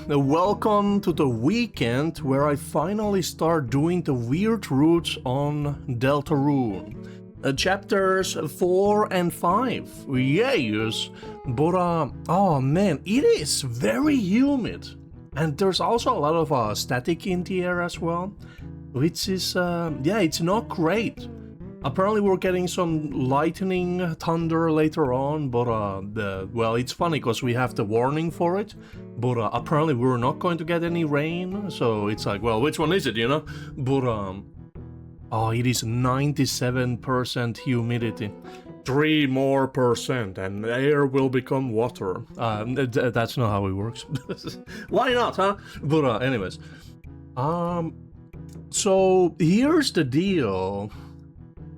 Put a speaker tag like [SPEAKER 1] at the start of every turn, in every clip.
[SPEAKER 1] welcome to the weekend where I finally start doing the weird routes on Deltarune. Chapters 4 and 5, yes, but oh man, it is very humid. And there's also a lot of static in the air as well, which is, yeah, it's not great. Apparently we're getting some lightning, thunder later on, but well, it's funny because we have the warning for it, but apparently we're not going to get any rain, so it's like, well, which one is it, you know? But oh, it is 97% humidity. 3% more and the air will become water. That's not how it works. Why not, huh? But anyways, so here's the deal.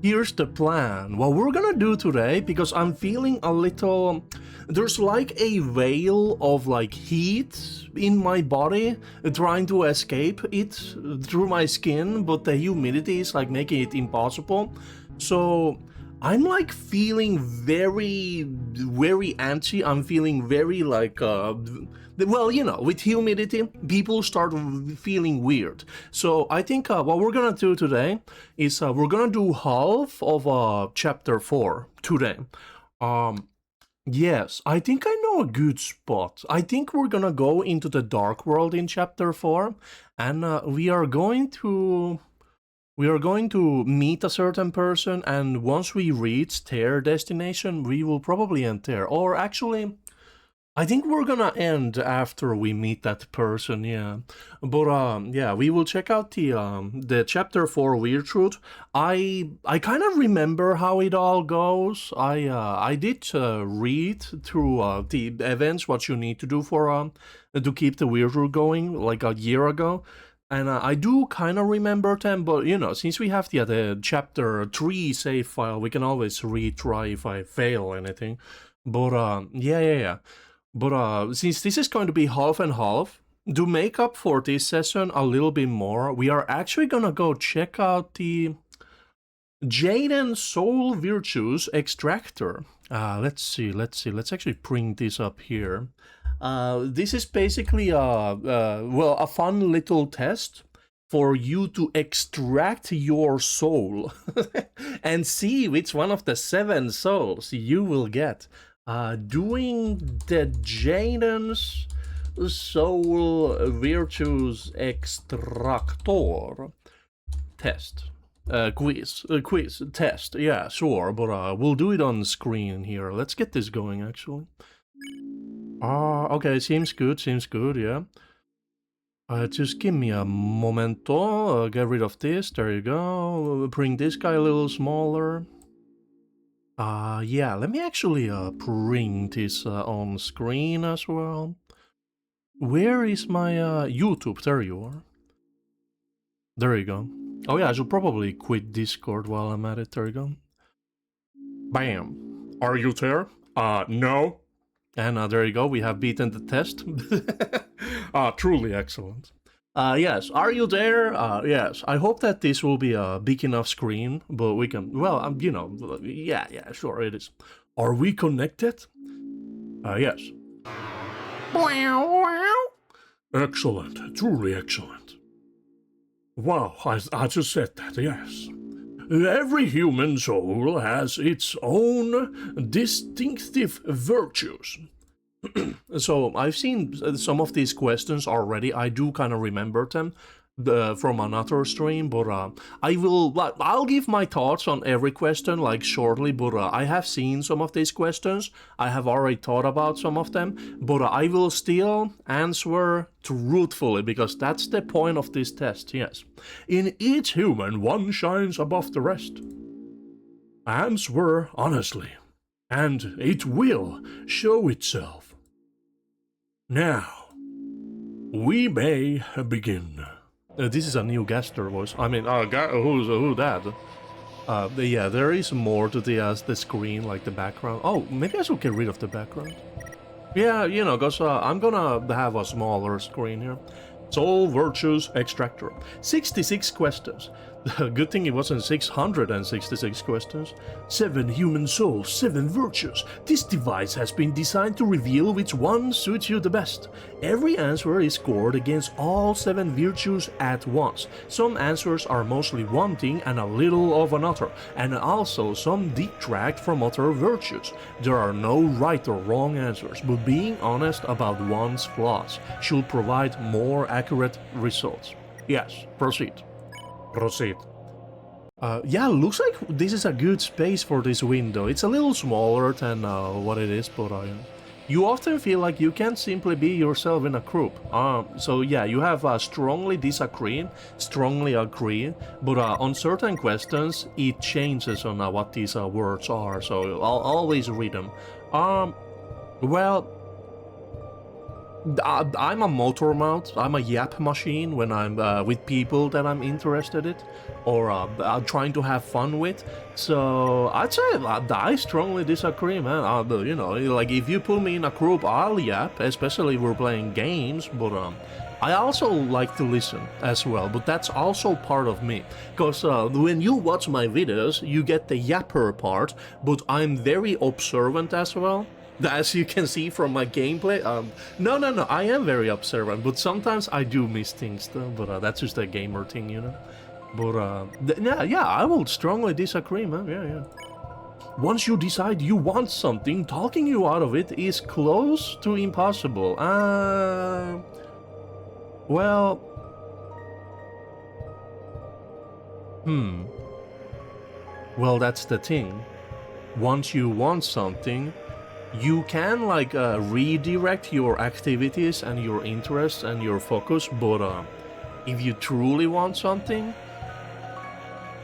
[SPEAKER 1] Here's the plan. What we're gonna do today, because I'm feeling a little... There's like a veil of like heat in my body trying to escape it through my skin, but the humidity is like making it impossible. So I'm like feeling very antsy. I'm feeling very like... well, you know, with humidity, people start feeling weird. So I think what we're gonna do today is we're gonna do half of chapter 4 today. Yes, I think I know a good spot. I think we're gonna go into the dark world in chapter 4, and we are going to meet a certain person, and once we reach their destination, we will probably end there. Or actually, I think we're gonna end after we meet that person, yeah. But yeah, we will check out the chapter 4 weird truth. I kind of remember how it all goes. I did read through the events what you need to do for to keep the weird truth going like a year ago. And I do kind of remember them, but you know, since we have the chapter 3 save file, we can always retry if I fail anything. But yeah. But since this is going to be half and half, to make up for this session a little bit more, we are actually gonna go check out the Jaden Soul Virtues Extractor. Let's see, let's actually bring this up here. This is basically well, a fun little test for you to extract your soul and see which one of the 7 souls you will get. Doing the Jaden's Soul Virtues Extractor test. Quiz, test, yeah, sure, but we'll do it on screen here. Let's get this going, actually. Okay, seems good, yeah. Just give me a momento, get rid of this, there you go. Bring this guy a little smaller. Yeah, let me actually bring this on screen as well. Where is my YouTube? There you are. There you go. Oh yeah, I should probably quit Discord while I'm at it. There you go. Bam. Are you there? No. And there you go, we have beaten the test. Truly excellent. Yes, are you there? Yes, I hope that this will be a big enough screen, but we can, well, you know, yeah, sure it is. Are we connected? Yes. Excellent, truly excellent. Wow, I just said that, yes. Every human soul has its own distinctive virtues. So I've seen some of these questions already. I do kind of remember them from another stream, but I'll give my thoughts on every question like shortly, but I have seen some of these questions. I have already thought about some of them, but I will still answer truthfully because that's the point of this test, yes. In each human, one shines above the rest. Answer honestly, and it will show itself. Now, we may begin. This is a new Gaster voice. I mean, who's that? Yeah, there is more to the screen, like the background. Oh, maybe I should get rid of the background. Yeah, you know, because I'm gonna have a smaller screen here. Soul Virtues Extractor. 66 questions. Good thing it wasn't 666 questions. 7 human souls, 7 virtues. This device has been designed to reveal which one suits you the best. Every answer is scored against all 7 virtues at once. Some answers are mostly one thing and a little of another, and also some detract from other virtues. There are no right or wrong answers, but being honest about one's flaws should provide more accurate results. Yes, proceed. Proceed. Yeah, looks like this is a good space for this window. It's a little smaller than what it is, but you often feel like you can't simply be yourself in a group. So yeah, you have strongly disagree, strongly agree, but on certain questions it changes on what these words are. So I'll always read them. Well, I'm a motor mouth, I'm a yapp machine when I'm with people that I'm interested in or trying to have fun with. So I'd say I strongly disagree, man. You know, like if you put me in a group, I'll yap, especially if we're playing games, but I also like to listen as well, but that's also part of me. Because when you watch my videos, you get the yapper part, but I'm very observant as well. As you can see from my gameplay, no, I am very observant, but sometimes I do miss things though, but that's just a gamer thing, you know? But, yeah, I will strongly disagree, man, yeah. Once you decide you want something, talking you out of it is close to impossible. Well... Well, that's the thing. Once you want something, you can like redirect your activities and your interests and your focus, but if you truly want something,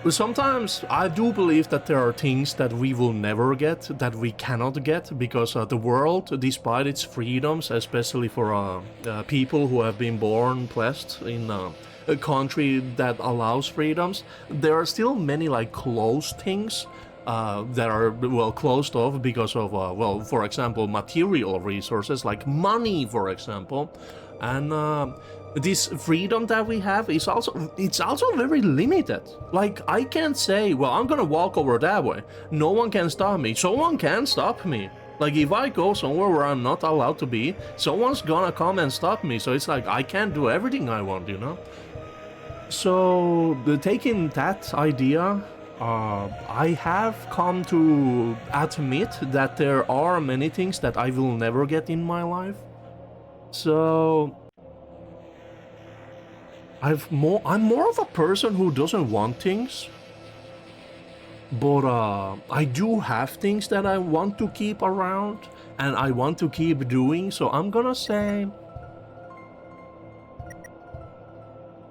[SPEAKER 1] sometimes I do believe that there are things that we will never get, that we cannot get, because the world, despite its freedoms, especially for people who have been born blessed in a country that allows freedoms, there are still many like closed things that are, well, closed off because of, well, for example, material resources, like money, for example. And this freedom that we have is also, it's also very limited. Like, I can't say, well, I'm gonna walk over that way. No one can stop me. Someone can stop me. Like, if I go somewhere where I'm not allowed to be, someone's gonna come and stop me. So it's like, I can't do everything I want, you know? So, taking that idea, I have come to admit that there are many things that I will never get in my life. So I'm more of a person who doesn't want things, but I do have things that I want to keep around and I want to keep doing. So I'm gonna say,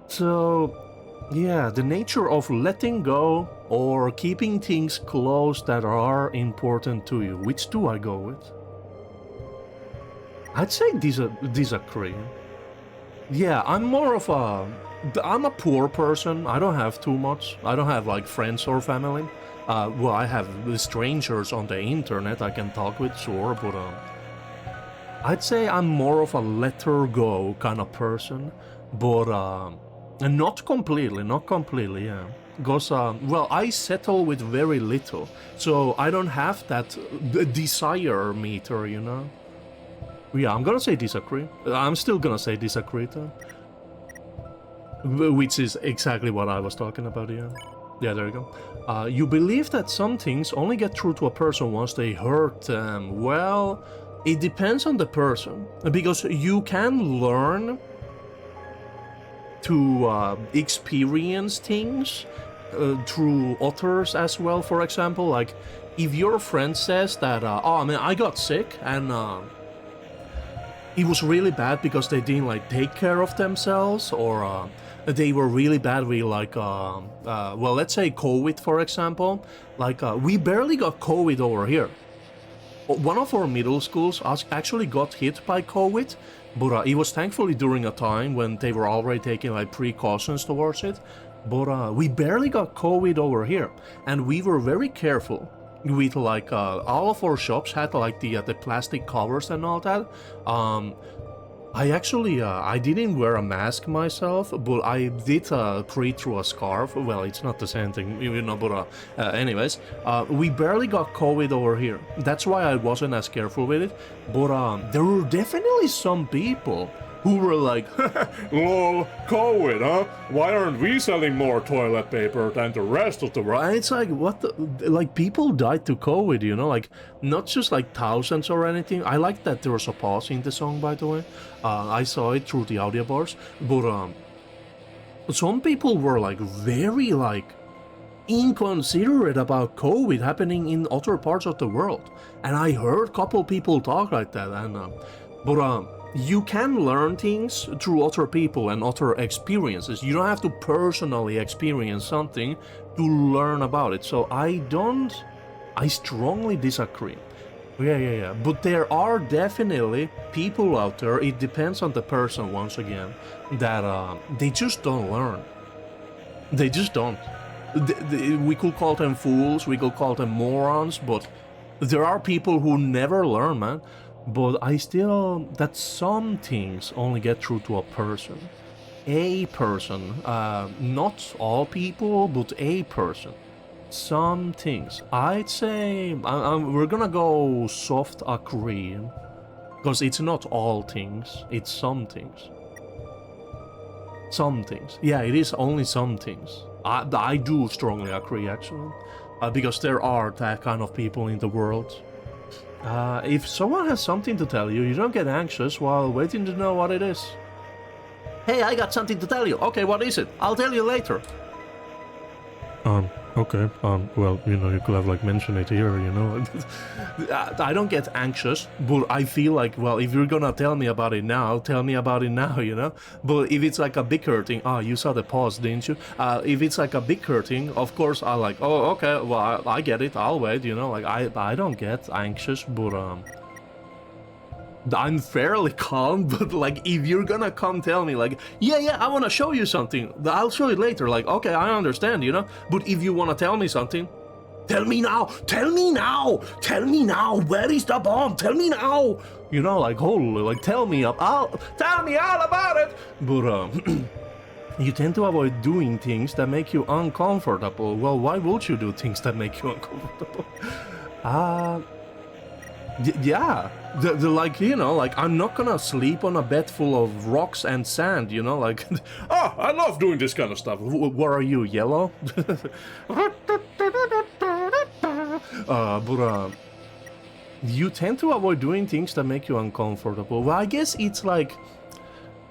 [SPEAKER 1] so yeah, the nature of letting go or keeping things close that are important to you. Which do I go with? I'd say disagree. Yeah, I'm more of a... I'm a poor person. I don't have too much. I don't have like friends or family. Well, I have strangers on the internet I can talk with, sure, but I'd say I'm more of a let her go kind of person, but and not completely, yeah. Because, well, I settle with very little, so I don't have that desire meter, you know? Yeah, I'm gonna say disagree. I'm still gonna say disagree, though. Which is exactly what I was talking about, yeah. Yeah, there you go. You believe that some things only get through to a person once they hurt them. Well, it depends on the person, because you can learn to experience things through others as well. For example, like if your friend says that, oh man, I got sick and it was really bad because they didn't like take care of themselves, or they were really bad with like, well, let's say COVID, for example. Like we barely got COVID over here. One of our middle schools actually got hit by COVID, but it was thankfully during a time when they were already taking like precautions towards it. But we barely got COVID over here, and we were very careful with like all of our shops had like the plastic covers and all that. I actually, I didn't wear a mask myself, but I did breathe through a scarf. Well, it's not the same thing, you know, but anyways, we barely got COVID over here. That's why I wasn't as careful with it, but there were definitely some people who were like, lol, COVID, huh? Why aren't we selling more toilet paper than the rest of the world? And it's like, what the, like, people died to COVID, you know, like, not just like thousands or anything. I like that there was a pause in the song, by the way. I saw it through the audio bars, but some people were like very like inconsiderate about COVID happening in other parts of the world, and I heard a couple people talk like that, and but you can learn things through other people and other experiences. You don't have to personally experience something to learn about it. So I strongly disagree. Yeah. But there are definitely people out there, it depends on the person once again, that they just don't learn. They just don't. We could call them fools, we could call them morons, but there are people who never learn, man. But I still, that some things only get through to a person. A person, not all people, but a person. Some things. I'd say, we're gonna go soft agree. Because it's not all things, it's some things. Some things. Yeah, it is only some things. I do strongly agree, actually. Because there are that kind of people in the world. If someone has something to tell you, you don't get anxious while waiting to know what it is. Hey, I got something to tell you. Okay, what is it? I'll tell you later. Okay. Well, you know, you could have like mentioned it here, you know. I don't get anxious, but I feel like, well, if you're gonna tell me about it now, tell me about it now, you know. But if it's like a bigger thing, you saw the pause, didn't you? If it's like a bigger thing, of course I like, oh, okay, well, I get it, I'll wait, you know. Like I don't get anxious, but I'm fairly calm, but like if you're gonna come tell me like, yeah, I wanna show you something, I'll show you later, like, okay, I understand, you know, but if you wanna tell me something, tell me now, where is the bomb, tell me now, you know, like, holy, like, tell me all about it, but you tend to avoid doing things that make you uncomfortable. Well, why would you do things that make you uncomfortable? Yeah, the like, you know, like, I'm not gonna sleep on a bed full of rocks and sand, you know, like, oh, I love doing this kind of stuff. What are you, yellow? But you tend to avoid doing things that make you uncomfortable. Well, I guess it's like,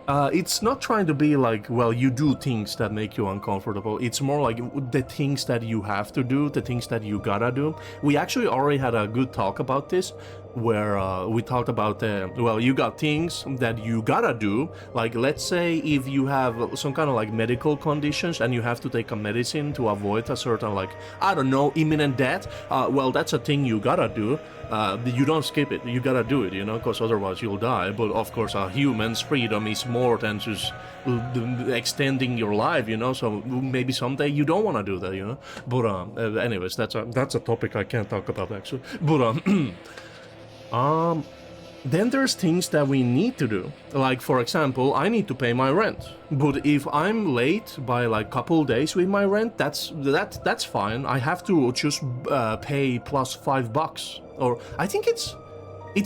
[SPEAKER 1] it's not trying to be like, well, you do things that make you uncomfortable. It's more like the things that you have to do, the things that you gotta do. We actually already had a good talk about this, where we talked about, well, you got things that you gotta do. Like, let's say if you have some kind of like medical conditions and you have to take a medicine to avoid a certain, like, I don't know, imminent death. Well, that's a thing you gotta do. You don't skip it, you gotta do it, you know, because otherwise you'll die. But of course, a human's freedom is more than just extending your life, you know, so maybe someday you don't want to do that, you know. But anyways, that's a topic I can't talk about, actually. But then there's things that we need to do. Like, for example, I need to pay my rent. But if I'm late by like couple days with my rent, that's fine. I have to just pay plus $5. Or I think it's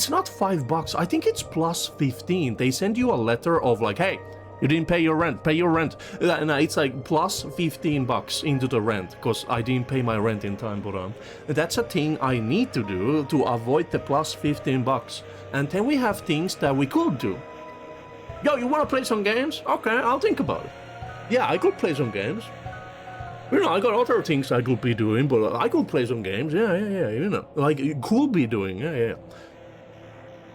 [SPEAKER 1] not $5. I think it's plus 15. They send you a letter of like, hey, you didn't pay your rent, pay your rent. And it's like plus $15 into the rent, because I didn't pay my rent in time. But that's a thing I need to do to avoid the plus $15. And then we have things that we could do. Yo, you wanna play some games? Okay, I'll think about it. Yeah, I could play some games. You know, I got other things I could be doing, but I could play some games. Yeah, you know, like, you could be doing, yeah.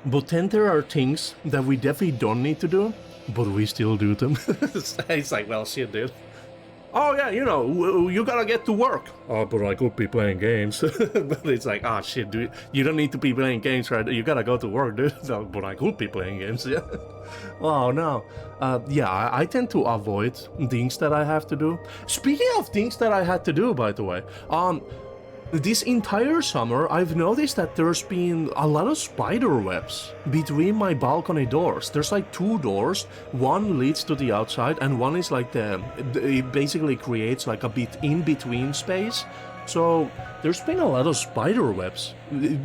[SPEAKER 1] But then there are things that we definitely don't need to do, but we still do them. It's like, well, shit, dude. Oh yeah, you know, you gotta get to work. Oh, but I could be playing games. But it's like, oh shit, dude, you don't need to be playing games, right? You gotta go to work, dude. No, but I could be playing games, yeah. Oh no. Yeah, I tend to avoid things that I have to do. Speaking of things that I had to do, by the way, This entire summer, I've noticed that there's been a lot of spider webs between my balcony doors. There's like 2 doors, one leads to the outside and one is like it basically creates like a bit in between space. So there's been a lot of spider webs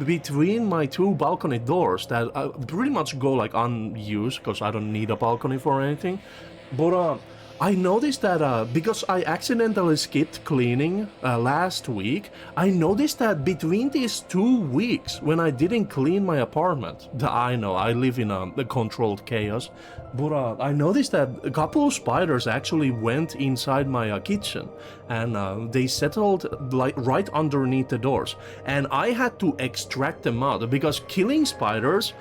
[SPEAKER 1] between my 2 balcony doors that pretty much go like unused because I don't need a balcony for anything. But I noticed that because I accidentally skipped cleaning last week, I noticed that between these 2 weeks when I didn't clean my apartment, I know I live in a controlled chaos, but I noticed that a couple of spiders actually went inside my kitchen and they settled like right underneath the doors, and I had to extract them out because killing spiders.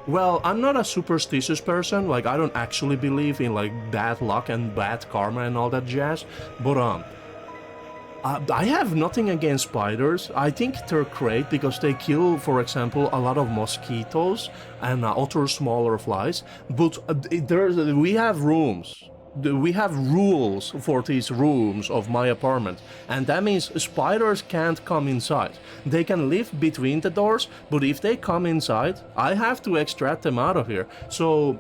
[SPEAKER 1] Well, I'm not a superstitious person, like I don't actually believe in like bad luck and bad karma and all that jazz, but I have nothing against spiders. I think they're great because they kill, for example, a lot of mosquitoes and other smaller flies, but we have rooms. We have rules for these rooms of my apartment, and that means spiders can't come inside. They can live between the doors, but if they come inside, I have to extract them out of here. So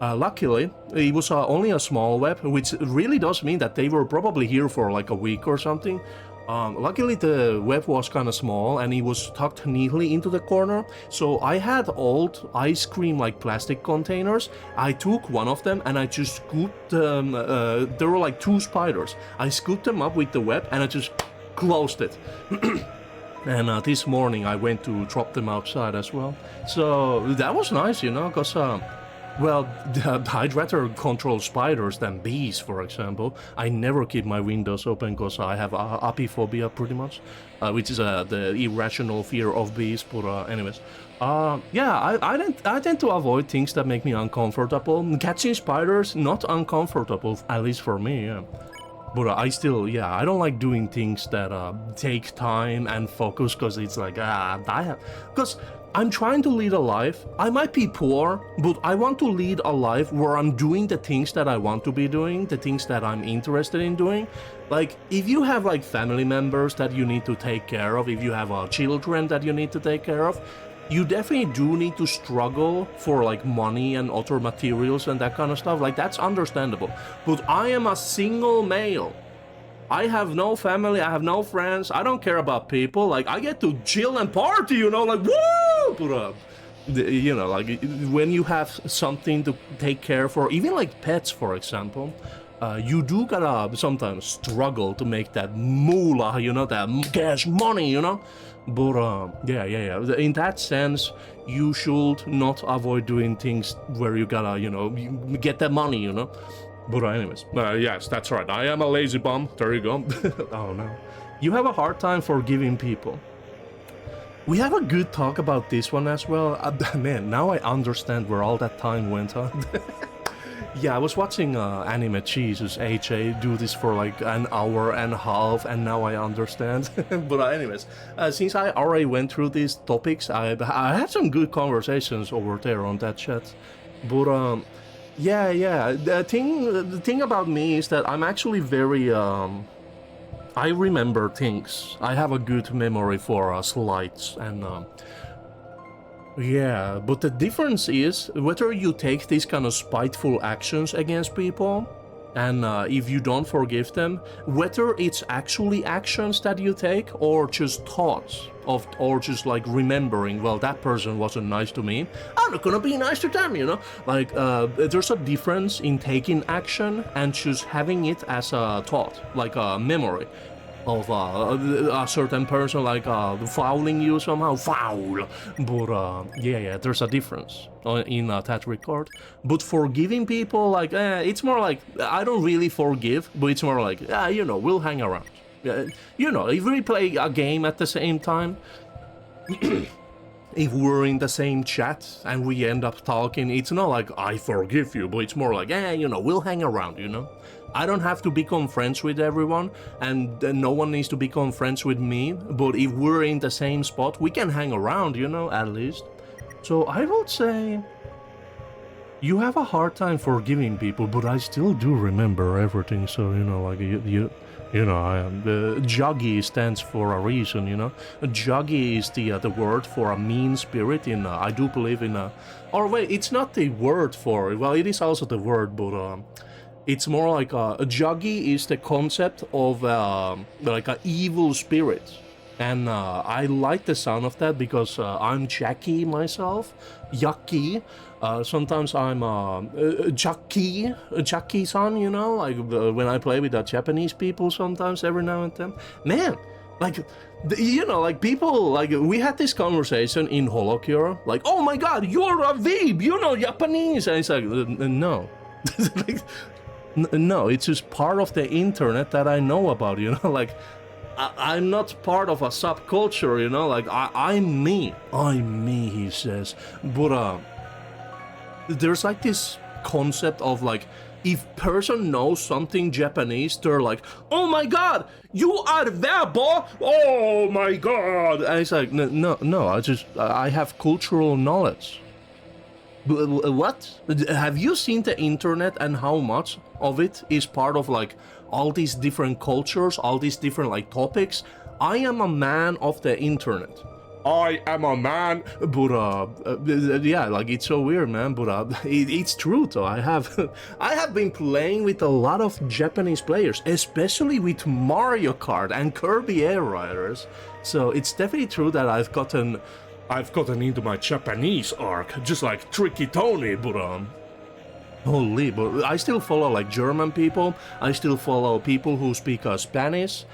[SPEAKER 1] luckily, it was only a small web, which really does mean that they were probably here for like a week or something. Luckily, the web was kind of small and it was tucked neatly into the corner. So I had old ice cream like plastic containers. I took one of them and I just scooped them. There were like 2 spiders. I scooped them up with the web and I just closed it. And this morning I went to drop them outside as well. So that was nice, you know, because well, I'd rather control spiders than bees, for example. I never keep my windows open because I have apiphobia, pretty much, which is the irrational fear of bees. But anyways, yeah, I tend to avoid things that make me uncomfortable. Catching spiders, not uncomfortable, at least for me, yeah. But I still, yeah, I don't like doing things that take time and focus because it's like, because I'm trying to lead a life. I might be poor, but I want to lead a life where I'm doing the things that I want to be doing, the things that I'm interested in doing. Like, if you have like family members that you need to take care of, if you have children that you need to take care of, you definitely do need to struggle for like money and other materials and that kind of stuff. Like, that's understandable. But I am a single male. I have no family, I have no friends, I don't care about people, like, I get to chill and party, you know, like, woo! But, you know, like, when you have something to take care for, even like pets, for example, you do gotta sometimes struggle to make that moolah, you know, that cash money, you know? But, yeah, in that sense, you should not avoid doing things where you gotta, you know, get that money, you know? But anyways, yes, that's right. I am a lazy bum. There you go. Oh no. You have a hard time forgiving people. We have a good talk about this one as well. Man, now I understand where all that time went on. Yeah, I was watching Anime Jesus HA do this for like an hour and a half, and now I understand. But anyways, since I already went through these topics, I had some good conversations over there on that chat. But yeah. The thing about me is that I'm actually very I remember things. I have a good memory for slides and yeah, but the difference is whether you take these kind of spiteful actions against people and if you don't forgive them, whether it's actually actions that you take or just thoughts of, or just like remembering, well, that person wasn't nice to me, I'm not gonna be nice to them, you know? Like, there's a difference in taking action and just having it as a thought, like a memory of a certain person, like fouling you somehow, foul. But yeah, there's a difference in that regard. But forgiving people, like, it's more like, I don't really forgive, but it's more like, you know, we'll hang around. You know, if we play a game at the same time, if we're in the same chat and we end up talking, it's not like I forgive you, but it's more like, you know, we'll hang around, you know? I don't have to become friends with everyone, and no one needs to become friends with me, but if we're in the same spot, we can hang around, you know, at least. So I would say you have a hard time forgiving people, but I still do remember everything, so, you know, like, You know, the Jaggi stands for a reason, you know. Jaggi is the word for a mean spirit in, I do believe in or wait, it's not the word for it. Well, it is also the word, but it's more like a Jaggi is the concept of like an evil spirit. And I like the sound of that because I'm Jackie myself, Yucky. Sometimes I'm Jackie-san, you know, like when I play with the Japanese people sometimes every now and then. Man, like, you know, like people, like we had this conversation in Holocure, like, oh my god, you're a weeb, you know Japanese. And it's like, no. Like, no, it's just part of the internet that I know about, you know, like, I'm not part of a subculture, you know, like, I'm me, he says, but, there's like this concept of like, if person knows something Japanese, they're like, oh my god, you are there, boy, oh my god, and it's like, no, I have cultural knowledge. What? Have you seen the internet and how much of it is part of like all these different cultures, all these different like topics? I am a man of the internet. I am a man, but yeah, like it's so weird, man. But it's true, though. I have been playing with a lot of Japanese players, especially with Mario Kart and Kirby Air Riders. So it's definitely true that I've gotten into my Japanese arc, just like Tricky Tony. But holy, but I still follow like German people. I still follow people who speak Spanish.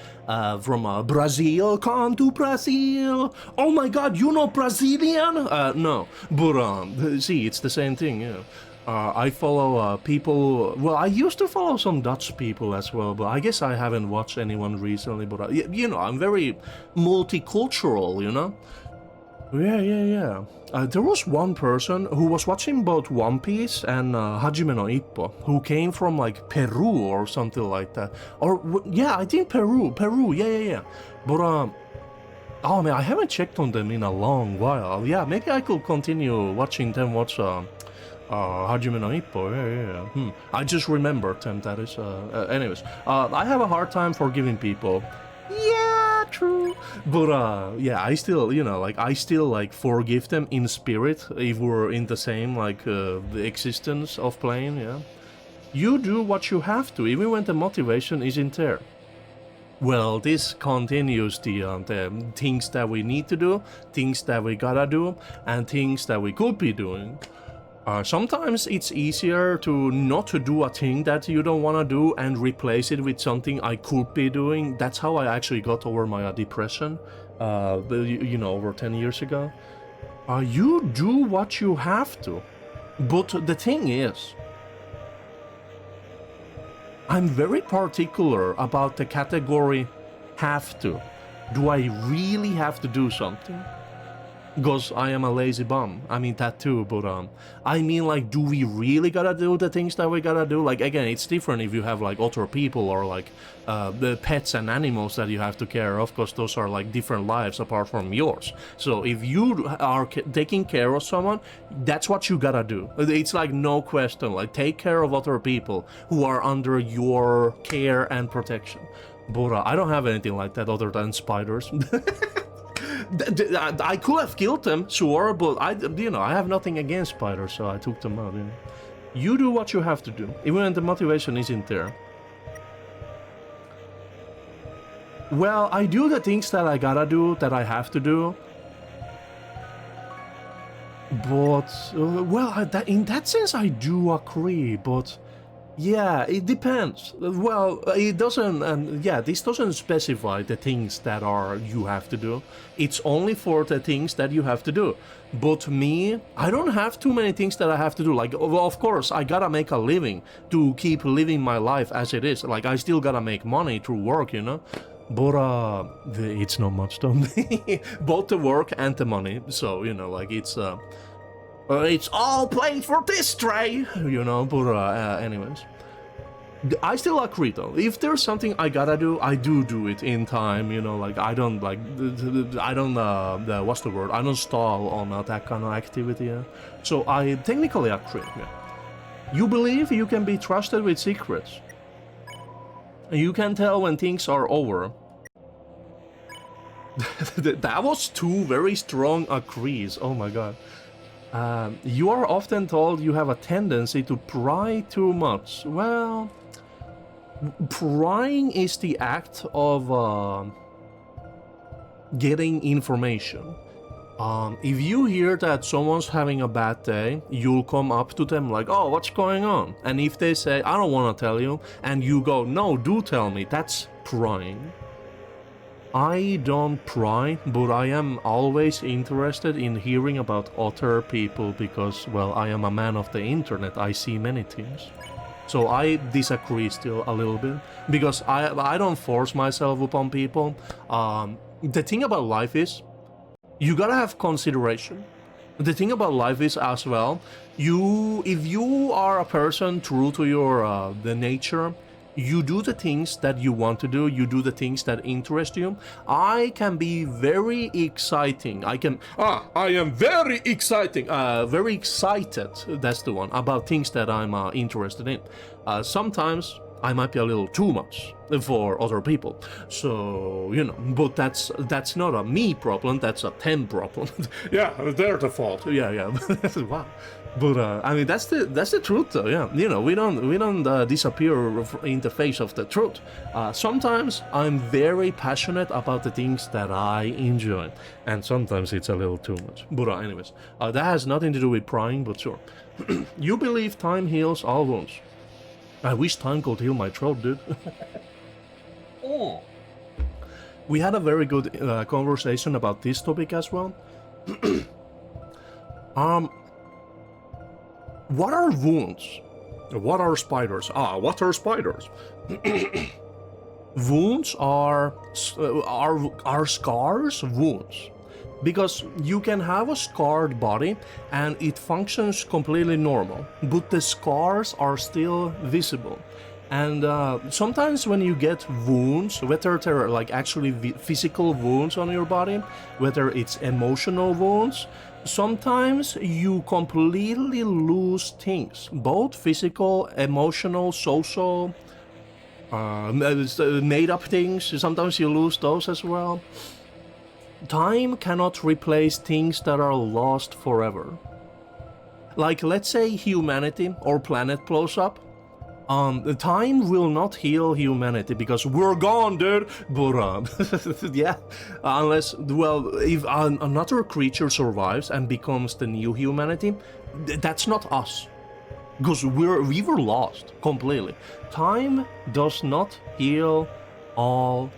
[SPEAKER 1] From Brazil, come to Brazil. Oh my god, you know Brazilian? No, but see, it's the same thing, yeah. I follow people, well, I used to follow some Dutch people as well, but I guess I haven't watched anyone recently, but you know, I'm very multicultural, you know? Yeah. There was one person who was watching both One Piece and Hajime no Ippo, who came from like Peru or something like that. Or yeah, I think Peru. Yeah. But oh man, I haven't checked on them in a long while. Yeah, maybe I could continue watching them watch Hajime no Ippo. Yeah. I just remembered them. That is. Anyways, I have a hard time forgiving people. Yeah, true. But yeah, I still, you know, like I still like forgive them in spirit if we're in the same like the existence of playing. Yeah, you do what you have to, even when the motivation isn't there. Well, this continues the things that we need to do, things that we gotta do, and things that we could be doing. Sometimes it's easier to not to do a thing that you don't want to do and replace it with something I could be doing. That's how I actually got over my depression, you know, over 10 years ago. You do what you have to. But the thing is, I'm very particular about the category have to. Do I really have to do something? Because I am a lazy bum. I mean that too, but I mean like, do we really gotta do the things that we gotta do? Like again, it's different if you have like other people or like the pets and animals that you have to care of, because those are like different lives apart from yours. So if you are taking care of someone, that's what you gotta do. It's like no question, like take care of other people who are under your care and protection. But I don't have anything like that other than spiders. I could have killed them, sure, but I have nothing against spiders, so I took them out. You know? You do what you have to do, even when the motivation isn't there. Well, I do the things that I gotta do, that I have to do. But, well, in that sense, I do agree, but... Yeah, it depends. Well, it doesn't, yeah, this doesn't specify the things that you have to do. It's only for the things that you have to do. But me, I don't have too many things that I have to do. Like, well, of course, I gotta make a living to keep living my life as it is. Like, I still gotta make money through work, you know? But, it's not much, though. Both the work and the money. So, you know, like, it's all playing for this tray, you know, but anyways. I still agree though, if there's something I gotta do, I do it in time, you know, like I don't what's the word, I don't stall on that kind of activity, yeah? So I technically agree, yeah. You believe you can be trusted with secrets? You can tell when things are over. That was two very strong agrees. Oh my god. You are often told you have a tendency to pry too much. Well, prying is the act of getting information. If you hear that someone's having a bad day, you'll come up to them like, oh, what's going on? And if they say, I don't want to tell you, and you go, no, do tell me, that's prying. I don't pry, but I am always interested in hearing about other people because, well, I am a man of the internet, I see many things. So I disagree still a little bit, because I don't force myself upon people. The thing about life is, you gotta have consideration. The thing about life is as well, if you are a person true to your the nature, you do the things that you want to do, you do the things that interest you. I can be very exciting. I am very exciting, very excited, that's the one, about things that I'm interested in. Sometimes I might be a little too much for other people, so you know. But that's not a me problem. That's a them problem. Yeah, they're the fault. Yeah. Wow. But I mean, that's the truth, though. Yeah, you know, we don't disappear in the face of the truth. Sometimes I'm very passionate about the things that I enjoy, and sometimes it's a little too much. But anyways, that has nothing to do with prying. But sure, you believe time heals all wounds. I wish time could heal my throat, dude. We had a very good conversation about this topic as well. What are wounds? What are spiders? What are spiders? Wounds are scars, wounds. Because you can have a scarred body and it functions completely normal, but the scars are still visible. And sometimes when you get wounds, whether they're like actually physical wounds on your body, whether it's emotional wounds, sometimes you completely lose things, both physical, emotional, social, made up things. Sometimes you lose those as well. Time cannot replace things that are lost forever. Like, let's say humanity or planet blows up. Time will not heal humanity because we're gone, dude. But yeah, unless, well, if another creature survives and becomes the new humanity, that's not us, because we were lost completely. Time does not heal all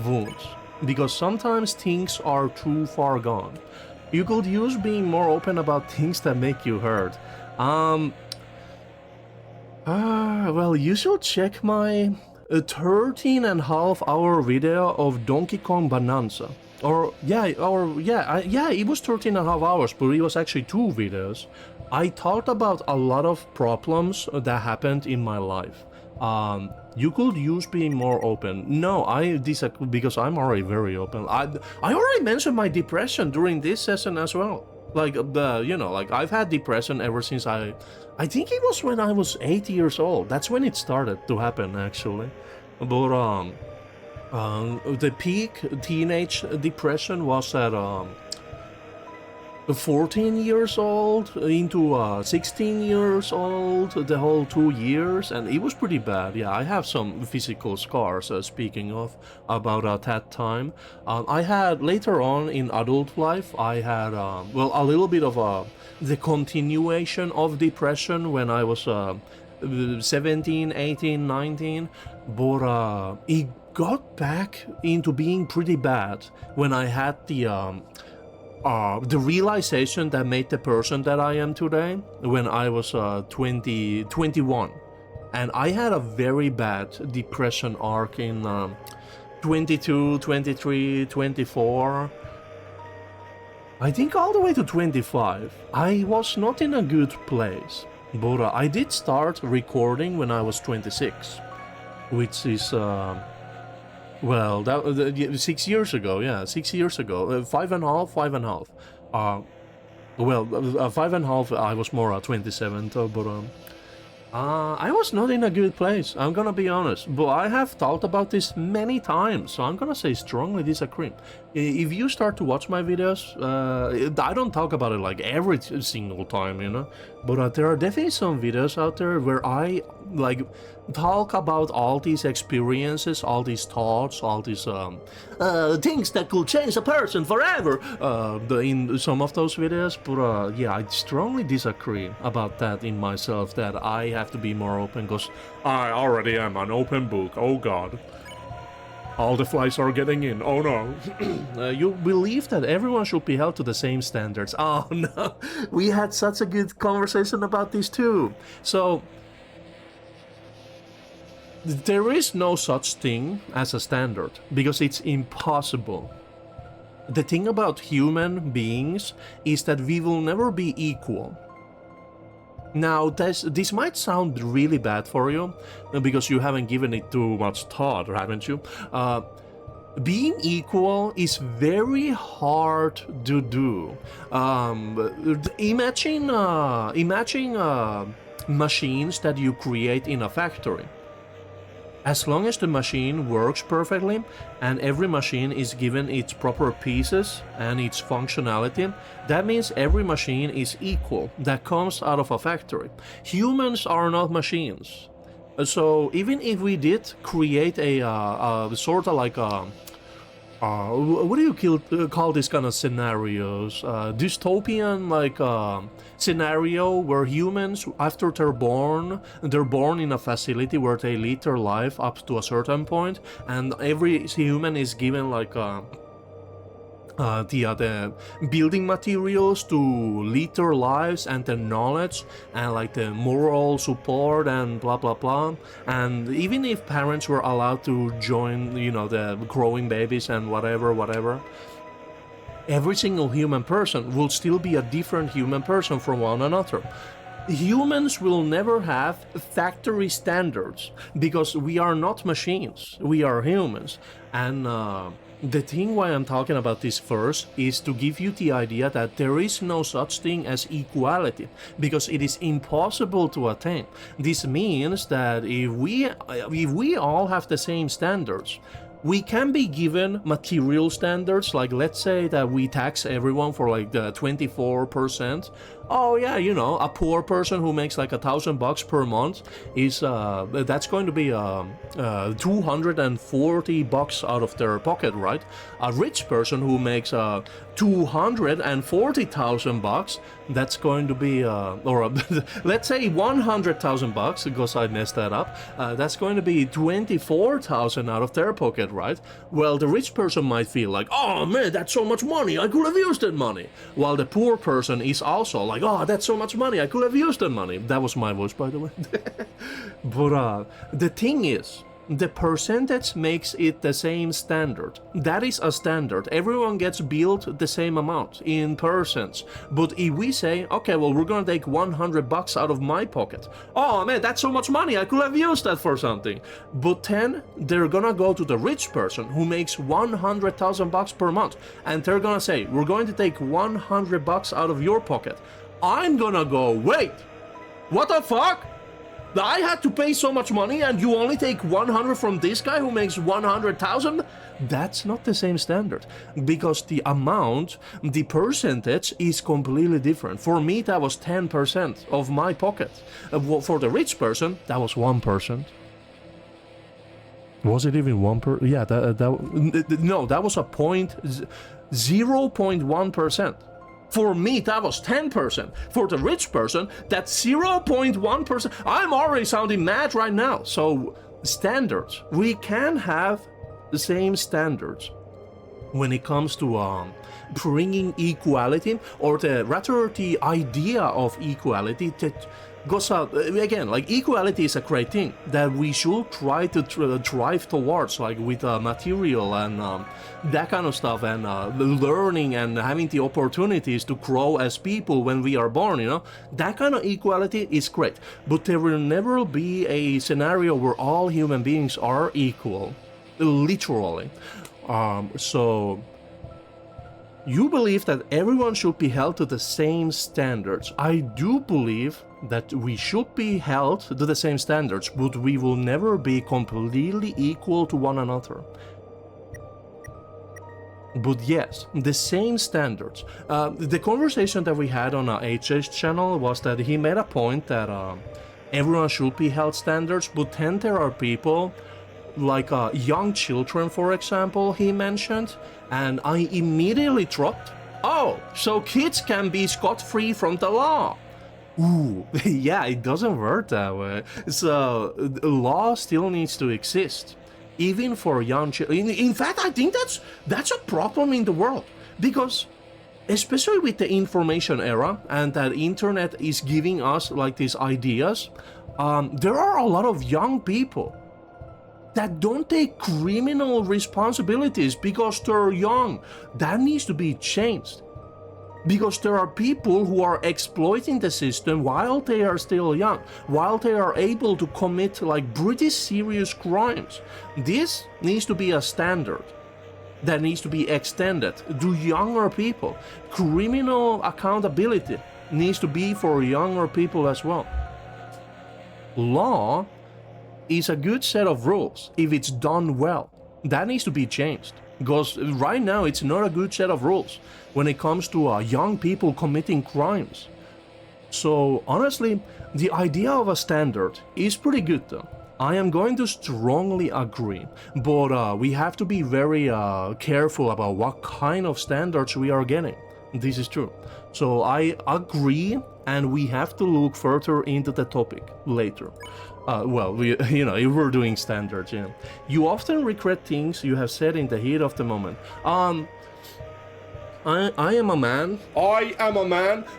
[SPEAKER 1] wounds, because sometimes things are too far gone. You could use being more open about things that make you hurt. Well, you should check my 13.5-hour video of Donkey Kong Bonanza. Yeah, it was 13.5 hours, but it was actually 2 videos. I talked about a lot of problems that happened in my life. You could use being more open. No, I disagree, because I'm already very open. I already mentioned my depression during this session as well. Like, like I've had depression ever since I think it was when I was 8 years old. That's when it started to happen, actually. But the peak teenage depression was at 14 years old into 16 years old, the whole 2 years, and it was pretty bad. Yeah, I have some physical scars, speaking of, about that time. I had, later on in adult life, I had, well, a little bit of the continuation of depression when I was 17, 18, 19, but it got back into being pretty bad when I had the realization that made the person that I am today when I was 21. And I had a very bad depression arc in 22, 23, 24. I think all the way to 25. I was not in a good place. But I did start recording when I was 26. Which is... well, that 6 years ago, yeah, 6 years ago, 5.5. Well, 5.5. I was more 27, though, but I was not in a good place, I'm gonna be honest, but I have thought about this many times, so I'm gonna say strongly disagree. If you start to watch my videos, I don't talk about it like every single time, you know, but there are definitely some videos out there where I like talk about all these experiences, all these thoughts, all these things that could change a person forever in some of those videos, but yeah, I strongly disagree about that in myself, that I have to be more open, because I already am an open book, oh god. All the flies are getting in, oh no. You believe that everyone should be held to the same standards. Oh no, we had such a good conversation about this too. So, there is no such thing as a standard, because it's impossible. The thing about human beings is that we will never be equal. Now, this might sound really bad for you, because you haven't given it too much thought, haven't you? Being equal is very hard to do. Imagine machines that you create in a factory. As long as the machine works perfectly and every machine is given its proper pieces and its functionality, that means every machine is equal that comes out of a factory. Humans are not machines. So even if we did create a sort of like a what do you call this kind of scenarios? Dystopian, like scenario where humans, after they're born in a facility where they lead their life up to a certain point, and every human is given like the building materials to lead their lives, and the knowledge and like the moral support and blah blah blah. And even if parents were allowed to join, you know, the growing babies and whatever, every single human person will still be a different human person from one another. Humans will never have factory standards because we are not machines, we are humans. And the thing why I'm talking about this first is to give you the idea that there is no such thing as equality, because it is impossible to attain. This means that if we all have the same standards, we can be given material standards, like let's say that we tax everyone for like the 24%. Oh yeah, you know, a poor person who makes like $1,000 per month is that's going to be $240 out of their pocket, right? A rich person who makes $240,000, that's going to be or let's say $100,000, because I messed that up. That's going to be $24,000 out of their pocket, right? Well, the rich person might feel like, oh man, that's so much money, I could have used that money. While the poor person is also like, oh, that's so much money, I could have used that money. That was my voice, by the way. But the thing is, the percentage makes it the same standard. That is a standard. Everyone gets billed the same amount in percents. But if we say, okay, well, we're gonna take $100 out of my pocket. Oh man, that's so much money, I could have used that for something. But then they're gonna go to the rich person who makes $100,000 per month, and they're gonna say, we're going to take $100 out of your pocket. I'm gonna go, wait, what the fuck? I had to pay so much money and you only take 100 from this guy who makes 100,000? That's not the same standard, because the amount, the percentage is completely different. For me, that was 10% of my pocket. For the rich person, that was 1%. Was it even 1%? Yeah, no, that was a 0.1%. For me, that was 10%. For the rich person, that's 0.1%. I'm already sounding mad right now. So, standards. We can have the same standards when it comes to bringing equality, or rather the idea of equality that goes out. Again, like, equality is a great thing that we should try to drive towards, like with material and that kind of stuff, and learning and having the opportunities to grow as people when we are born, you know. That kind of equality is great, but there will never be a scenario where all human beings are equal, literally. So you believe that everyone should be held to the same standards. I do believe that we should be held to the same standards, but we will never be completely equal to one another. But yes, the same standards. The conversation that we had on HJ's channel was that he made a point that everyone should be held standards, but then there are people like young children, for example, he mentioned, and I immediately dropped, oh, so kids can be scot-free from the law. Ooh, yeah, it doesn't work that way. So, the law still needs to exist, even for young children. In fact, I think that's a problem in the world, because especially with the information era and that internet is giving us like these ideas, there are a lot of young people that don't take criminal responsibilities because they're young. That needs to be changed. Because there are people who are exploiting the system while they are still young, while they are able to commit like pretty serious crimes. This needs to be a standard that needs to be extended to younger people. Criminal accountability needs to be for younger people as well. Law is a good set of rules if it's done well. That needs to be changed, because right now it's not a good set of rules when it comes to young people committing crimes. So honestly, the idea of a standard is pretty good though. I am going to strongly agree, but we have to be very careful about what kind of standards we are getting. This is true. So I agree, and we have to look further into the topic later. Well, if we're doing standards, you often regret things you have said in the heat of the moment. I am a man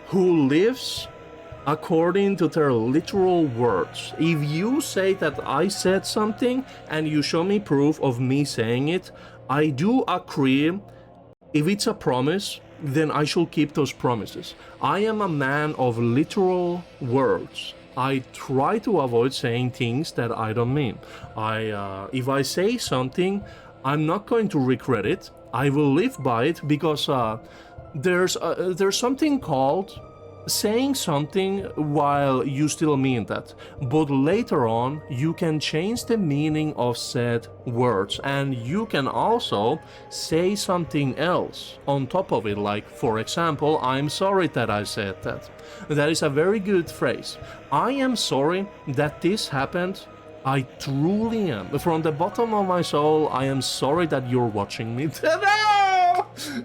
[SPEAKER 1] who lives according to their literal words. If you say that I said something and you show me proof of me saying it, I do agree. If it's a promise, then I shall keep those promises. I am a man of literal words. I try to avoid saying things that I don't mean. If I say something, I'm not going to regret it. I will live by it, because there's something called saying something while you still mean that, but later on you can change the meaning of said words, and you can also say something else on top of it, like, for example, I'm sorry that I said that. That is a very good phrase. I am sorry that this happened. I truly am. From the bottom of my soul, I am sorry that you're watching me.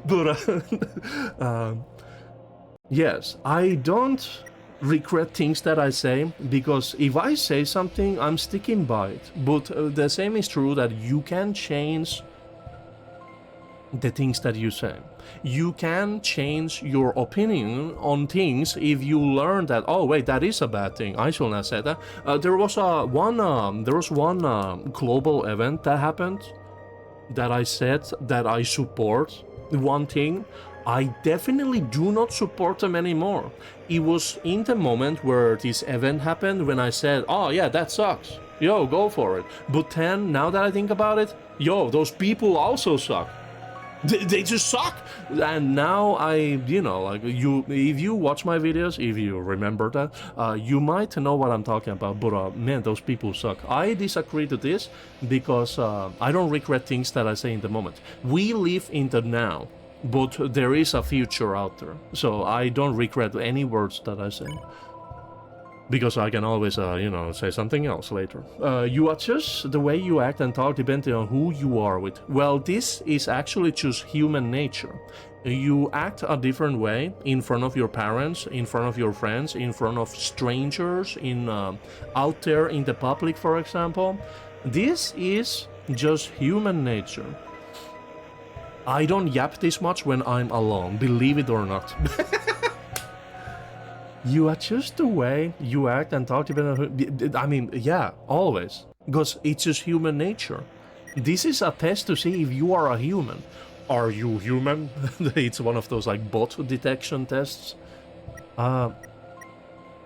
[SPEAKER 1] But yes, I don't regret things that I say, because if I say something, I'm sticking by it. But the same is true that you can change the things that you say. You can change your opinion on things if you learn that, oh wait, that is a bad thing, I shall not say that. There was one global event that happened that I said that I support one thing. I definitely do not support them anymore. It was in the moment where this event happened when I said, oh yeah, that sucks, yo, go for it. But then, now that I think about it, yo, those people also suck. They just suck. And now if you watch my videos, if you remember that, you might know what I'm talking about. But man, those people suck. I disagree to this because I don't regret things that I say in the moment. We live in the now, but there is a future out there. So I don't regret any words that I say, because I can always, say something else later. You adjust the way you act and talk depending on who you are with. Well, this is actually just human nature. You act a different way in front of your parents, in front of your friends, in front of strangers, out there in the public, for example. This is just human nature. I don't yap this much when I'm alone, believe it or not. You adjust the way you act and talk to. I mean, yeah, always. Because it's just human nature. This is a test to see if you are a human. Are you human? It's one of those like bot detection tests.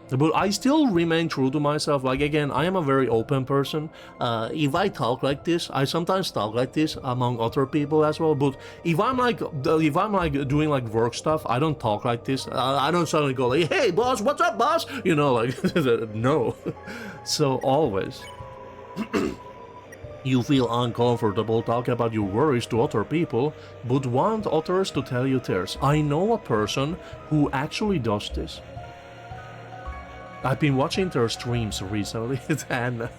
[SPEAKER 1] But I still remain true to myself. Like, again, I am a very open person. If I talk like this, I sometimes talk like this among other people as well. But if I'm like doing like work stuff, I don't talk like this. I don't suddenly go like, "Hey, boss, what's up, boss?" You know, like no. So always, you feel uncomfortable talking about your worries to other people, but want others to tell you theirs. I know a person who actually does this. I've been watching their streams recently, and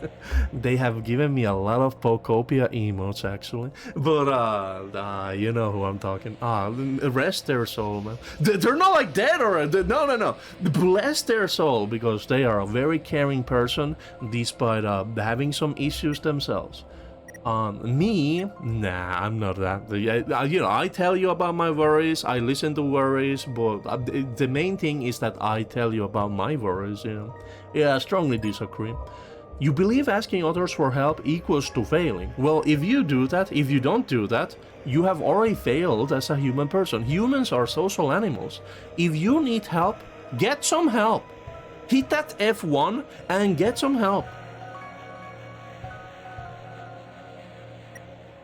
[SPEAKER 1] they have given me a lot of Pokopia emotes, actually. But, you know who I'm talking. Rest their soul, man. They're not like dead or... No. Bless their soul, because they are a very caring person, despite having some issues themselves. Me, nah, I'm not that. You know, I tell you about my worries, I listen to worries, but the main thing is that I tell you about my worries, you know. Yeah, I strongly disagree. You believe asking others for help equals to failing. Well, if you do that, if you don't do that, you have already failed as a human person. Humans are social animals. If you need help, get some help. Hit that F1 and get some help.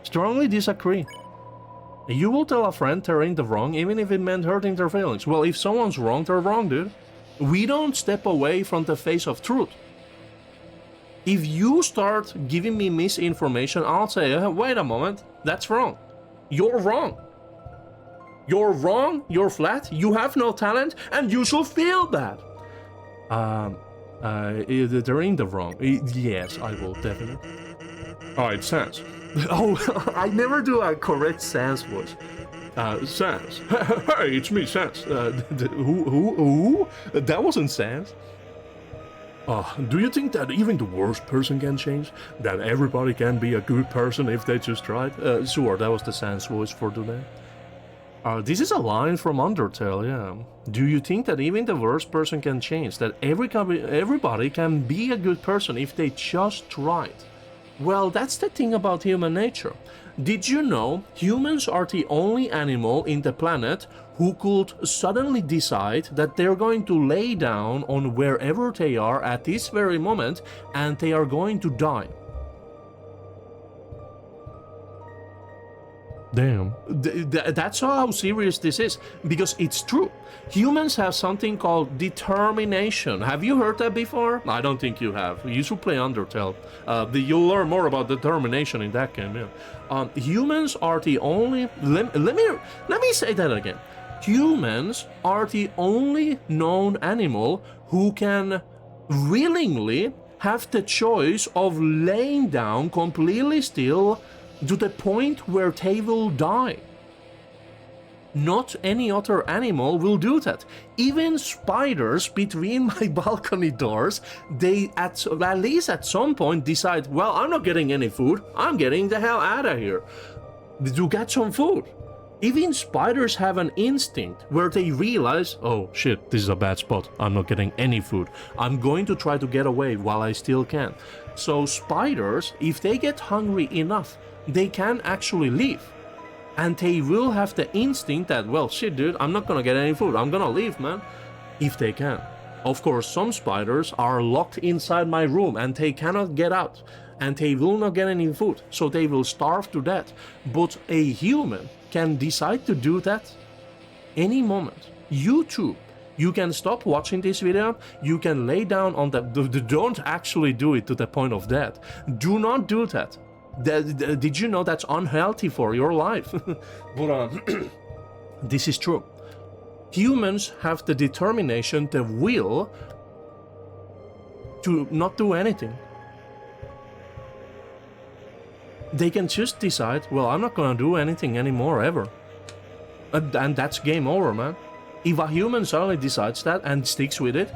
[SPEAKER 1] Strongly disagree. You will tell a friend they're in the wrong even if it meant hurting their feelings. Well, if someone's wrong, they're wrong, dude. We don't step away from the face of truth. If you start giving me misinformation, I'll say, wait a moment, that's wrong. You're wrong. You're wrong, you're flat, you have no talent, and you should feel bad. They're in the wrong. Yes, I will, definitely. Alright, Sans. Oh, I never do a correct Sans voice. Sans. Hey, it's me, Sans. Who? That wasn't Sans. Do you think that even the worst person can change? That everybody can be a good person if they just tried? Sure, that was the Sans voice for today. This is a line from Undertale, yeah. Do you think that even the worst person can change? That everybody can be a good person if they just tried? Well, that's the thing about human nature. Did you know humans are the only animal in the planet who could suddenly decide that they're going to lay down on wherever they are at this very moment and they are going to die? Damn. That's how serious this is, because it's true. Humans have something called determination. Have you heard that before? I don't think you have. You should play Undertale. You'll learn more about determination in that game, yeah. Humans are the only... Let me say that again. Humans are the only known animal who can willingly have the choice of laying down completely still to the point where they will die. Not any other animal will do that. Even spiders between my balcony doors, they at least at some point decide, well, I'm not getting any food, I'm getting the hell out of here to get some food. Even spiders have an instinct where they realize, oh shit, this is a bad spot, I'm not getting any food, I'm going to try to get away while I still can. So spiders, if they get hungry enough, they can actually leave. And they will have the instinct that, well, shit, dude, I'm not gonna get any food, I'm gonna leave, man. If they can. Of course, some spiders are locked inside my room and they cannot get out. And they will not get any food, so they will starve to death. But a human can decide to do that any moment. You too. You can stop watching this video, you can lay down on the... Don't actually do it to the point of death. Do not do that. Did you know that's unhealthy for your life? But this is true. Humans have the determination, the will to not do anything. They can just decide, well, I'm not gonna do anything anymore ever. And that's game over, man. If a human suddenly decides that and sticks with it,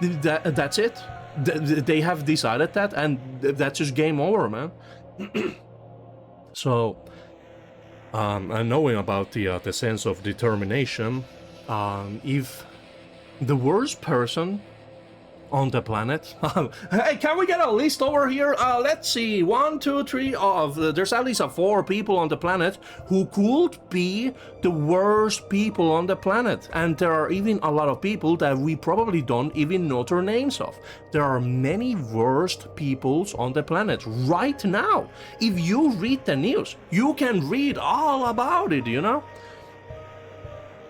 [SPEAKER 1] that's it. They have decided that, and that's just game over, man. So, and knowing about the sense of determination, if the worst person on the planet. Hey, can we get a list over here? Let's see, 1, 2, 3, there's at least 4 people on the planet who could be the worst people on the planet. And there are even a lot of people that we probably don't even know their names of. There are many worst peoples on the planet right now. If you read the news, you can read all about it, you know?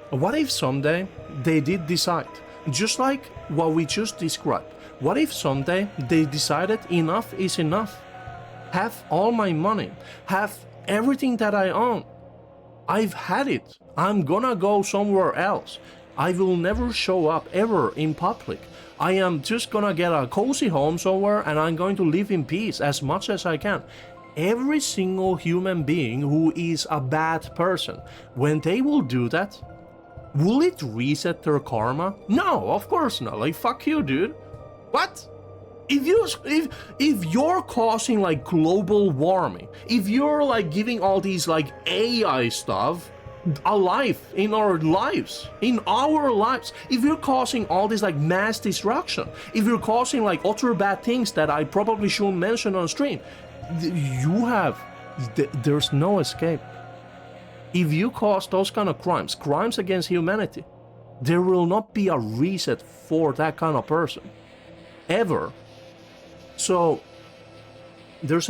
[SPEAKER 1] What if someday they did decide, just like what we just described, what if someday they decided enough is enough? Have all my money, have everything that I own. I've had it. I'm gonna go somewhere else. I will never show up ever in public. I am just gonna get a cozy home somewhere and I'm going to live in peace as much as I can. Every single human being who is a bad person, when they will do that, will it reset their karma? No, of course not. Like, fuck you, dude. What? If you're causing like global warming, if you're like giving all these like AI stuff a life in our lives, if you're causing all this like mass destruction, if you're causing like other bad things that I probably shouldn't mention on stream, there's no escape. If you cause those kind of crimes against humanity, there will not be a reset for that kind of person, ever. So there's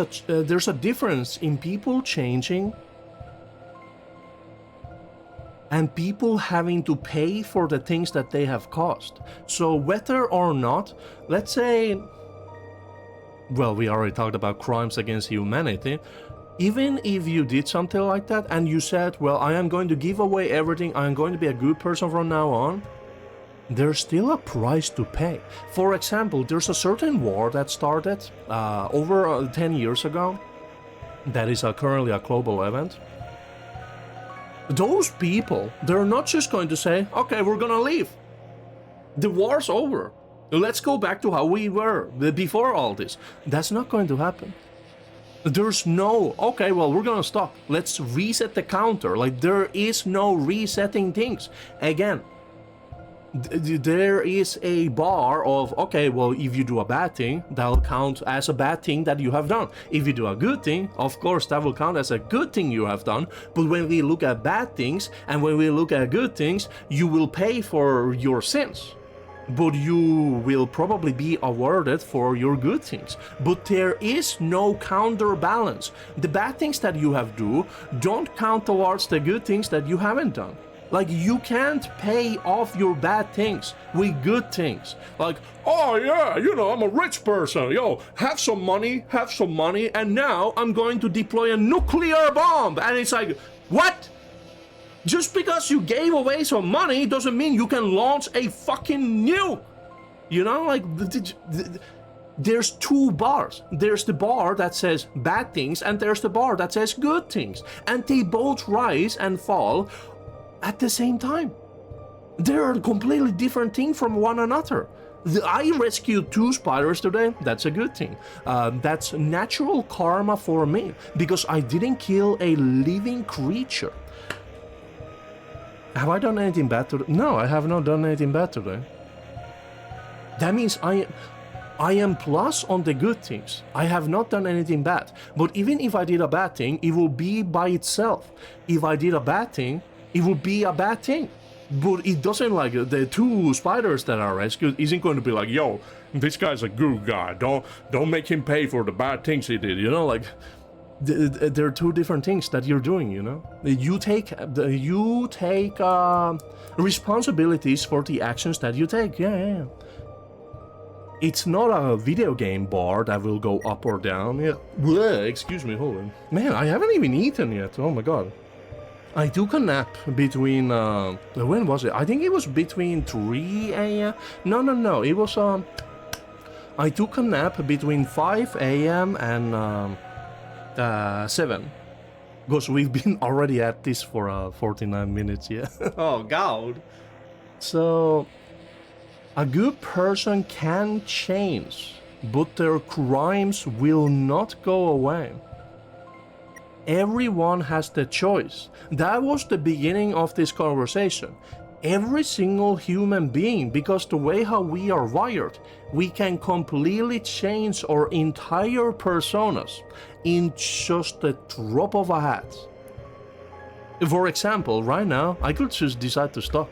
[SPEAKER 1] a difference in people changing and people having to pay for the things that they have caused. So whether or not, let's say, well, we already talked about crimes against humanity. Even if you did something like that and you said, well, I am going to give away everything, I am going to be a good person from now on, there's still a price to pay. For example, there's a certain war that started over 10 years ago that is currently a global event. Those people, they're not just going to say, okay, we're gonna leave. The war's over. Let's go back to how we were before all this. That's not going to happen. There's no, okay, well, we're gonna stop. Let's reset the counter. Like, there is no resetting things. Again, there is a bar of, okay, well, if you do a bad thing, that'll count as a bad thing that you have done. If you do a good thing, of course, that will count as a good thing you have done. But when we look at bad things and when we look at good things, you will pay for your sins. But you will probably be awarded for your good things. But there is no counterbalance. The bad things that you have do don't count towards the good things that you haven't done. Like, you can't pay off your bad things with good things. Like, oh yeah, you know, I'm a rich person. Yo, have some money, and now I'm going to deploy a nuclear bomb. And it's like, what? Just because you gave away some money doesn't mean you can launch a fucking nuke. You know, like, there's two bars. There's the bar that says bad things, and there's the bar that says good things. And they both rise and fall at the same time. They're a completely different thing from one another. I rescued 2 spiders today. That's a good thing. That's natural karma for me, because I didn't kill a living creature. Have I done anything bad today? No, I have not done anything bad today. That means I am plus on the good things. I have not done anything bad. But even if I did a bad thing, it will be by itself. If I did a bad thing, it will be a bad thing. But it doesn't, like, the 2 spiders that are rescued isn't going to be like, yo, this guy's a good guy. Don't make him pay for the bad things he did, you know, like. There are 2 different things that you're doing, you know. You take responsibilities for the actions that you take. Yeah. It's not a video game bar that will go up or down. Yeah. Bleh, excuse me, hold on. Man, I haven't even eaten yet. Oh my god. I took a nap between when was it? I think it was between 3 a.m. No. It was I took a nap between 5 a.m. and 7, because we've been already at this for 49 minutes. Yeah. Oh god. So a good person can change, but their crimes will not go away. Everyone has the choice. That was the beginning of this conversation. every single human being, because the way how we are wired, we can completely change our entire personas in just a drop of a hat. For example, right now, I could just decide to stop.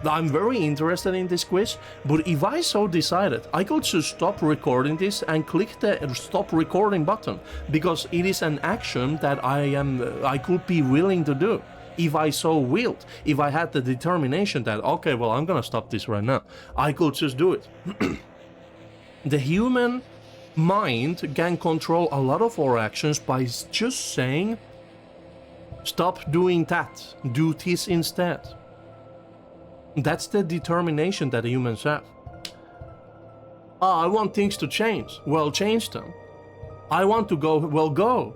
[SPEAKER 1] I'm very interested in this quiz, but if I so decided, I could just stop recording this and click the stop recording button, because it is an action that I could be willing to do. If I so willed, if I had the determination that, okay, well, I'm gonna stop this right now, I could just do it. The human mind can control a lot of our actions by just saying, stop doing that, do this instead. That's the determination that humans have. I want things to change. Well, change them. I want to go. Well, go.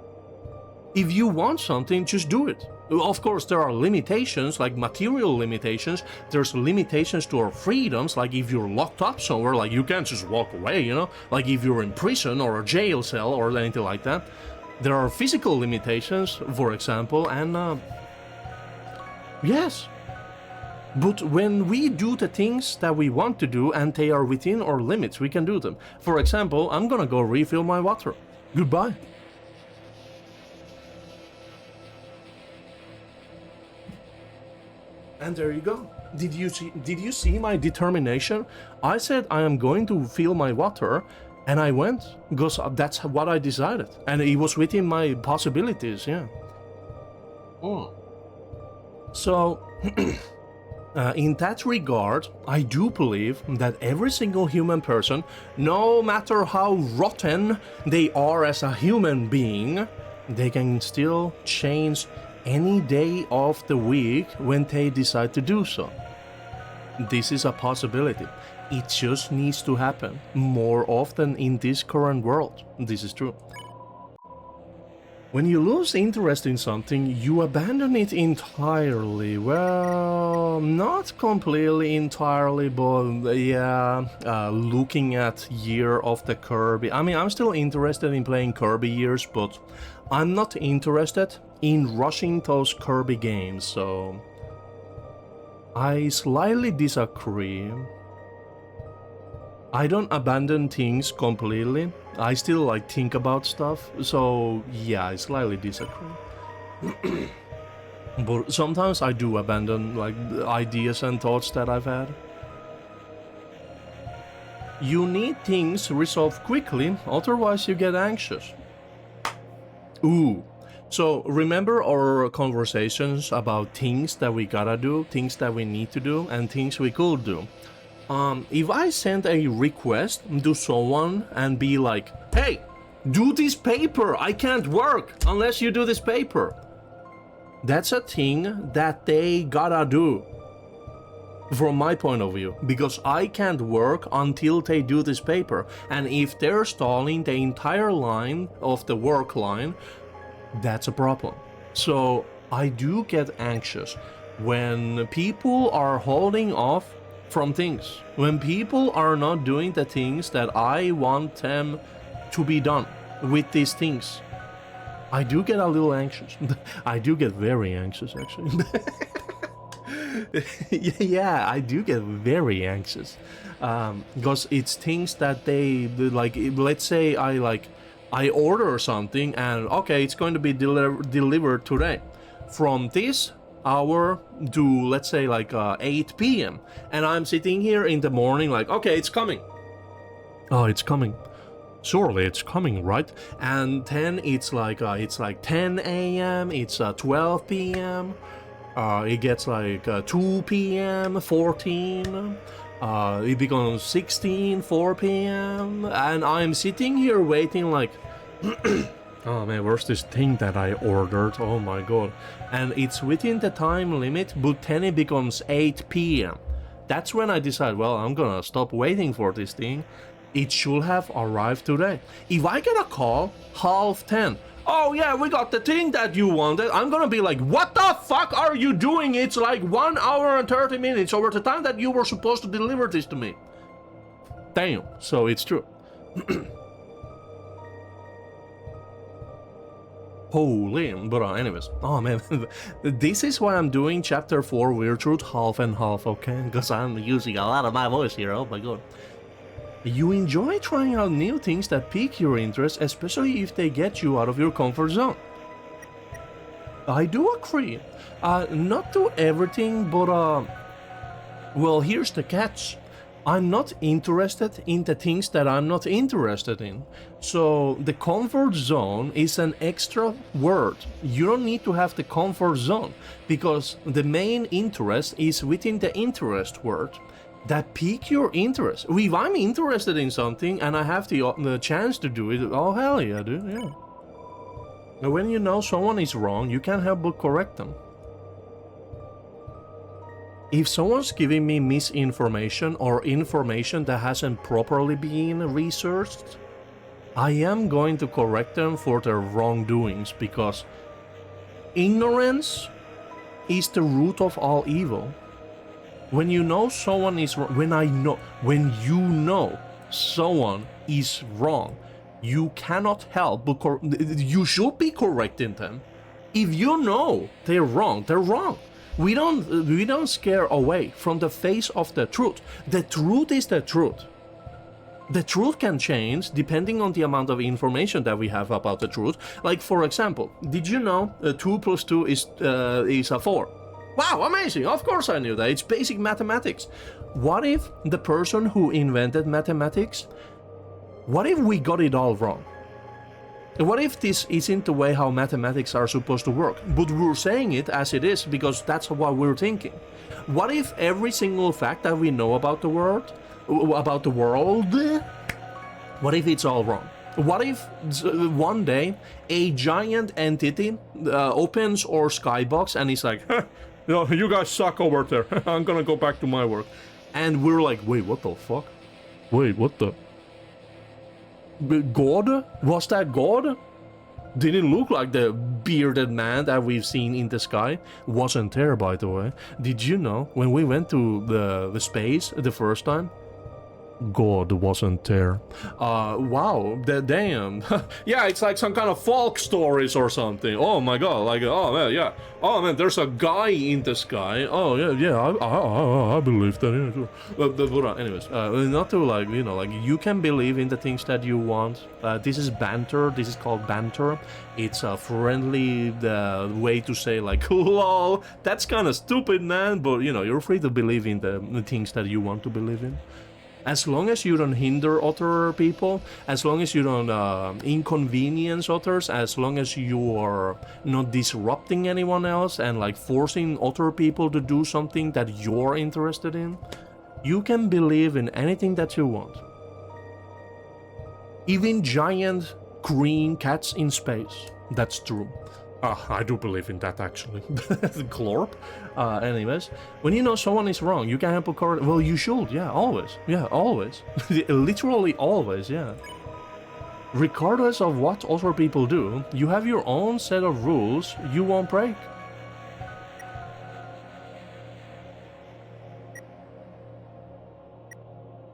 [SPEAKER 1] If you want something, just do it. Of course, there are limitations, like material limitations. There's limitations to our freedoms, like if you're locked up somewhere, like you can't just walk away, you know? Like if you're in prison or a jail cell or anything like that. There are physical limitations, for example, and yes. But when we do the things that we want to do and they are within our limits, we can do them. For example, I'm gonna go refill my water. Goodbye. And there you go. Did you see my determination? I said I am going to fill my water, and I went because that's what I decided, and it was within my possibilities. Yeah. So. In that regard, I do believe that every single human person, no matter how rotten they are as a human being, they can still change any day of the week when they decide to do so. This is a possibility. It just needs to happen more often in this current world. This is true. When you lose interest in something, you abandon it entirely. Well, not completely entirely, but yeah, looking at Year of the Kirby. I mean, I'm still interested in playing Kirby Years, but I'm not interested in rushing those Kirby games, so I slightly disagree. I don't abandon things completely. I still like think about stuff, so yeah, I slightly disagree. But sometimes I do abandon like ideas and thoughts that I've had. You need things resolved quickly, otherwise you get anxious. Ooh. So remember our conversations about things that we gotta do, things that we need to do, and things we could do. If I send a request to someone and be like, hey, do this paper, I can't work unless you do this paper. That's a thing that they gotta do. From my point of view, because I can't work until they do this paper. And if they're stalling the entire line of the work line, that's a problem. So I do get anxious when people are holding off from things, when people are not doing the things that I want them to be done with these things. I do get a little anxious. I do get very anxious, actually. Yeah, I do get very anxious because it's things that they like. Let's say I order something and okay, it's going to be delivered today from this hour to let's say like 8 p.m. and I'm sitting here in the morning like, okay, it's coming. Oh, it's coming. Surely it's coming, right? And then it's like 10 a.m. It's 12 p.m. It gets like 2 p.m. 14. It becomes 16, 4 p.m. and I'm sitting here waiting like oh man, where's this thing that I ordered? Oh my god. And it's within the time limit, but then it becomes 8 p.m. That's when I decide, well, I'm gonna stop waiting for this thing. It should have arrived today. If I get a call 9:30, oh yeah, we got the thing that you wanted, I'm gonna be like, what the fuck are you doing? It's like 1 hour and 30 minutes over the time that you were supposed to deliver this to me. Damn, so it's true. Holy, but anyways, oh man, this is why I'm doing chapter 4 Weird Truth half and half, okay? Because I'm using a lot of my voice here, oh my god. You enjoy trying out new things that pique your interest, especially if they get you out of your comfort zone. I do agree. Not to everything, but well, here's the catch. I'm not interested in the things that I'm not interested in. So the comfort zone is an extra word. You don't need to have the comfort zone because the main interest is within the interest word that pique your interest. If I'm interested in something and I have the chance to do it, oh hell yeah, dude, yeah. Now, when you know someone is wrong, you can't help but correct them. If someone's giving me misinformation or information that hasn't properly been researched, I am going to correct them for their wrongdoings because ignorance is the root of all evil. When you know someone is wrong, when you know someone is wrong, you cannot help but you should be correcting them. If you know they're wrong, they're wrong. We don't scare away from the face of the truth. The truth is the truth. The truth can change depending on the amount of information that we have about the truth. Like, for example, did you know 2 plus 2 is 4? Wow, amazing! Of course I knew that. It's basic mathematics. What if the person who invented mathematics, what if we got it all wrong? What if this isn't the way how mathematics are supposed to work, but we're saying it as it is because that's what we're thinking? What if every single fact that we know about the world, what if it's all wrong? What if one day a giant entity opens our skybox and he's like, you guys suck over there, I'm gonna go back to my work. And we're like, wait, what the fuck? Wait, what the... God? Was that God? Didn't look like the bearded man that we've seen in the sky. Wasn't there, by the way. Did you know when we went to the space the first time? God wasn't there. Wow, damn. Yeah, it's like some kind of folk stories or something. Oh my god, like, oh man, yeah. Oh man, there's a guy in the sky. Oh yeah, I believe that. Yeah. But anyways, not to like, like you can believe in the things that you want. This is banter. This is called banter. It's a friendly way to say like, lol, that's kind of stupid, man. But you're free to believe in the things that you want to believe in. As long as you don't hinder other people, as long as you don't inconvenience others, as long as you are not disrupting anyone else and like forcing other people to do something that you're interested in, you can believe in anything that you want. Even giant green cats in space. That's true. I do believe in that, actually. Glorp. Anyways, when you know someone is wrong, you can help a correct. Well, you should, yeah, always. Yeah, always. Literally always, yeah. Regardless of what other people do, you have your own set of rules you won't break.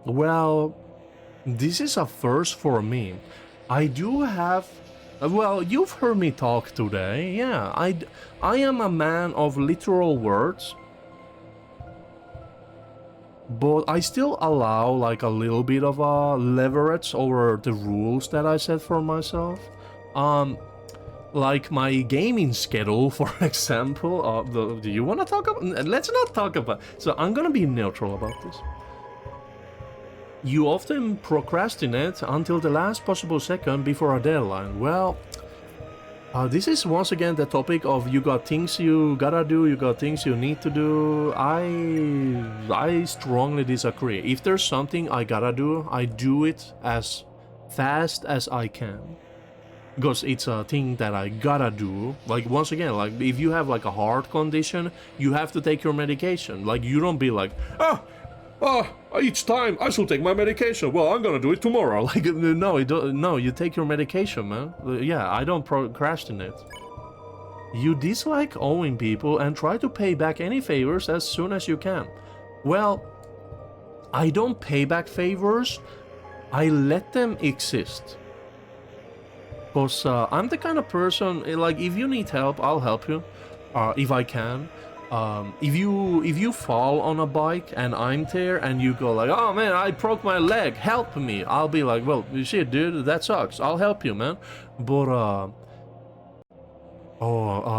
[SPEAKER 1] Well, this is a first for me. I do have... Well, you've heard me talk today, yeah. I am a man of literal words, but I still allow like a little bit of a leverage over the rules that I set for myself. Like my gaming schedule, for example. Do you want to talk about? Let's not talk about. So I'm gonna be neutral about this. You often procrastinate until the last possible second before a deadline. Well, this is once again the topic of you got things you gotta do, you got things you need to do. I strongly disagree. If there's something I gotta do, I do it as fast as I can. Because it's a thing that I gotta do. Like, once again, like if you have like a heart condition, you have to take your medication. Like, you don't be like, each time I should take my medication. Well, I'm gonna do it tomorrow. Like, no, you take your medication, man. Yeah, I don't procrastinate. You dislike owing people and try to pay back any favors as soon as you can. Well, I don't pay back favors. I let them exist. Because I'm the kind of person, like, if you need help, I'll help you, if I can. If you fall on a bike and I'm there and you go like, oh man, I broke my leg, help me, I'll be like, well, shit, dude, that sucks, I'll help you, man. But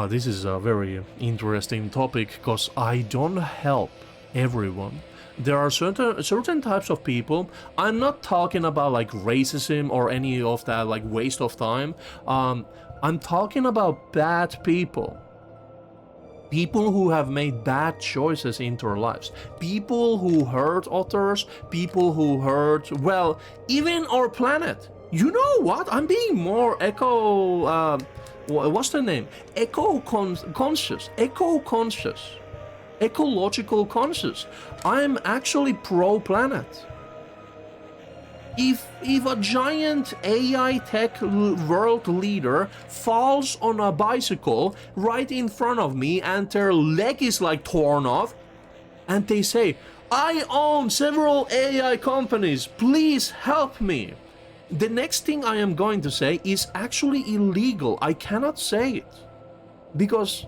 [SPEAKER 1] this is a very interesting topic, because I don't help everyone. There are certain types of people. I'm not talking about like racism or any of that like waste of time. I'm talking about bad people. People who have made bad choices in their lives. People who hurt others. People who hurt, well, even our planet. You know what? I'm being more what's the name? Eco-conscious. Ecological conscious. I'm actually pro-planet. If a giant AI tech world leader falls on a bicycle right in front of me and their leg is like torn off, and they say, I own several AI companies, please help me, the next thing I am going to say is actually illegal. I cannot say it. Because,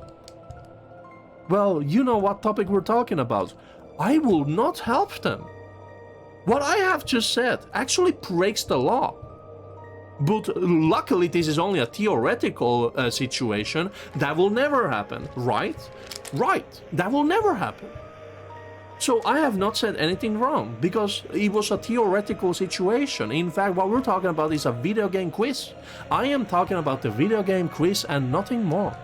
[SPEAKER 1] well, you know what topic we're talking about. I will not help them. What I have just said actually breaks the law. But luckily this is only a theoretical situation. That will never happen, right? Right, that will never happen. So I have not said anything wrong, because it was a theoretical situation. In fact, what we're talking about is a video game quiz. I am talking about the video game quiz and nothing more.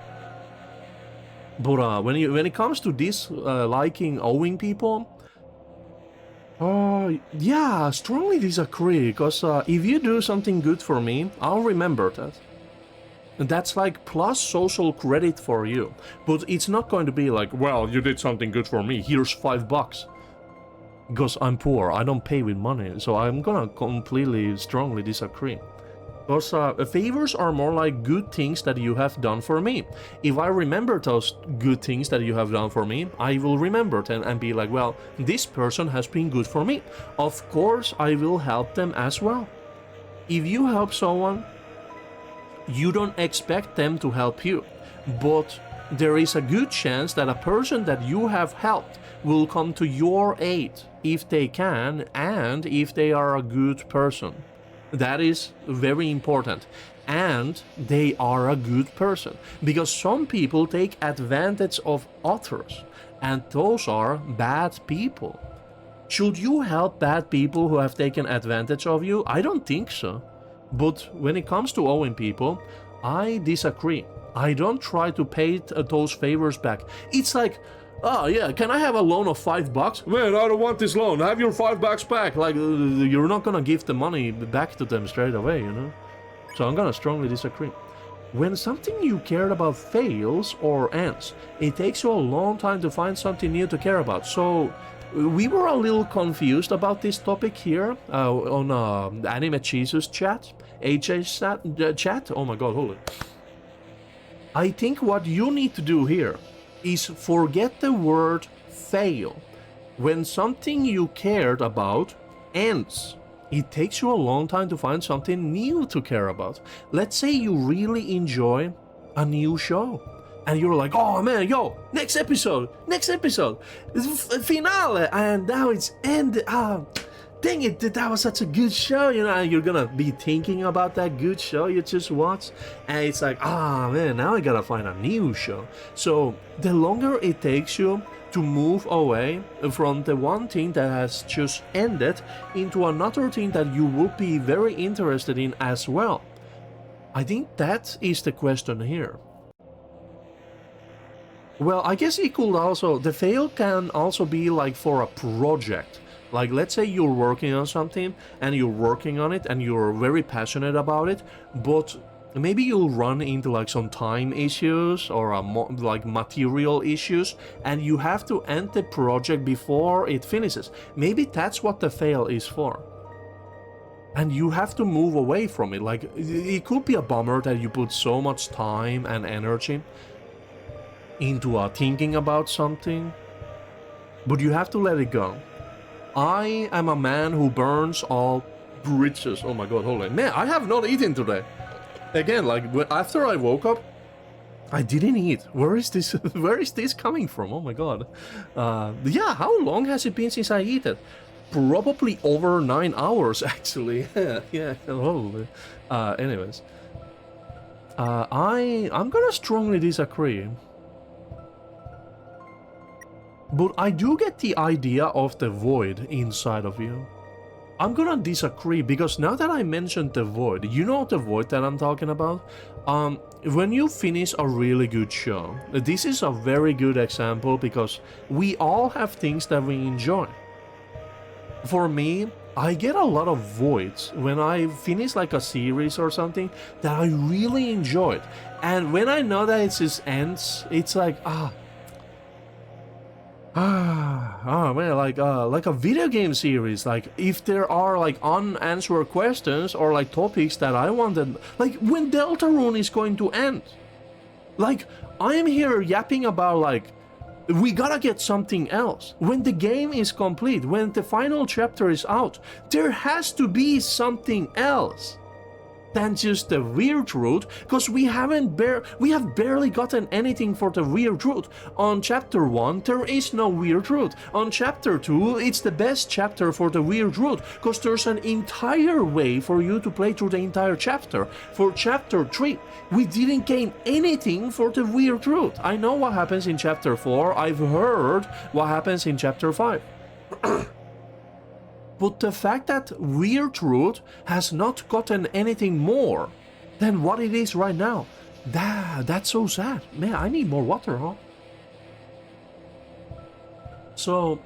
[SPEAKER 1] But when it comes to this owing people, yeah, strongly disagree, because if you do something good for me, I'll remember that. And that's like plus social credit for you. But it's not going to be like, well, you did something good for me, here's $5. Because I'm poor, I don't pay with money, so I'm gonna completely strongly disagree. Because favors are more like good things that you have done for me. If I remember those good things that you have done for me, I will remember them and be like, well, this person has been good for me. Of course, I will help them as well. If you help someone, you don't expect them to help you. But there is a good chance that a person that you have helped will come to your aid if they can and if they are a good person. That is very important. And they are a good person. Because some people take advantage of others. And those are bad people. Should you help bad people who have taken advantage of you? I don't think so. But when it comes to owing people, I disagree. I don't try to pay those favors back. It's like, oh yeah, can I have a loan of $5? Man, I don't want this loan. Have your $5 back. Like, you're not gonna give the money back to them straight away, you know? So I'm gonna strongly disagree. When something you cared about fails or ends, it takes you a long time to find something new to care about. So we were a little confused about this topic here on Anime Jesus chat, HH chat. Oh my god, hold it. I think what you need to do here is forget the word fail. When something you cared about ends, it takes you a long time to find something new to care about. Let's say you really enjoy a new show. And you're like, oh man, yo, next episode, finale, and now it's ended. Dang it, that was such a good show, you know, and you're gonna be thinking about that good show you just watched, and it's like, man, now I gotta find a new show. So the longer it takes you to move away from the one thing that has just ended into another thing that you would be very interested in as well. I think that is the question here. Well, I guess it could also, the fail can also be like for a project. Like, let's say you're working on something and you're working on it and you're very passionate about it, but maybe you'll run into like some time issues or like material issues, and you have to end the project before it finishes. Maybe that's what the fail is for. And you have to move away from it. Like, it could be a bummer that you put so much time and energy into thinking about something, but you have to let it go. I am a man who burns all bridges. Oh my god, hold on. Man, I have not eaten today. Again, like, after I woke up, I didn't eat. Where is this? Where is this coming from? Oh my god. Yeah, how long has it been since I eat it? Probably over 9 hours, actually. Yeah. Oh. Anyways, I'm gonna strongly disagree. But I do get the idea of the void inside of you. I'm gonna disagree because now that I mentioned the void, you know the void that I'm talking about? When you finish a really good show, this is a very good example because we all have things that we enjoy. For me, I get a lot of voids when I finish like a series or something that I really enjoyed. And when I know that it just ends, it's like, man, like a video game series. Like, if there are like unanswered questions or like topics that I wanted, like when Deltarune is going to end. Like, I'm here yapping about like, we gotta get something else. When the game is complete, when the final chapter is out, there has to be something else than just the weird route, because we have barely gotten anything for the weird route. On chapter 1 there is no weird route. On chapter 2 it's the best chapter for the weird route, because there's an entire way for you to play through the entire chapter. For chapter 3 we didn't gain anything for the weird route. I know what happens in chapter 4, I've heard what happens in chapter 5. But the fact that weird route has not gotten anything more than what it is right now, that's so sad. Man, I need more water, huh? So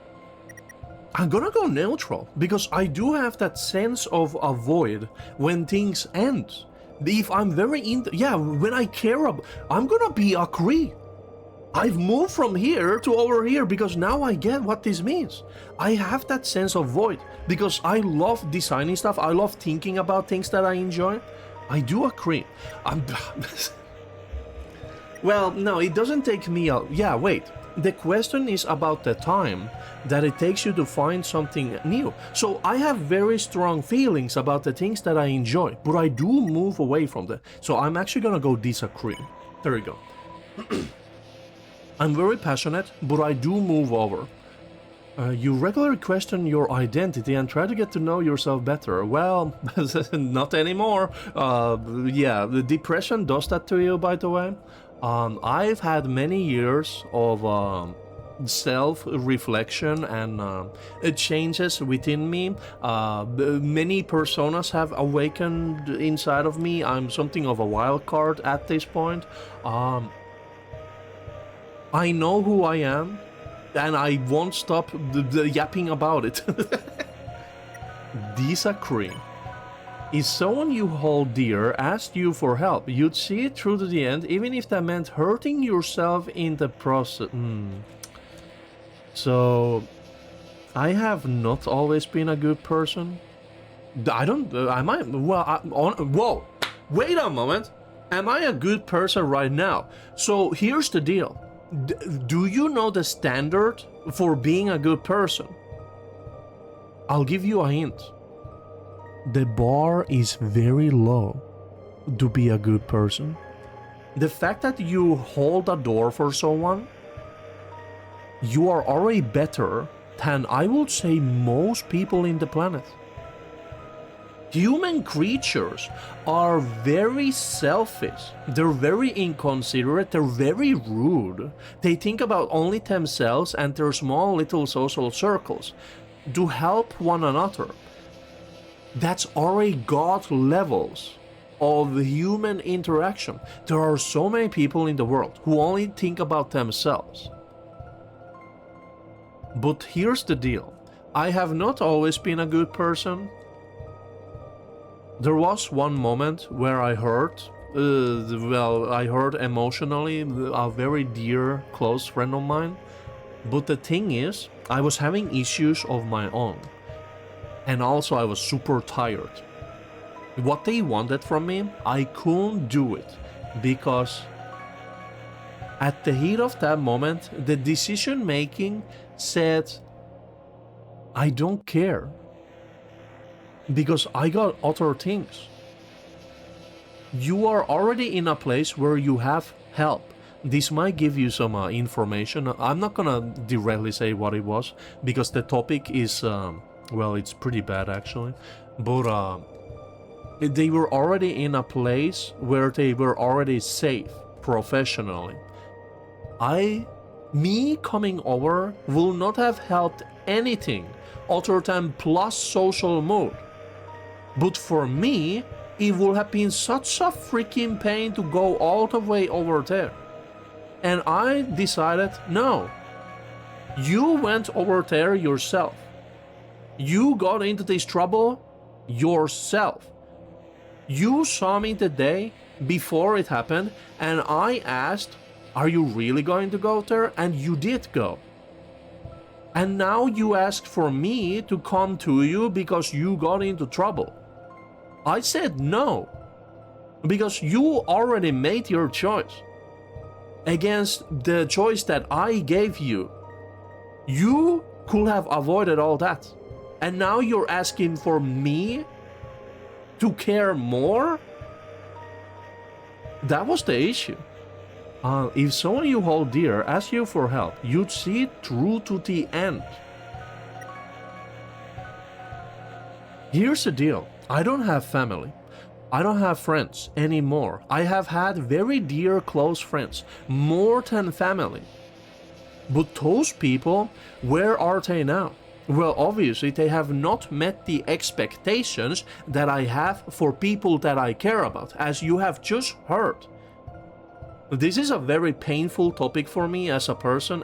[SPEAKER 1] I'm gonna go neutral because I do have that sense of a void when things end. If I'm very when I care about, I'm gonna be agree. I've moved from here to over here because now I get what this means. I have that sense of void because I love designing stuff. I love thinking about things that I enjoy. I do agree. Well, no, it doesn't take me out. Yeah, wait. The question is about the time that it takes you to find something new. So I have very strong feelings about the things that I enjoy, but I do move away from them. So I'm actually gonna go disagree. There we go. I'm very passionate, but I do move over. You regularly question your identity and try to get to know yourself better. Well, not anymore. Yeah, the depression does that to you, by the way. I've had many years of self-reflection and changes within me. Many personas have awakened inside of me. I'm something of a wild card at this point. I know who I am, and I won't stop yapping about it. Disagree. If someone you hold dear asked you for help, you'd see it through to the end, even if that meant hurting yourself in the process. So, I have not always been a good person. Whoa, wait a moment. Am I a good person right now? So, here's the deal. Do you know the standard for being a good person? I'll give you a hint. The bar is very low to be a good person. The fact that you hold a door for someone, you are already better than, I would say, most people in the planet. Human creatures are very selfish, they're very inconsiderate, they're very rude. They think about only themselves and their small little social circles to help one another. That's already God levels of human interaction. There are so many people in the world who only think about themselves. But here's the deal. I have not always been a good person. There was one moment where I hurt, I hurt emotionally a very dear, close friend of mine. But the thing is, I was having issues of my own. And also I was super tired. What they wanted from me, I couldn't do it. Because at the heat of that moment, the decision making said, I don't care. Because I got other things. you are already in a place where you have help. This might give you some information. I'm not gonna directly say what it was because the topic is, well, it's pretty bad actually. But they were already in a place where they were already safe professionally. Me coming over will not have helped anything other than plus social mood. But for me, it would have been such a freaking pain to go all the way over there. And I decided, no, you went over there yourself. You got into this trouble yourself. You saw me the day before it happened, and I asked, are you really going to go there? And you did go. And now you ask for me to come to you because you got into trouble. I said no, because you already made your choice against the choice that I gave you. You could have avoided all that. And now you're asking for me to care more? That was the issue. If someone you hold dear asks you for help, you'd see it through to the end. Here's the deal. I don't have family. I don't have friends anymore. I have had very dear close friends, more than family. But those people, where are they now? Well, obviously they have not met the expectations that I have for people that I care about, as you have just heard. This is a very painful topic for me as a person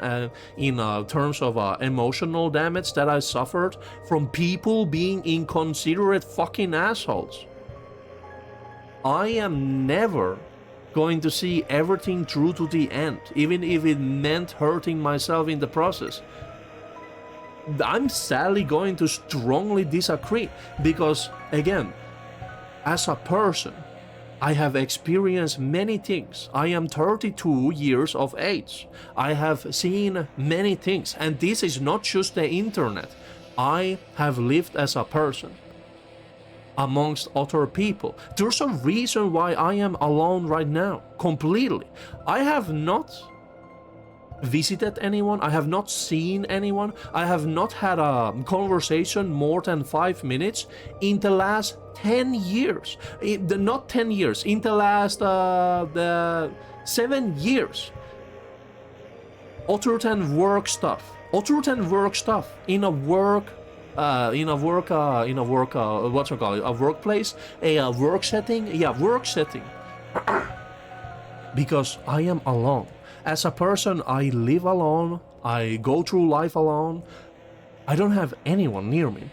[SPEAKER 1] in terms of emotional damage that I suffered from people being inconsiderate fucking assholes. I am never going to see everything through to the end, even if it meant hurting myself in the process. I'm sadly going to strongly disagree because, again, as a person, I have experienced many things. I am 32 years of age. I have seen many things, and this is not just the internet. I have lived as a person amongst other people. There's a reason why I am alone right now, completely. I have not visited anyone, I have not seen anyone, I have not had a conversation more than 5 minutes in the last 10 years. Not 10 years, in the last 7 years. Other than work stuff. In a workplace, a work setting. Work setting. Because I am alone. As a person, I live alone, I go through life alone, I don't have anyone near me.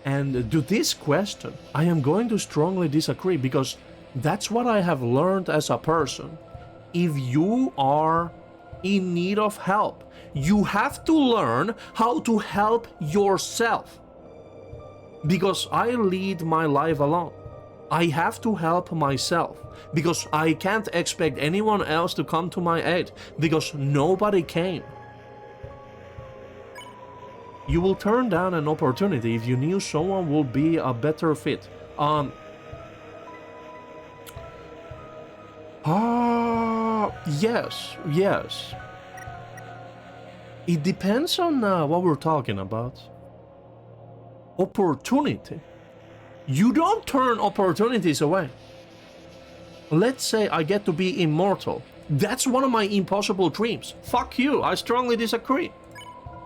[SPEAKER 1] And to this question, I am going to strongly disagree because that's what I have learned as a person. If you are in need of help, you have to learn how to help yourself. Because I lead my life alone. I have to help myself because I can't expect anyone else to come to my aid because nobody came. You will turn down an opportunity if you knew someone will be a better fit. Yes. It depends on what we're talking about. Opportunity. You don't turn opportunities away. Let's say I get to be immortal. That's one of my impossible dreams. Fuck you, I strongly disagree.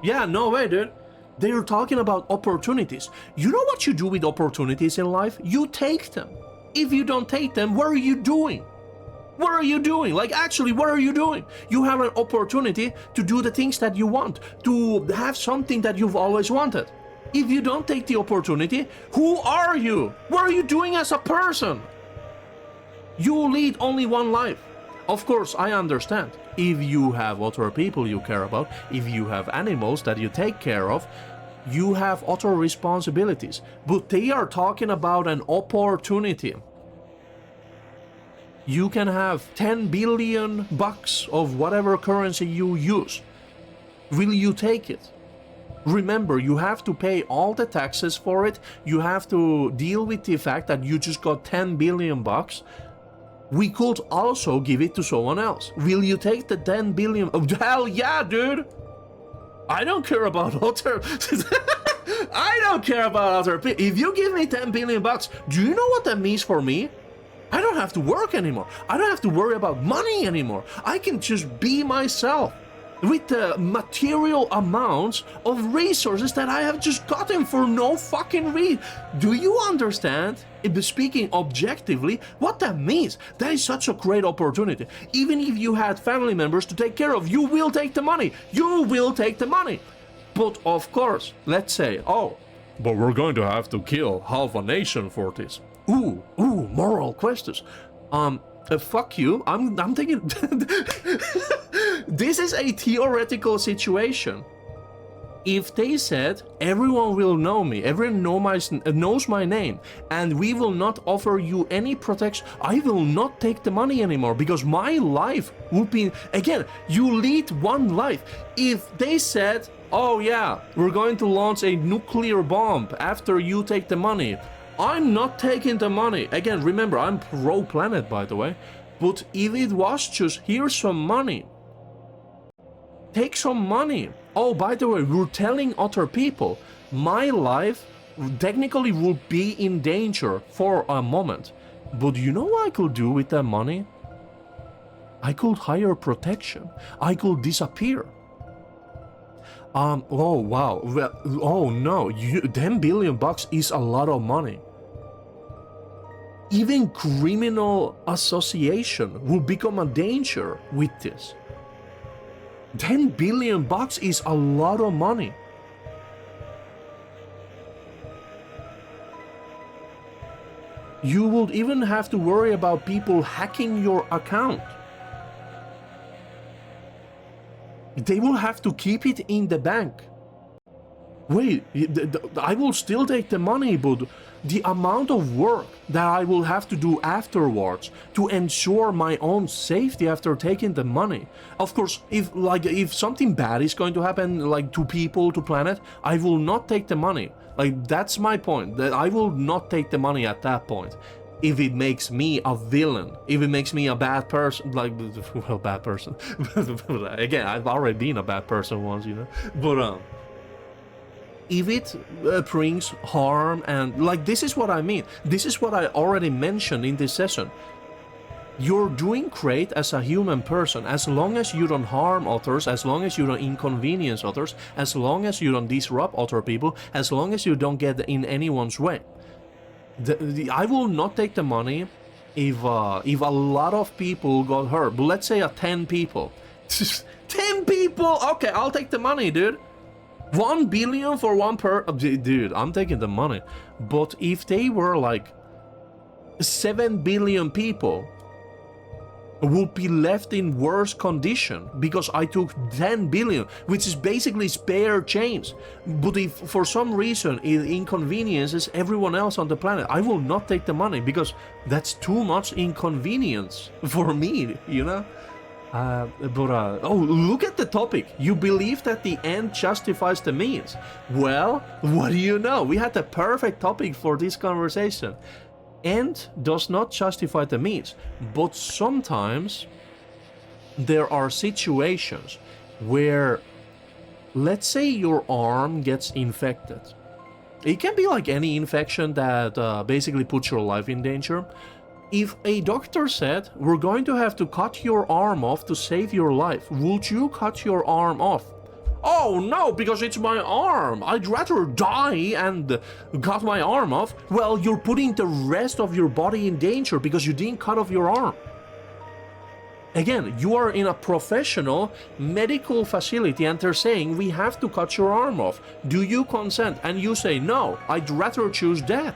[SPEAKER 1] Yeah, no way, dude. They're talking about opportunities. You know what you do with opportunities in life? You take them. If you don't take them, what are you doing? What are you doing? Like, actually, what are you doing? You have an opportunity to do the things that you want, to have something that you've always wanted. If you don't take the opportunity, who are you? What are you doing as a person? You lead only one life. Of course, I understand. If you have other people you care about, if you have animals that you take care of, you have other responsibilities. But they are talking about an opportunity. You can have 10 billion bucks of whatever currency you use. Will you take it? Remember, you have to pay all the taxes for it. You have to deal with the fact that you just got 10 billion bucks. We could also give it to someone else. Will you take the 10 billion? Oh, hell yeah, dude! I don't care about other... I don't care about other people. If you give me 10 billion bucks, do you know what that means for me? I don't have to work anymore. I don't have to worry about money anymore. I can just be myself with the material amounts of resources that I have just gotten for no fucking reason. Do you understand, speaking objectively, what that means? That is such a great opportunity. Even if you had family members to take care of, you will take the money. You will take the money. But of course, let's say, oh, but we're going to have to kill half a nation for this. Ooh, moral questions. Fuck you. I'm thinking... This is a theoretical situation. If they said, everyone will know me, everyone knows my name, and we will not offer you any protection, I will not take the money anymore, because my life would be... Again, you lead one life. If they said, oh yeah, we're going to launch a nuclear bomb after you take the money, I'm not taking the money. Again, remember, I'm pro-planet, by the way. But if it was just, here's some money, take some money. Oh, by the way, we're telling other people, my life technically would be in danger for a moment. But you know what I could do with that money? I could hire protection. I could disappear. Oh, wow. Well, oh, no. 10 billion bucks is a lot of money. Even criminal association will become a danger with this. 10 billion bucks is a lot of money. You would even have to worry about people hacking your account. They will have to keep it in the bank. Wait, I will still take the money, but the amount of work that I will have to do afterwards to ensure my own safety after taking the money. Of course, if something bad is going to happen, like to people, to planet, I will not take the money. Like, that's my point, that I will not take the money at that point. If it makes me a villain, if it makes me a bad person, like, well, bad person. Again, I've already been a bad person once, you know. But if it brings harm, and like, this is what I mean. This is what I already mentioned in this session. You're doing great as a human person, as long as you don't harm others, as long as you don't inconvenience others, as long as you don't disrupt other people, as long as you don't get in anyone's way. I will not take the money if a lot of people got hurt. But let's say 10 people. 10 people? Okay, I'll take the money, dude. 1 billion for one dude, I'm taking the money. But if they were like 7 billion people, would be left in worse condition because I took 10 billion, which is basically spare change. But if for some reason it inconveniences everyone else on the planet, I will not take the money because that's too much inconvenience for me, you know? Oh, look at the topic. You believe that the end justifies the means. Well, what do you know? We had the perfect topic for this conversation. End does not justify the means, but sometimes there are situations where, let's say your arm gets infected. It can be like any infection that basically puts your life in danger. If a doctor said, we're going to have to cut your arm off to save your life, would you cut your arm off? Oh no, because it's my arm. I'd rather die and cut my arm off. Well, you're putting the rest of your body in danger because you didn't cut off your arm. Again, you are in a professional medical facility and they're saying we have to cut your arm off. Do you consent? And you say, no, I'd rather choose death.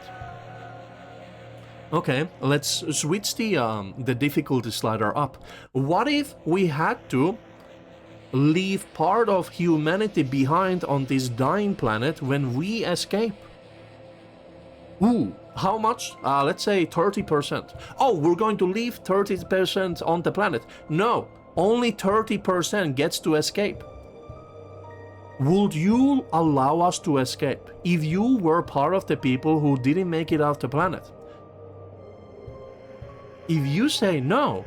[SPEAKER 1] Okay, let's switch the difficulty slider up. What if we had to leave part of humanity behind on this dying planet when we escape? Ooh, how much? Let's say 30%. Oh, we're going to leave 30% on the planet. No, only 30% gets to escape. Would you allow us to escape if you were part of the people who didn't make it off the planet? If you say no,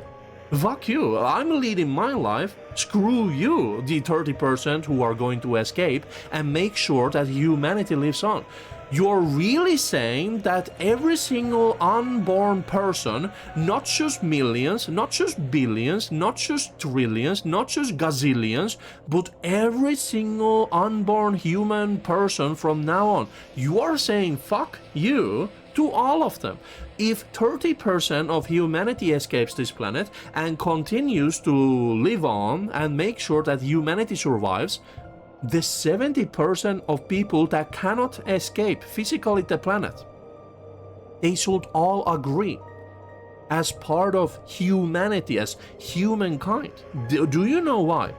[SPEAKER 1] fuck you, I'm leading my life, screw you, the 30% who are going to escape, and make sure that humanity lives on. You're really saying that every single unborn person, not just millions, not just billions, not just trillions, not just gazillions, but every single unborn human person from now on, you are saying fuck you to all of them. If 30% of humanity escapes this planet and continues to live on and make sure that humanity survives, the 70% of people that cannot escape physically the planet, they should all agree as part of humanity, as humankind. Do you know why?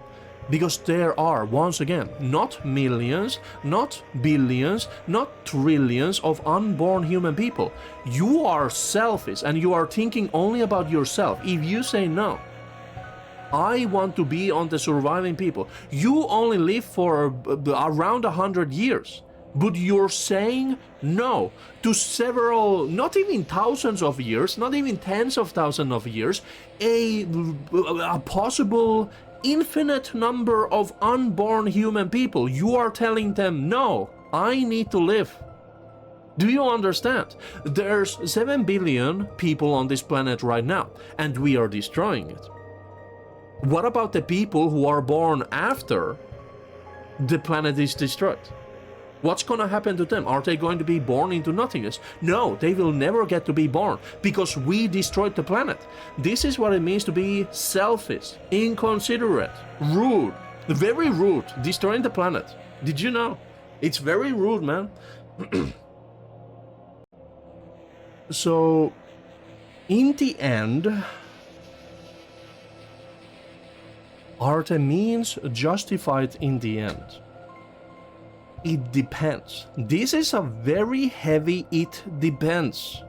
[SPEAKER 1] Because there are, once again, not millions, not billions, not trillions of unborn human people. You are selfish and you are thinking only about yourself. If you say no, I want to be on the surviving people. You only live for around 100 years, but you're saying no to several, not even thousands of years, not even tens of thousands of years, a possible infinite number of unborn human people. You are telling them, no, I need to live. Do you understand? There's 7 billion people on this planet right now, and we are destroying it. What about the people who are born after the planet is destroyed? What's gonna happen to them? Are they going to be born into nothingness? No, they will never get to be born because we destroyed the planet. This is what it means to be selfish, inconsiderate, rude, very rude, destroying the planet. Did you know? It's very rude, man. So, in the end, are the means justified in the end? It depends. This is a very heavy "it depends"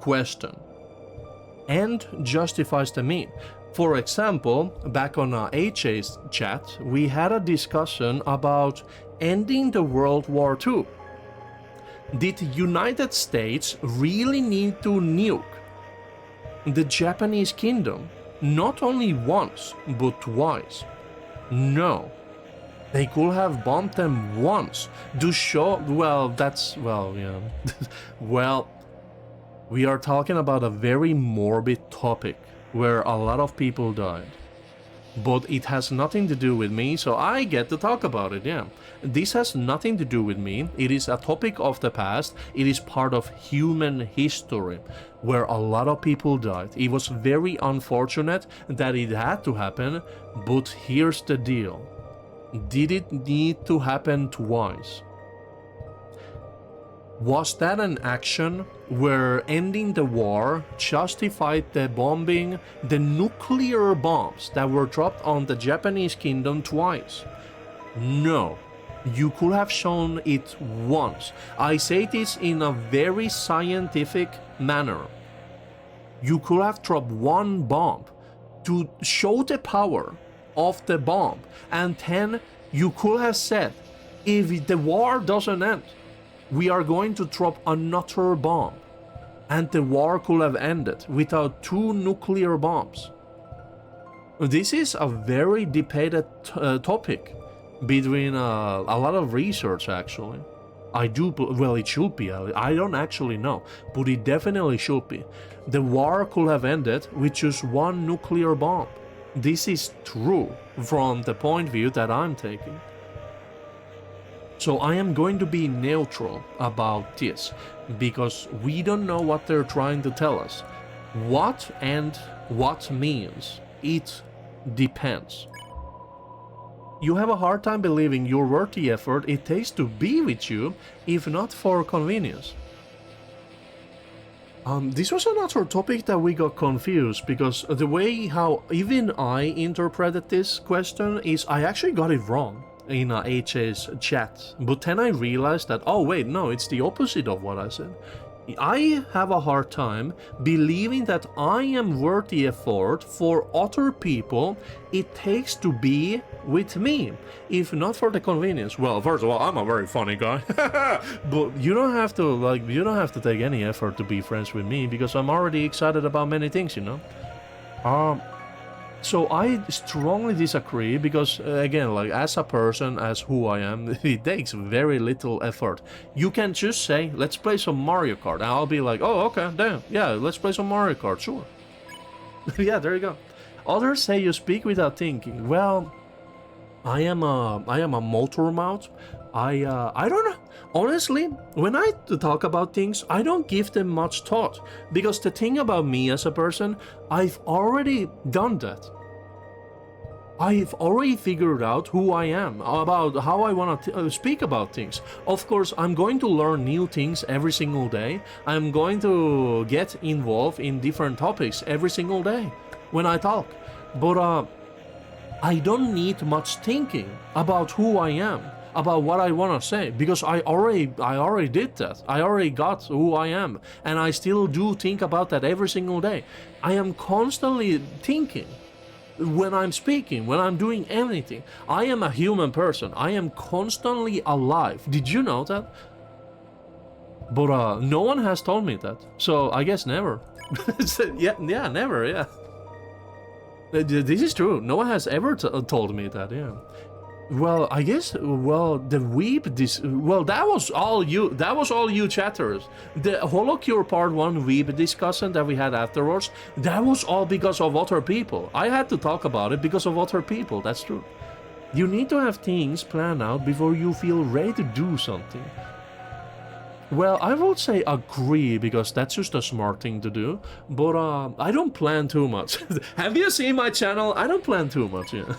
[SPEAKER 1] question. End justifies the mean. For example, back on HA's chat, we had a discussion about ending the World War II. Did the United States really need to nuke the Japanese kingdom? Not only once, but twice. No. They could have bombed them once to show, yeah. Well, we are talking about a very morbid topic where a lot of people died. But it has nothing to do with me, so I get to talk about it, yeah. This has nothing to do with me. It is a topic of the past. It is part of human history where a lot of people died. It was very unfortunate that it had to happen, but here's the deal. Did it need to happen twice? Was that an action where ending the war justified the bombing, the nuclear bombs that were dropped on the Japanese kingdom twice? No. You could have shown it once. I say this in a very scientific manner. You could have dropped one bomb to show the power of the bomb, and then you could have said, if the war doesn't end, we are going to drop another bomb, and the war could have ended without 2 nuclear bombs. This is a very debated topic between a lot of research, actually. It should be. I don't actually know, but it definitely should be. The war could have ended with just 1 nuclear bomb. This is true from the point of view that I'm taking. So I am going to be neutral about this, because we don't know what they're trying to tell us. What and what means, it depends. You have a hard time believing you're worth the effort it takes to be with you, if not for convenience. This was another topic that we got confused, because the way how even I interpreted this question is I actually got it wrong in HA's chat, but then I realized that, oh wait, no, it's the opposite of what I said. I have a hard time believing that I am worth the effort for other people it takes to be with me, if not for the convenience. Well, first of all, I'm a very funny guy, but you don't have to take any effort to be friends with me because I'm already excited about many things, you know. So I strongly disagree because, again, like as a person, as who I am, it takes very little effort. You can just say, let's play some Mario Kart, and I'll be like, oh, okay, damn, yeah, let's play some Mario Kart, sure. Yeah, there you go. Others say you speak without thinking. Well, I am a motor mouth. I don't know. Honestly, when I talk about things, I don't give them much thought. Because the thing about me as a person, I've already done that. I've already figured out who I am, about how I want to speak about things. Of course, I'm going to learn new things every single day. I'm going to get involved in different topics every single day when I talk. But I don't need much thinking about who I am, about what I want to say, because I already did that. I already got who I am, and I still do think about that every single day. I am constantly thinking when I'm speaking, when I'm doing anything. I am a human person. I am constantly alive. Did you know that? But no one has told me that, so I guess never. Yeah, never, yeah. This is true. No one has ever told me that, yeah. Well, I guess, well, the weep, well, that was all you chatters. The Holocure Part 1 weep discussion that we had afterwards, that was all because of other people. I had to talk about it because of other people, that's true. You need to have things planned out before you feel ready to do something. Well, I would say agree, because that's just a smart thing to do, but I don't plan too much. Have you seen my channel? I don't plan too much, yeah.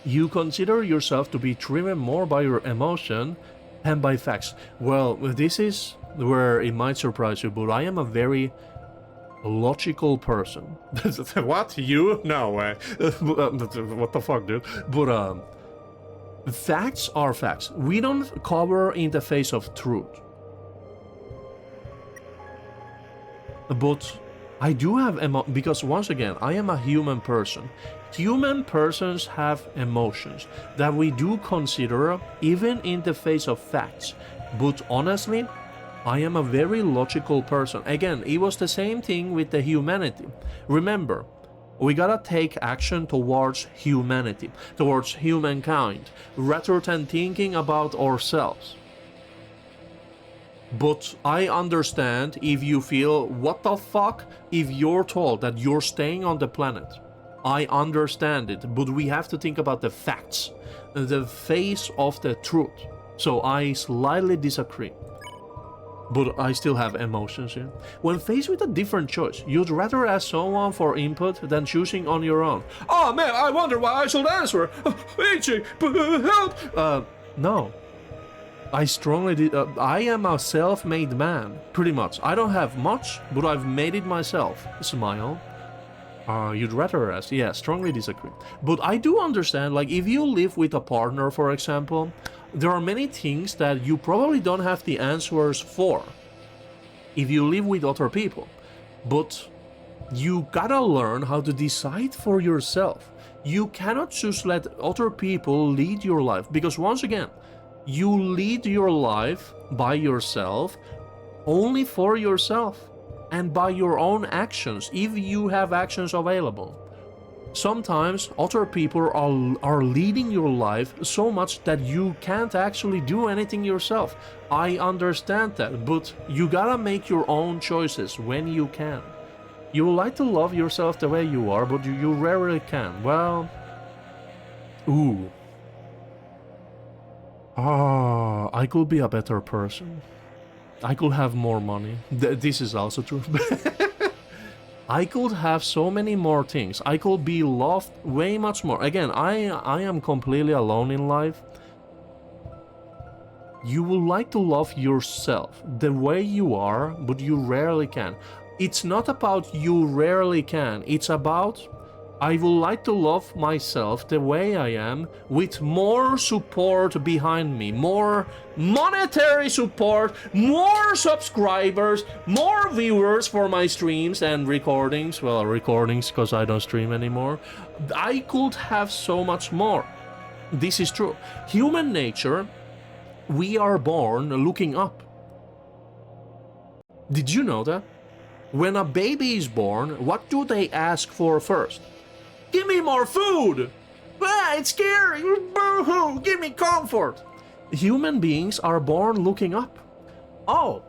[SPEAKER 1] You consider yourself to be driven more by your emotion than by facts. Well, this is where it might surprise you, but I am a very logical person. What? You? No way. What the fuck, dude? But facts are facts. We don't cover in the face of truth. But I do have because once again, I am a human person. Human persons have emotions that we do consider even in the face of facts. But honestly, I am a very logical person. Again, it was the same thing with the humanity. Remember, we gotta take action towards humanity, towards humankind, rather than thinking about ourselves. But I understand if you feel, what the fuck, if you're told that you're staying on the planet. I understand it, but we have to think about the facts, the face of the truth. So I slightly disagree. But I still have emotions here. When faced with a different choice, you'd rather ask someone for input than choosing on your own. Oh man, I wonder why I should answer. AJ, help! No. I strongly I am a self-made man, pretty much. I don't have much, but I've made it myself. Smile. You'd rather ask? Yeah, strongly disagree. But I do understand, like, if you live with a partner, for example, there are many things that you probably don't have the answers for if you live with other people. But you gotta learn how to decide for yourself. You cannot just let other people lead your life, because once again, you lead your life by yourself, only for yourself, and by your own actions, if you have actions available. Sometimes other people are leading your life so much that you can't actually do anything yourself. I understand that, but you gotta make your own choices when you can. You would like to love yourself the way you are, but you rarely can. Well... Ooh. I could be a better person. I could have more money. This is also true. I could have so many more things. I could be loved way much more. Again, I am completely alone in life. You would like to love yourself the way you are, but you rarely can. It's not about you rarely can. It's about I would like to love myself the way I am, with more support behind me, more monetary support, more subscribers, more viewers for my streams and recordings. Well, recordings because I don't stream anymore. I could have so much more. This is true. Human nature, we are born looking up. Did you know that? When a baby is born, what do they ask for first? Give me more food! Ah, it's scary! Boo-hoo! Give me comfort! Human beings are born looking up. Oh,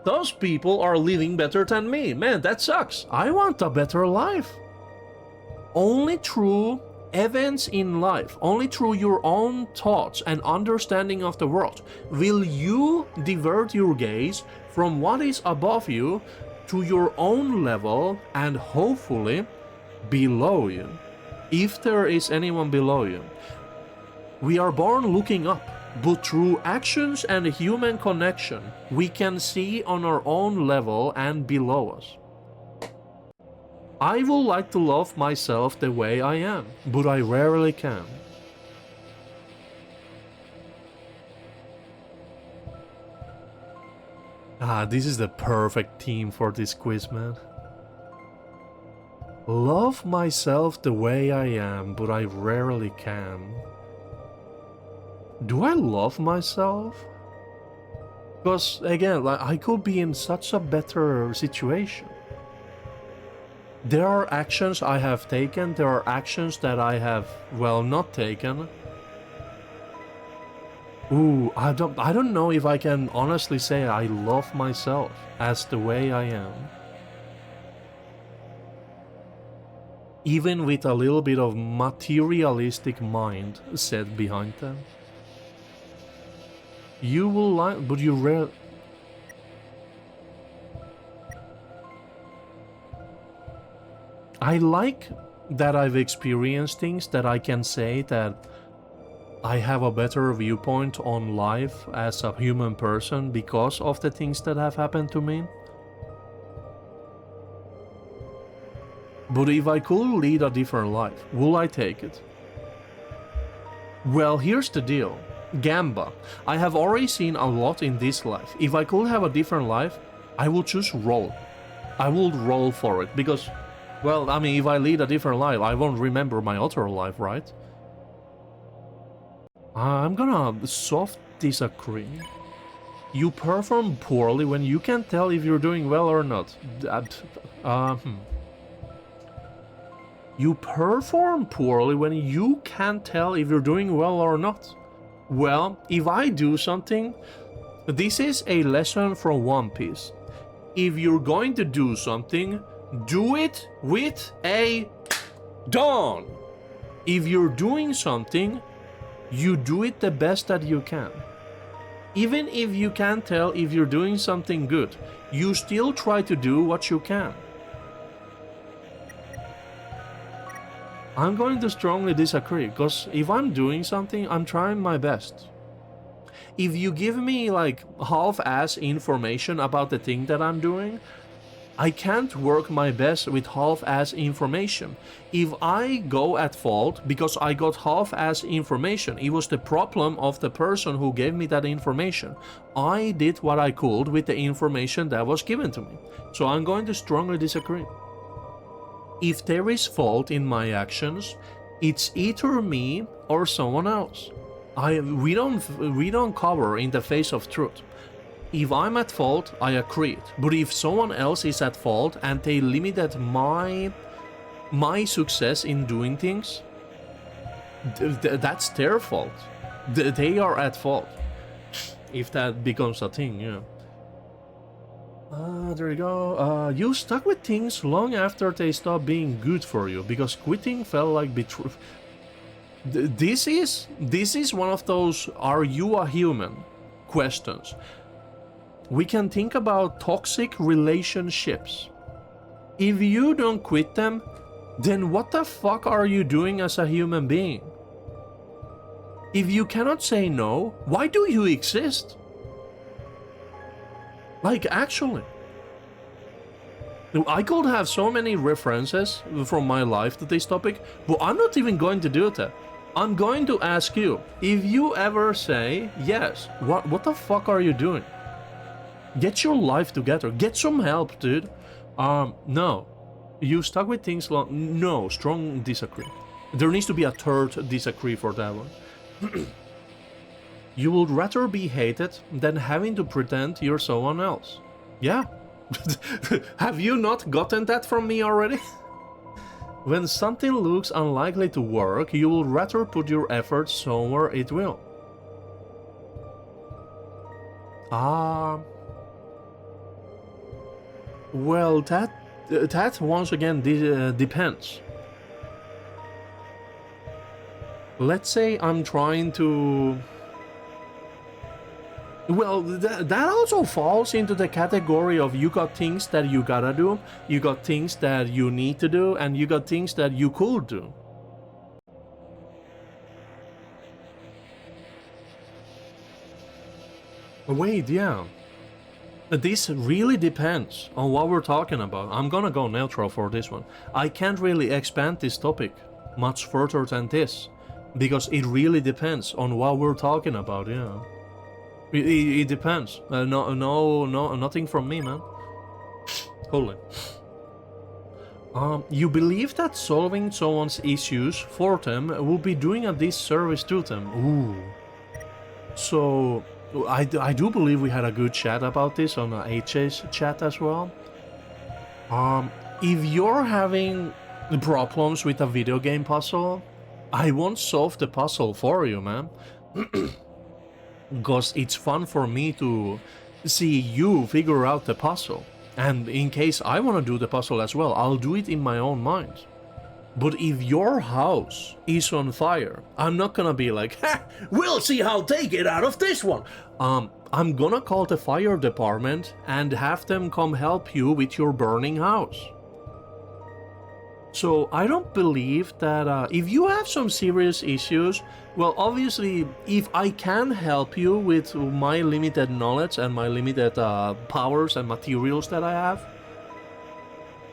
[SPEAKER 1] those people are living better than me. Man, that sucks. I want a better life. Only through events in life, only through your own thoughts and understanding of the world, will you divert your gaze from what is above you to your own level and hopefully below you, if there is anyone below you. We are born looking up, but through actions and human connection, we can see on our own level and below us. I would like to love myself the way I am, but I rarely can. This is the perfect theme for this quiz, man. Love myself the way I am, but I rarely can. Do I love myself? Because, again, like, I could be in such a better situation. There are actions I have taken, there are actions that I have, well, not taken. Ooh, I don't know if I can honestly say I love myself as the way I am. Even with a little bit of materialistic mind set behind them. You will like, but you rarely... I like that I've experienced things that I can say that I have a better viewpoint on life as a human person because of the things that have happened to me. But if I could lead a different life, will I take it? Well, here's the deal. Gamba, I have already seen a lot in this life. If I could have a different life, I will just roll. I will roll for it because, well, I mean, if I lead a different life, I won't remember my other life, right? I'm gonna soft disagree. You perform poorly when you can't tell if you're doing well or not. You perform poorly when you can't tell if you're doing well or not. Well, if I do something, this is a lesson from One Piece. If you're going to do something, do it with a dawn. If you're doing something, you do it the best that you can. Even if you can't tell if you're doing something good, you still try to do what you can. I'm going to strongly disagree, because if I'm doing something, I'm trying my best. If you give me like half-ass information about the thing that I'm doing, I can't work my best with half-ass information. If I go at fault because I got half-ass information, it was the problem of the person who gave me that information. I did what I could with the information that was given to me. So I'm going to strongly disagree. If there is fault in my actions, it's either me or someone else. We don't cover in the face of truth. If I'm at fault, I agree. But if someone else is at fault and they limited my success in doing things, that's their fault. They are at fault. If that becomes a thing, yeah. There you go. You stuck with things long after they stopped being good for you because quitting felt like betrayal. This is one of those "Are you a human?" questions. We can think about toxic relationships. If you don't quit them, then what the fuck are you doing as a human being? If you cannot say no, why do you exist? Like, actually. I could have so many references from my life to this topic, but I'm not even going to do that. I'm going to ask you, if you ever say, yes, what the fuck are you doing? Get your life together. Get some help, dude. No. You stuck with things long... No, strong disagree. There needs to be a third disagree for that one. You would rather be hated than having to pretend you're someone else. Yeah. Have you not gotten that from me already? When something looks unlikely to work, you will rather put your efforts somewhere it will. Well, that once again depends. Let's say I'm trying to... Well, that also falls into the category of you got things that you gotta do, you got things that you need to do, and you got things that you could do. Wait, yeah. This really depends on what we're talking about. I'm gonna go neutral for this one. I can't really expand this topic much further than this, because it really depends on what we're talking about, yeah. It depends. Nothing from me, man. Totally. You believe that solving someone's issues for them will be doing a disservice to them. Ooh. So, I do believe we had a good chat about this on HA's chat as well. If you're having problems with a video game puzzle, I won't solve the puzzle for you, man. Because it's fun for me to see you figure out the puzzle. And in case I want to do the puzzle as well, I'll do it in my own mind. But if your house is on fire, I'm not gonna be like, ha, we'll see how they get out of this one. I'm gonna call the fire department and have them come help you with your burning house. So I don't believe that if you have some serious issues, well, obviously, if I can help you with my limited knowledge and my limited powers and materials that I have,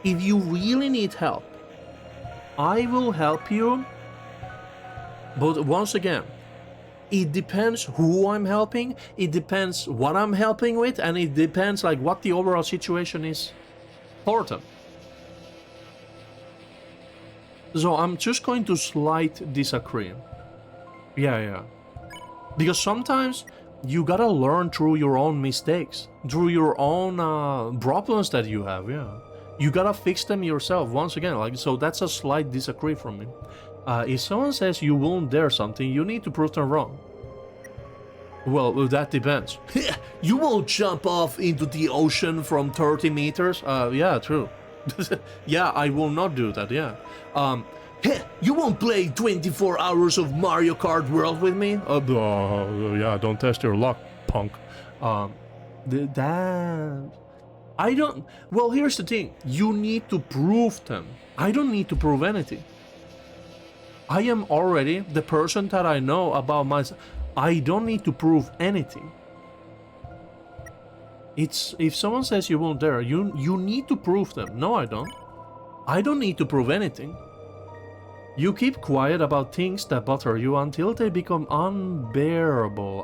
[SPEAKER 1] if you really need help, I will help you. But once again, it depends who I'm helping, it depends what I'm helping with, and it depends like what the overall situation is for them. So I'm just going to slight disagree. Yeah. Because sometimes you gotta learn through your own mistakes, through your own problems that you have, yeah. You gotta fix them yourself, once again, like, so that's a slight disagree from me. If someone says you won't dare something, you need to prove them wrong. Well, that depends. You won't jump off into the ocean from 30 meters? Yeah, true. Yeah, I will not do that, yeah. You won't play 24 hours of Mario Kart World with me? Yeah, don't test your luck, punk. I don't... Well, here's the thing. You need to prove them. I don't need to prove anything. I am already the person that I know about myself. I don't need to prove anything. It's... If someone says you won't dare, you need to prove them. No, I don't. I don't need to prove anything. You keep quiet about things that bother you until they become unbearable.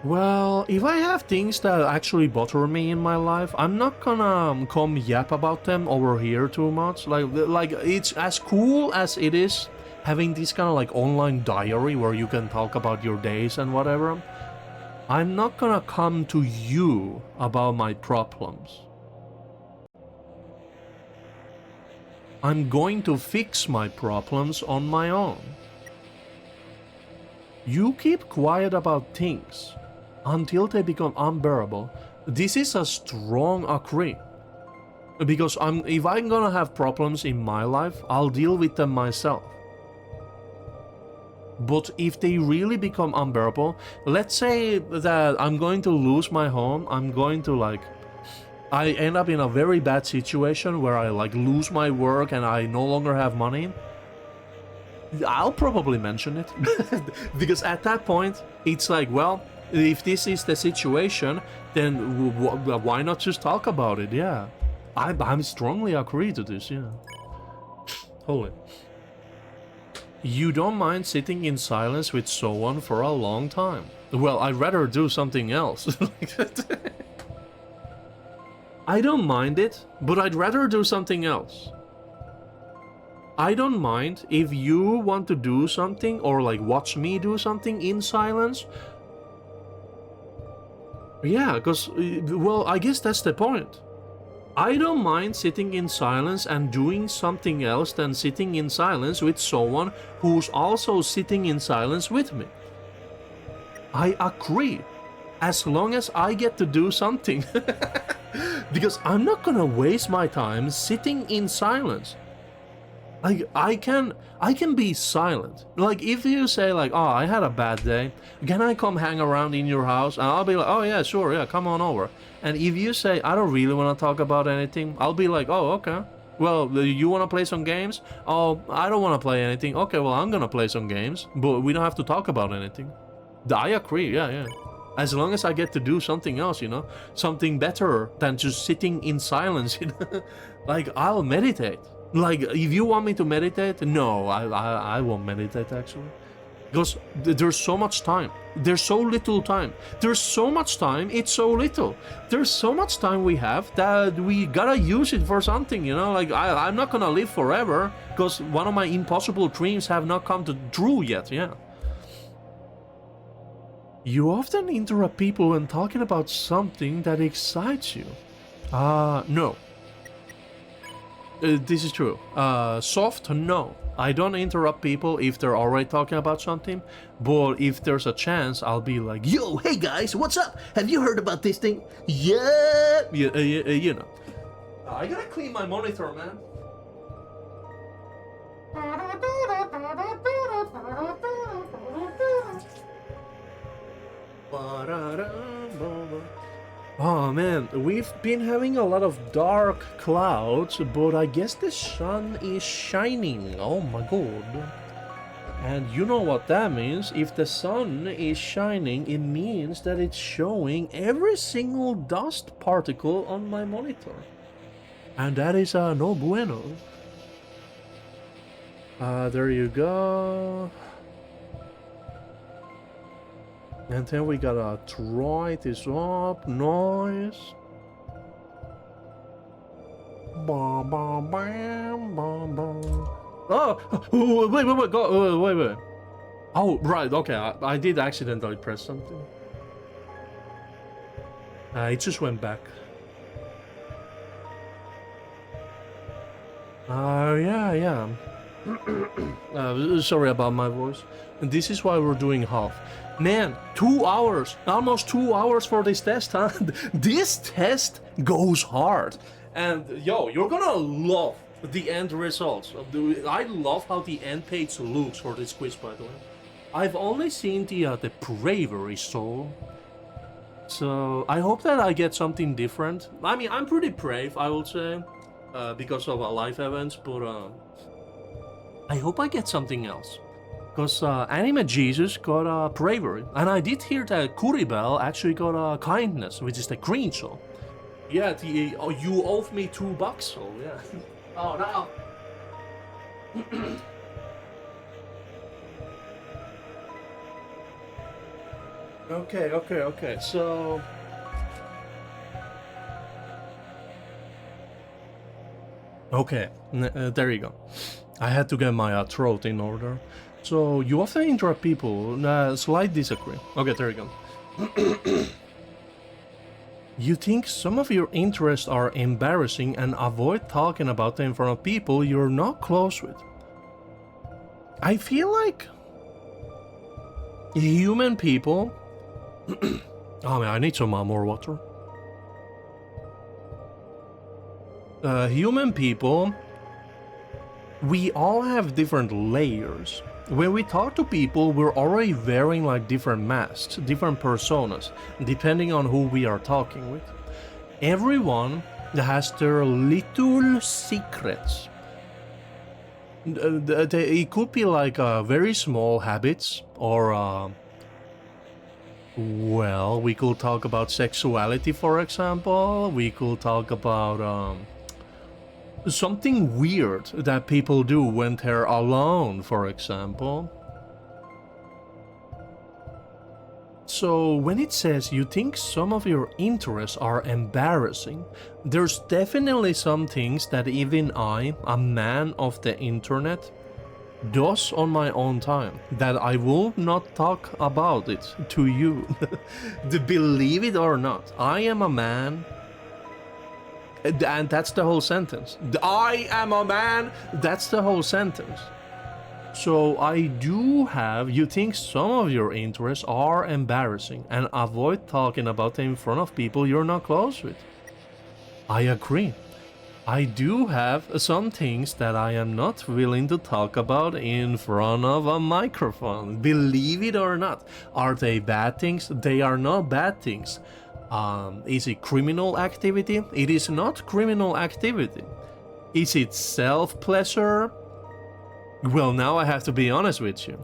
[SPEAKER 1] Well, if I have things that actually bother me in my life, I'm not gonna come yap about them over here too much. Like it's as cool as it is having this kind of like online diary where you can talk about your days and whatever. I'm not gonna come to you about my problems. I'm going to fix my problems on my own. You keep quiet about things until they become unbearable. This is a strong agree. Because if I'm gonna have problems in my life, I'll deal with them myself. But if they really become unbearable, let's say that I'm going to lose my home, I'm going to I end up in a very bad situation where I lose my work and I no longer have money. I'll probably mention it. Because at that point, it's like, well, If this is the situation, then why not just talk about it? Yeah, I'm strongly agree to this. Yeah. Holy. You don't mind sitting in silence with someone for a long time? Well, I'd rather do something else. I don't mind it, but I'd rather do something else. I don't mind if you want to do something or like watch me do something in silence. Yeah, because, well, I guess that's the point. I don't mind sitting in silence and doing something else than sitting in silence with someone who's also sitting in silence with me. I agree, as long as I get to do something. Because I'm not gonna waste my time sitting in silence. Like, I can be silent. Like, if you say like, oh, I had a bad day, can I come hang around in your house? And I'll be like, oh yeah, sure, yeah, come on over. And if you say, I don't really want to talk about anything, I'll be like, oh, okay. Well, you want to play some games? Oh, I don't want to play anything. Okay, well, I'm gonna play some games, but we don't have to talk about anything. I agree, yeah. As long as I get to do something else, you know? Something better than just sitting in silence, you know? Like, I'll meditate. Like, if you want me to meditate, no, I won't meditate, actually. Because there's so much time. There's so little time. There's so much time, it's so little. There's so much time we have that we gotta use it for something, you know? Like, I'm not gonna live forever, because one of my impossible dreams have not come true yet, yeah. You often interrupt people when talking about something that excites you. No. This is true. Soft, no. I don't interrupt people if they're already talking about something, but if there's a chance, I'll be like, yo, hey guys, what's up? Have you heard about this thing? Yeah! You know. I gotta clean my monitor, man. Oh man, we've been having a lot of dark clouds, but I guess the sun is shining. Oh my god. And you know what that means? If the sun is shining, it means that it's showing every single dust particle on my monitor. And that is no bueno. There you go. And then we gotta try this up. Nice. Bam, bam, bam, bam, bam. Oh, wait. Oh, right, okay. I did accidentally press something. It just went back. Yeah. Sorry about my voice. And this is why we're doing half. Man, 2 hours, almost 2 hours for this test, huh? This test goes hard. And yo, you're gonna love the end results. I love how the end page looks for this quiz, by the way. I've only seen the bravery soul. So I hope that I get something different. I mean, I'm pretty brave, I would say, because of life events, but I hope I get something else. Because Anime Jesus got bravery, and I did hear that Kuribel actually got kindness, which is the green soul. Yeah, you owe me $2, so yeah. Oh no. Okay, so... Okay, there you go. I had to get my throat in order. So, you often interrupt people. Slight disagree. Okay, there you go. You think some of your interests are embarrassing and avoid talking about them in front of people you're not close with. I feel like human people... Oh man, I need some more water. Human people, we all have different layers. When we talk to people, we're already wearing like different masks, different personas, depending on who we are talking with. Everyone has their little secrets. It could be like very small habits, or Well, we could talk about sexuality, for example. We could talk about something weird that people do when they're alone, for example. So when it says you think some of your interests are embarrassing, there's definitely some things that even I, a man of the internet, does on my own time that I will not talk about it to you. Believe it or not, I am a man, and that's the whole sentence. I am a man, that's the whole sentence. So I do have, you think some of your interests are embarrassing, and avoid talking about them in front of people you're not close with. I agree. I do have some things that I am not willing to talk about in front of a microphone. Believe it or not. Are they bad things? They are not bad things. Is it criminal activity? It is not criminal activity. Is it self-pleasure? Well, now I have to be honest with you.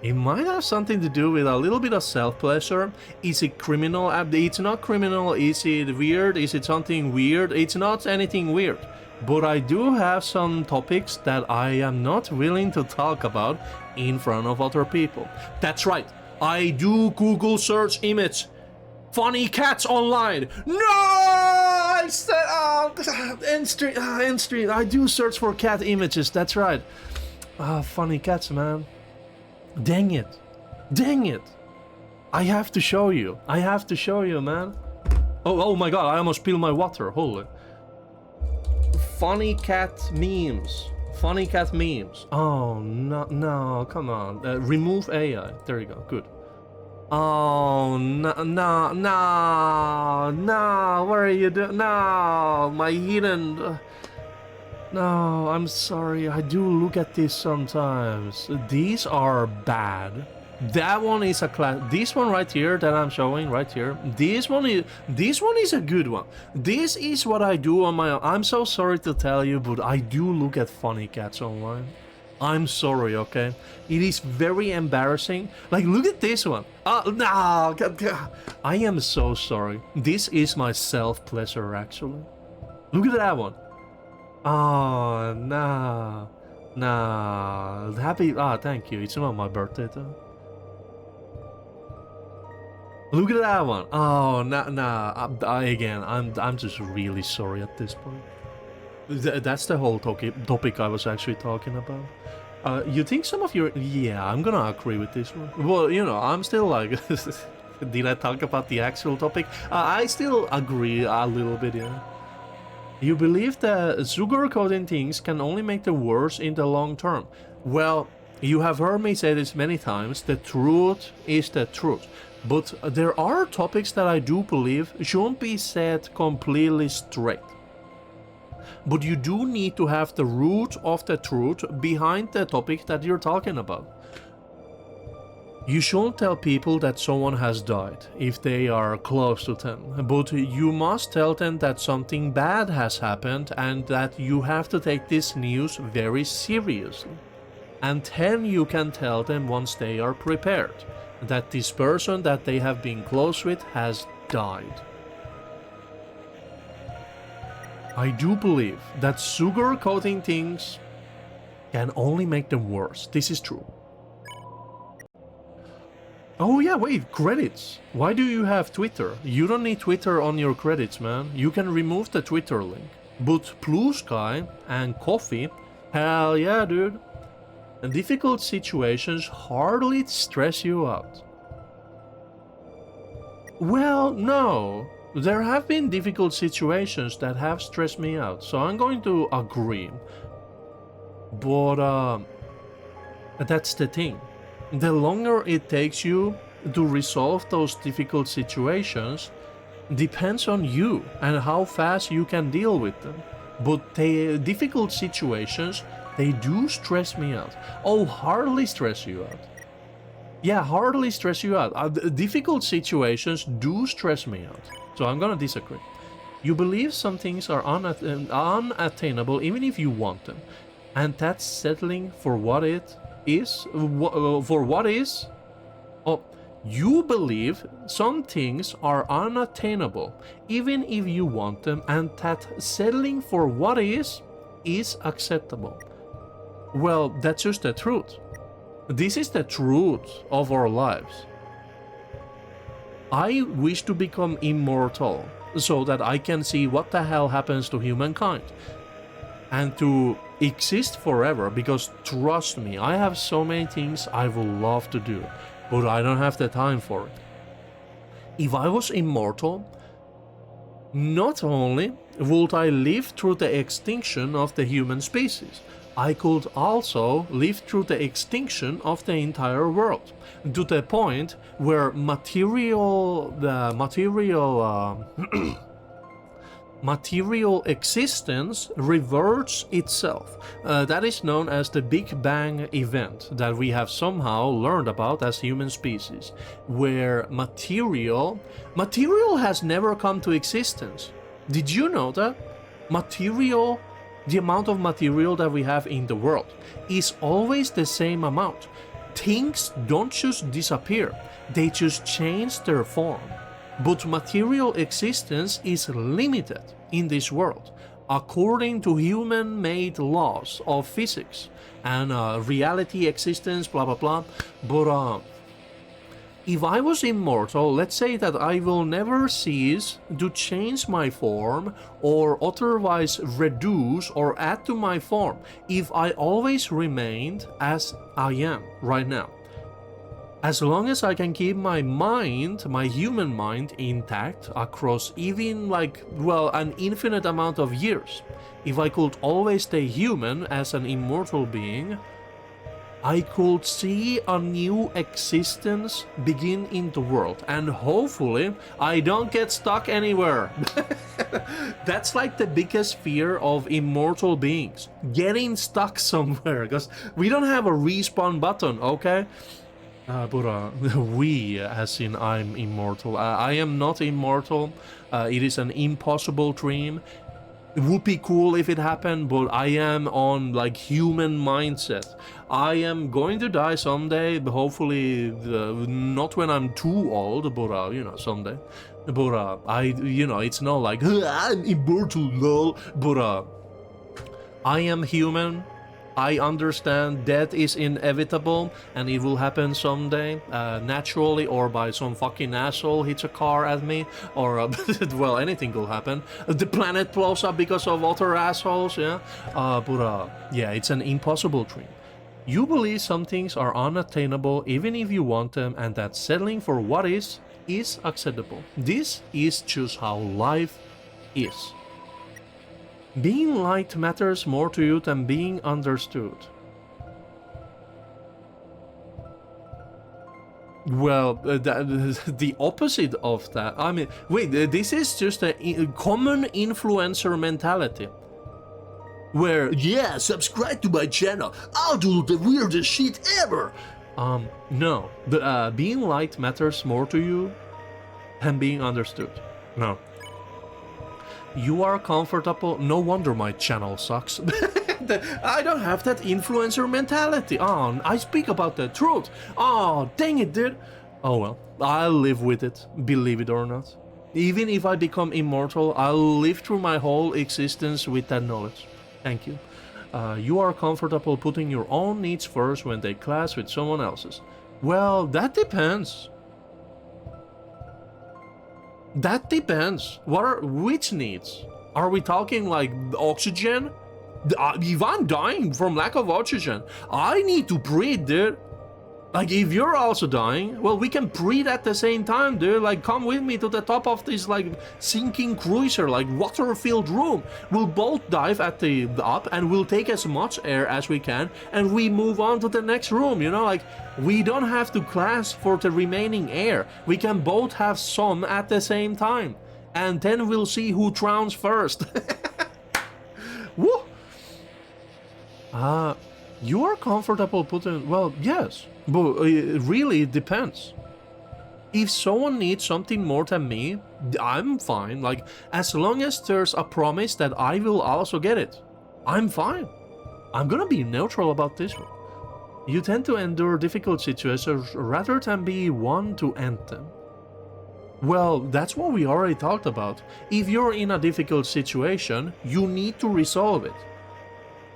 [SPEAKER 1] It might have something to do with a little bit of self-pleasure. Is it criminal? It's not criminal. Is it weird? Is it something weird? It's not anything weird. But I do have some topics that I am not willing to talk about in front of other people. That's right. I do Google search image funny cats online. No! I said, end stream. I do search for cat images. That's right. Funny cats, man. Dang it. Dang it. I have to show you. I have to show you, man. Oh my god, I almost spilled my water. Holy. Funny cat memes. Funny cat memes. Oh, no, come on. Remove AI. There you go. Good. Oh, no, what are you doing? No, my hidden... No, I'm sorry, I do look at this sometimes. These are bad. That one is a class. This one right here that I'm showing right here. This one is a good one. This is what I do on my own. I'm so sorry to tell you, but I do look at funny cats online. I'm sorry, okay? It is very embarrassing. Like, look at this one. No, I am so sorry. This is my self-pleasure, actually. Look at that one. Oh, no. No. Happy... thank you. It's not my birthday, though. Look at that one. Oh, no. Again, I'm just really sorry at this point. That's the whole topic I was actually talking about. You think some of your... Yeah, I'm gonna agree with this one. Well, you know, I'm still like... Did I talk about the actual topic? I still agree a little bit, yeah. You believe that sugarcoating things can only make them worse in the long term. Well, you have heard me say this many times, the truth is the truth. But there are topics that I do believe shouldn't be said completely straight. But you do need to have the root of the truth behind the topic that you're talking about. You shouldn't tell people that someone has died if they are close to them, but you must tell them that something bad has happened and that you have to take this news very seriously. And then you can tell them once they are prepared that this person that they have been close with has died. I do believe that sugarcoating things can only make them worse. This is true. Oh yeah, wait, credits. Why do you have Twitter? You don't need Twitter on your credits, man. You can remove the Twitter link. But Blue Sky and Coffee, hell yeah, dude. And difficult situations hardly stress you out. Well, no. There have been difficult situations that have stressed me out, so I'm going to agree. But that's the thing. The longer it takes you to resolve those difficult situations depends on you and how fast you can deal with them. But the difficult situations, they do stress me out. Oh, hardly stress you out. Yeah, hardly stress you out. Difficult situations do stress me out. So I'm gonna disagree. You believe some things are unattainable even if you want them. And that's settling for what it is. For what is? Oh, You believe some things are unattainable, even if you want them, and that settling for what is acceptable. Well, that's just the truth. This is the truth of our lives. I wish to become immortal so that I can see what the hell happens to humankind and to exist forever, because trust me, I have so many things I would love to do, but I don't have the time for it. If I was immortal, not only would I live through the extinction of the human species, I could also live through the extinction of the entire world, to the point where material existence reverts itself. That is known as the Big Bang event that we have somehow learned about as human species, where material has never come to existence. Did you know that? The amount of material that we have in the world is always the same amount. Things don't just disappear, they just change their form. But material existence is limited in this world, according to human-made laws of physics and reality existence, blah blah blah. But if I was immortal, let's say that I will never cease to change my form or otherwise reduce or add to my form if I always remained as I am right now. As long as I can keep my mind, my human mind, intact across even an infinite amount of years, if I could always stay human as an immortal being, I could see a new existence begin in the world, and hopefully I don't get stuck anywhere. That's like the biggest fear of immortal beings, getting stuck somewhere, because we don't have a respawn button, okay? But we, as in I'm immortal. I am not immortal. It is an impossible dream. It would be cool if it happened, but I am on human mindset. I am going to die someday, hopefully not when I'm too old, but someday. But it's not like I'm immortal, lol. But I am human. I understand death is inevitable and it will happen someday, naturally, or by some fucking asshole hits a car at me, or well, anything could happen. The planet blows up because of other assholes, yeah. Yeah, it's an impossible dream. You believe some things are unattainable even if you want them, and that settling for what is acceptable. This is just how life is. Being liked matters more to you than being understood. Well, the opposite of that. I mean, wait, this is just a common influencer mentality. Where, yeah, subscribe to my channel, I'll do the weirdest shit ever! No. Being liked matters more to you than being understood. No. You are comfortable. No wonder my channel sucks. I don't have that influencer mentality. Oh, I speak about the truth. Oh, dang it, dude. Oh well, I'll live with it, believe it or not. Even if I become immortal, I'll live through my whole existence with that knowledge. Thank you. You are comfortable putting your own needs first when they clash with someone else's. Well, that depends. That depends. Which needs? Are we talking like oxygen? If I'm dying from lack of oxygen, I need to breathe, dude. Like, if you're also dying, well, we can breathe at the same time, dude. Like, come with me to the top of this, sinking cruiser, water-filled room. We'll both dive at the up, and we'll take as much air as we can, and we move on to the next room, we don't have to clash for the remaining air. We can both have some at the same time, and then we'll see who drowns first. Woo! You are comfortable putting... Well, yes. But it really depends. If someone needs something more than me, I'm fine. As long as there's a promise that I will also get it, I'm fine. I'm gonna be neutral about this one. You tend to endure difficult situations rather than be one to end them. Well, that's what we already talked about. If you're in a difficult situation, you need to resolve it.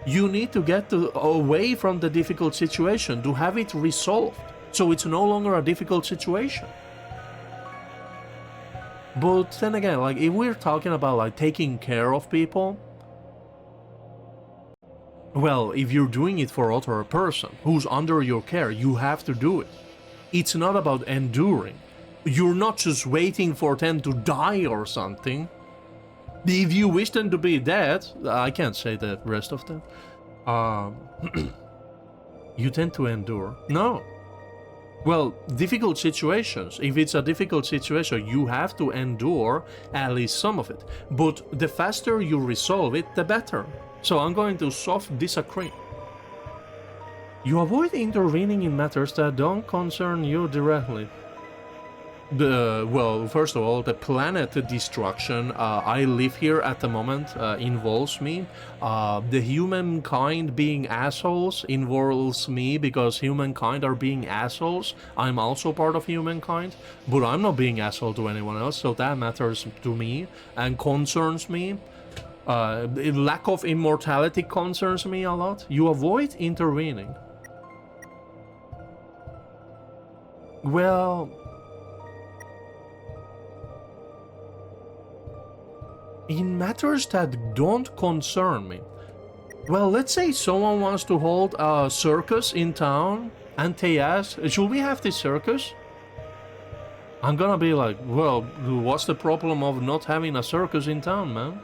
[SPEAKER 1] You need to get away from the difficult situation to have it resolved, so it's no longer a difficult situation. But then again, like if we're talking about like taking care of people, well, if you're doing it for other person who's under your care, you have to do it. It's not about enduring. You're not just waiting for them to die or something. If you wish them to be dead, I can't say the rest of them. You tend to endure. No. Well, difficult situations. If it's a difficult situation, you have to endure at least some of it. But the faster you resolve it, the better. So I'm going to soft disagree. You avoid intervening in matters that don't concern you directly. Well, first of all, the planet destruction I live here at the moment involves me. The humankind being assholes involves me because humankind are being assholes. I'm also part of humankind, but I'm not being asshole to anyone else, so that matters to me and concerns me. Lack of immortality concerns me a lot. You avoid intervening. Well, in matters that don't concern me. Well, let's say someone wants to hold a circus in town and they ask, should we have this circus? I'm gonna be like, well, what's the problem of not having a circus in town, man?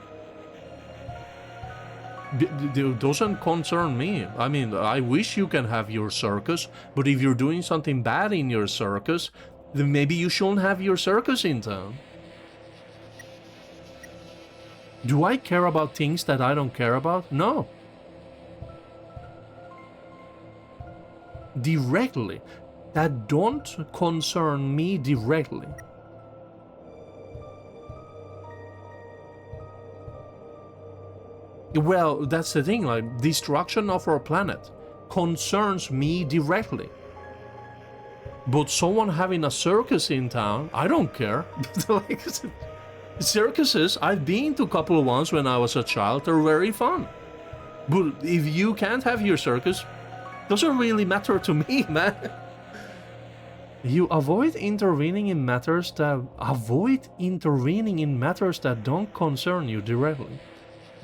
[SPEAKER 1] It doesn't concern me. I mean, I wish you can have your circus, but if you're doing something bad in your circus, then maybe you shouldn't have your circus in town. Do I care about things that I don't care about? No. Directly. That don't concern me directly. Well, that's the thing, like, destruction of our planet concerns me directly. But someone having a circus in town, I don't care. Like, circuses, I've been to a couple of ones when I was a child, they're very fun. But if you can't have your circus, doesn't really matter to me, man. You avoid intervening in matters that don't concern you directly.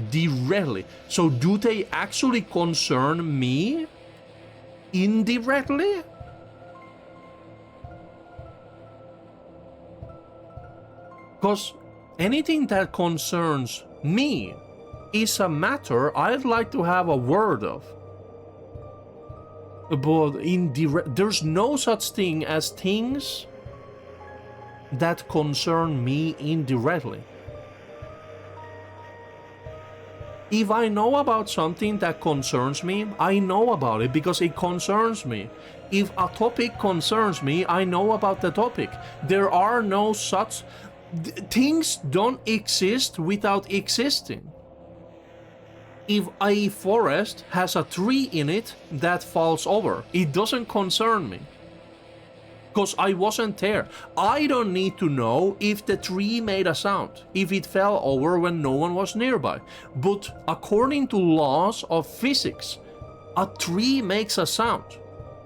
[SPEAKER 1] Directly. So do they actually concern me indirectly? Because anything that concerns me is a matter I'd like to have a word of. But there's no such thing as things that concern me indirectly. If I know about something that concerns me, I know about it because it concerns me. If a topic concerns me, I know about the topic. There are no such... Things don't exist without existing. If a forest has a tree in it that falls over, it doesn't concern me. Because I wasn't there. I don't need to know if the tree made a sound, if it fell over when no one was nearby. But according to laws of physics, a tree makes a sound,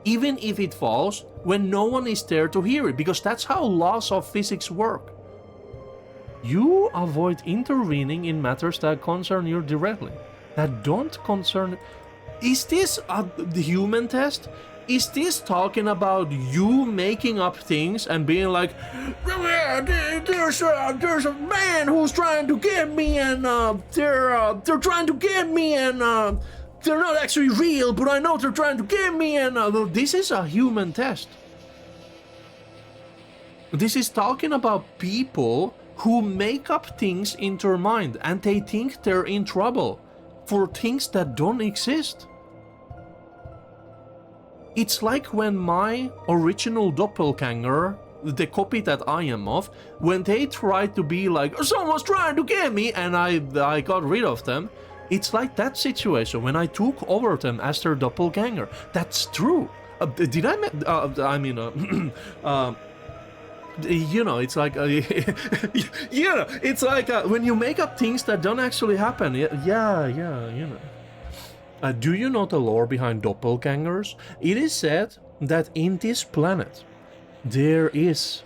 [SPEAKER 1] even if it falls when no one is there to hear it, because that's how laws of physics work. You avoid intervening in matters that concern you directly, that don't concern... Is this the human test? Is this talking about you making up things and being like, there's a man who's trying to get me and they're trying to get me and they're not actually real, but I know they're trying to get me and this is a human test. This is talking about people who make up things in their mind and they think they're in trouble for things that don't exist. It's like when my original doppelganger, the copy that I am of, when they tried to be like, someone's trying to get me, and I got rid of them, It's like that situation when I took over them as their doppelganger. That's true. Did I? I mean, you know, it's like, it's like when you make up things that don't actually happen. Yeah, you know. Do you know the lore behind doppelgangers? It is said that in this planet there is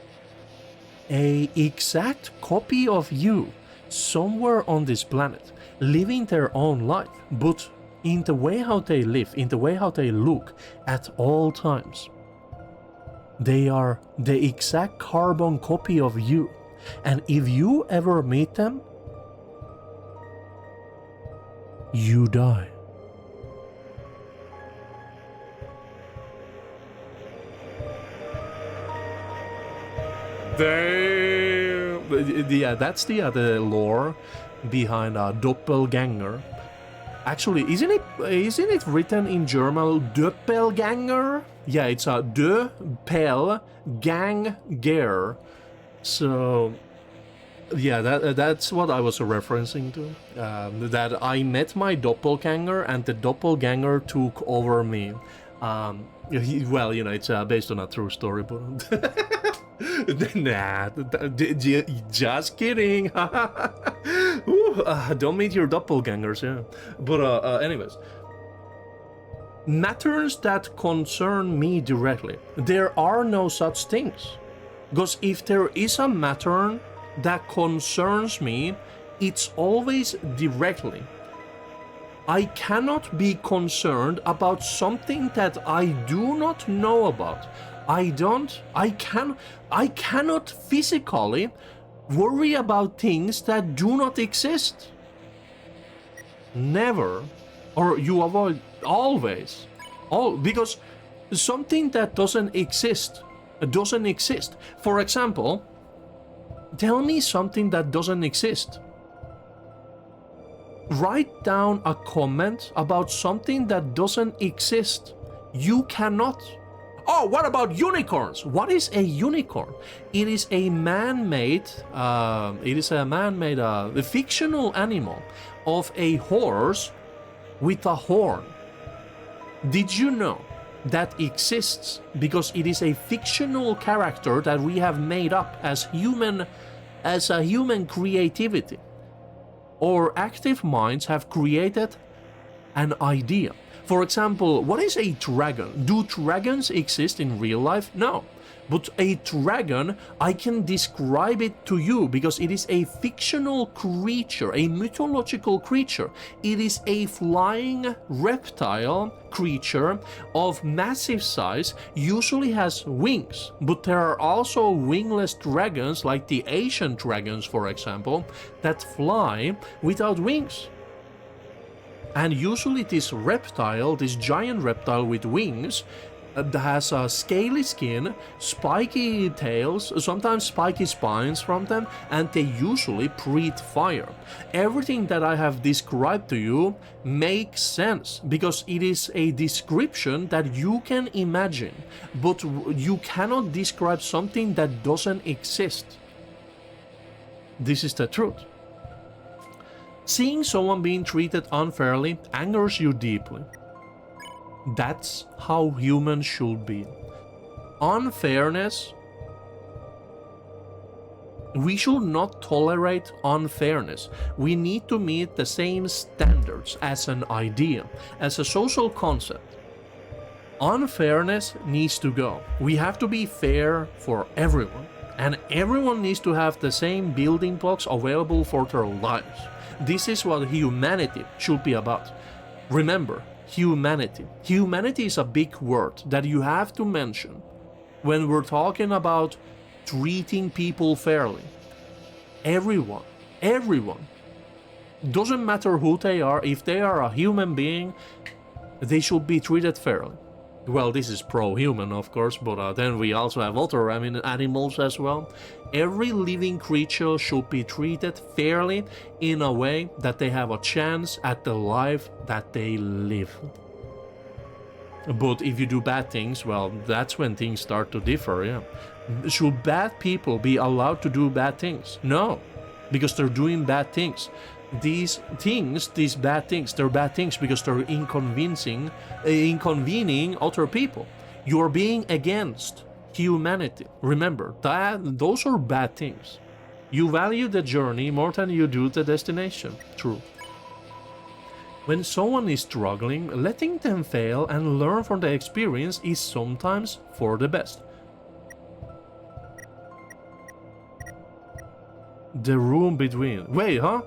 [SPEAKER 1] a exact copy of you somewhere on this planet, living their own life, but in the way how they live, in the way how they look at all times, they are the exact carbon copy of you. And if you ever meet them, you die. Yeah, that's the lore behind doppelganger. Actually, isn't it written in German Doppelganger? Yeah, it's a Doppelganger. So yeah, that's what I was referencing to. That I met my doppelganger and the doppelganger took over me. Well, you know, it's based on a true story, but nah, just kidding. Don't meet your doppelgangers, yeah. But anyways, matters that concern me directly. There are no such things. Because if there is a matter that concerns me, it's always directly. I cannot be concerned about something that I do not know about. I cannot physically worry about things that do not exist. Never. Or you avoid always. Because something that doesn't exist. For example, tell me something that doesn't exist. Write down a comment about something that doesn't exist. You cannot. Oh, what about unicorns? What is a unicorn? It is a man-made, fictional animal of a horse with a horn. Did you know that exists because it is a fictional character that we have made up as a human creativity? Or active minds have created an idea. For example, what is a dragon? Do dragons exist in real life? No. But a dragon, I can describe it to you because it is a fictional creature, a mythological creature. It is a flying reptile creature of massive size, usually has wings, but there are also wingless dragons like the Asian dragons, for example, that fly without wings. And usually this reptile, this giant reptile with wings, has a scaly skin, spiky tails, sometimes spiky spines from them, and they usually breathe fire. Everything that I have described to you makes sense because it is a description that you can imagine, but you cannot describe something that doesn't exist. This is the truth. Seeing someone being treated unfairly angers you deeply. That's how humans should be. Unfairness. We should not tolerate unfairness. We need to meet the same standards as an idea, as a social concept. Unfairness needs to go. We have to be fair for everyone, and everyone needs to have the same building blocks available for their lives. This is what humanity should be about. Remember, humanity. Humanity is a big word that you have to mention when we're talking about treating people fairly. Everyone. Doesn't matter who they are, if they are a human being, they should be treated fairly. Well, this is pro-human, of course, but then we also have other animals as well. Every living creature should be treated fairly in a way that they have a chance at the life that they live. But if you do bad things, well, that's when things start to differ, yeah. Should bad people be allowed to do bad things? No, because they're doing bad things. these things, these bad things, they're bad things because they're inconveniencing other people. You're being against humanity. Remember, those are bad things. You value the journey more than you do the destination. True. When someone is struggling, letting them fail and learn from the experience is sometimes for the best. The room between. Wait, huh?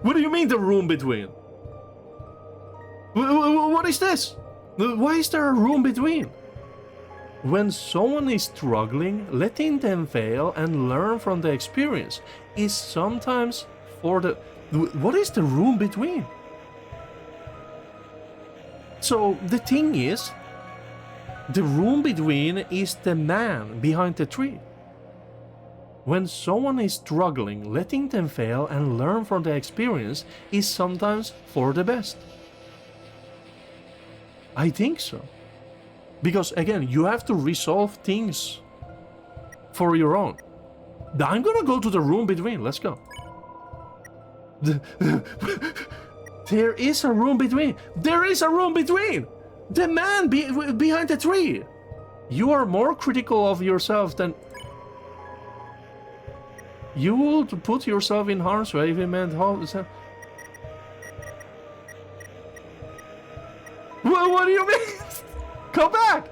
[SPEAKER 1] What do you mean the room between? What is this? Why is there a room between? When someone is struggling, letting them fail and learn from the experience is sometimes for the... What is the room between? So the thing is, the room between is the man behind the tree. When someone is struggling, letting them fail and learn from the experience is sometimes for the best. I think so. Because again, you have to resolve things for your own. I'm gonna go to the room between. Let's go. There is a room between. There is a room between. The man behind the tree. You are more critical of yourself than... You will put yourself in harm's way if it meant how... What do you mean? Come back!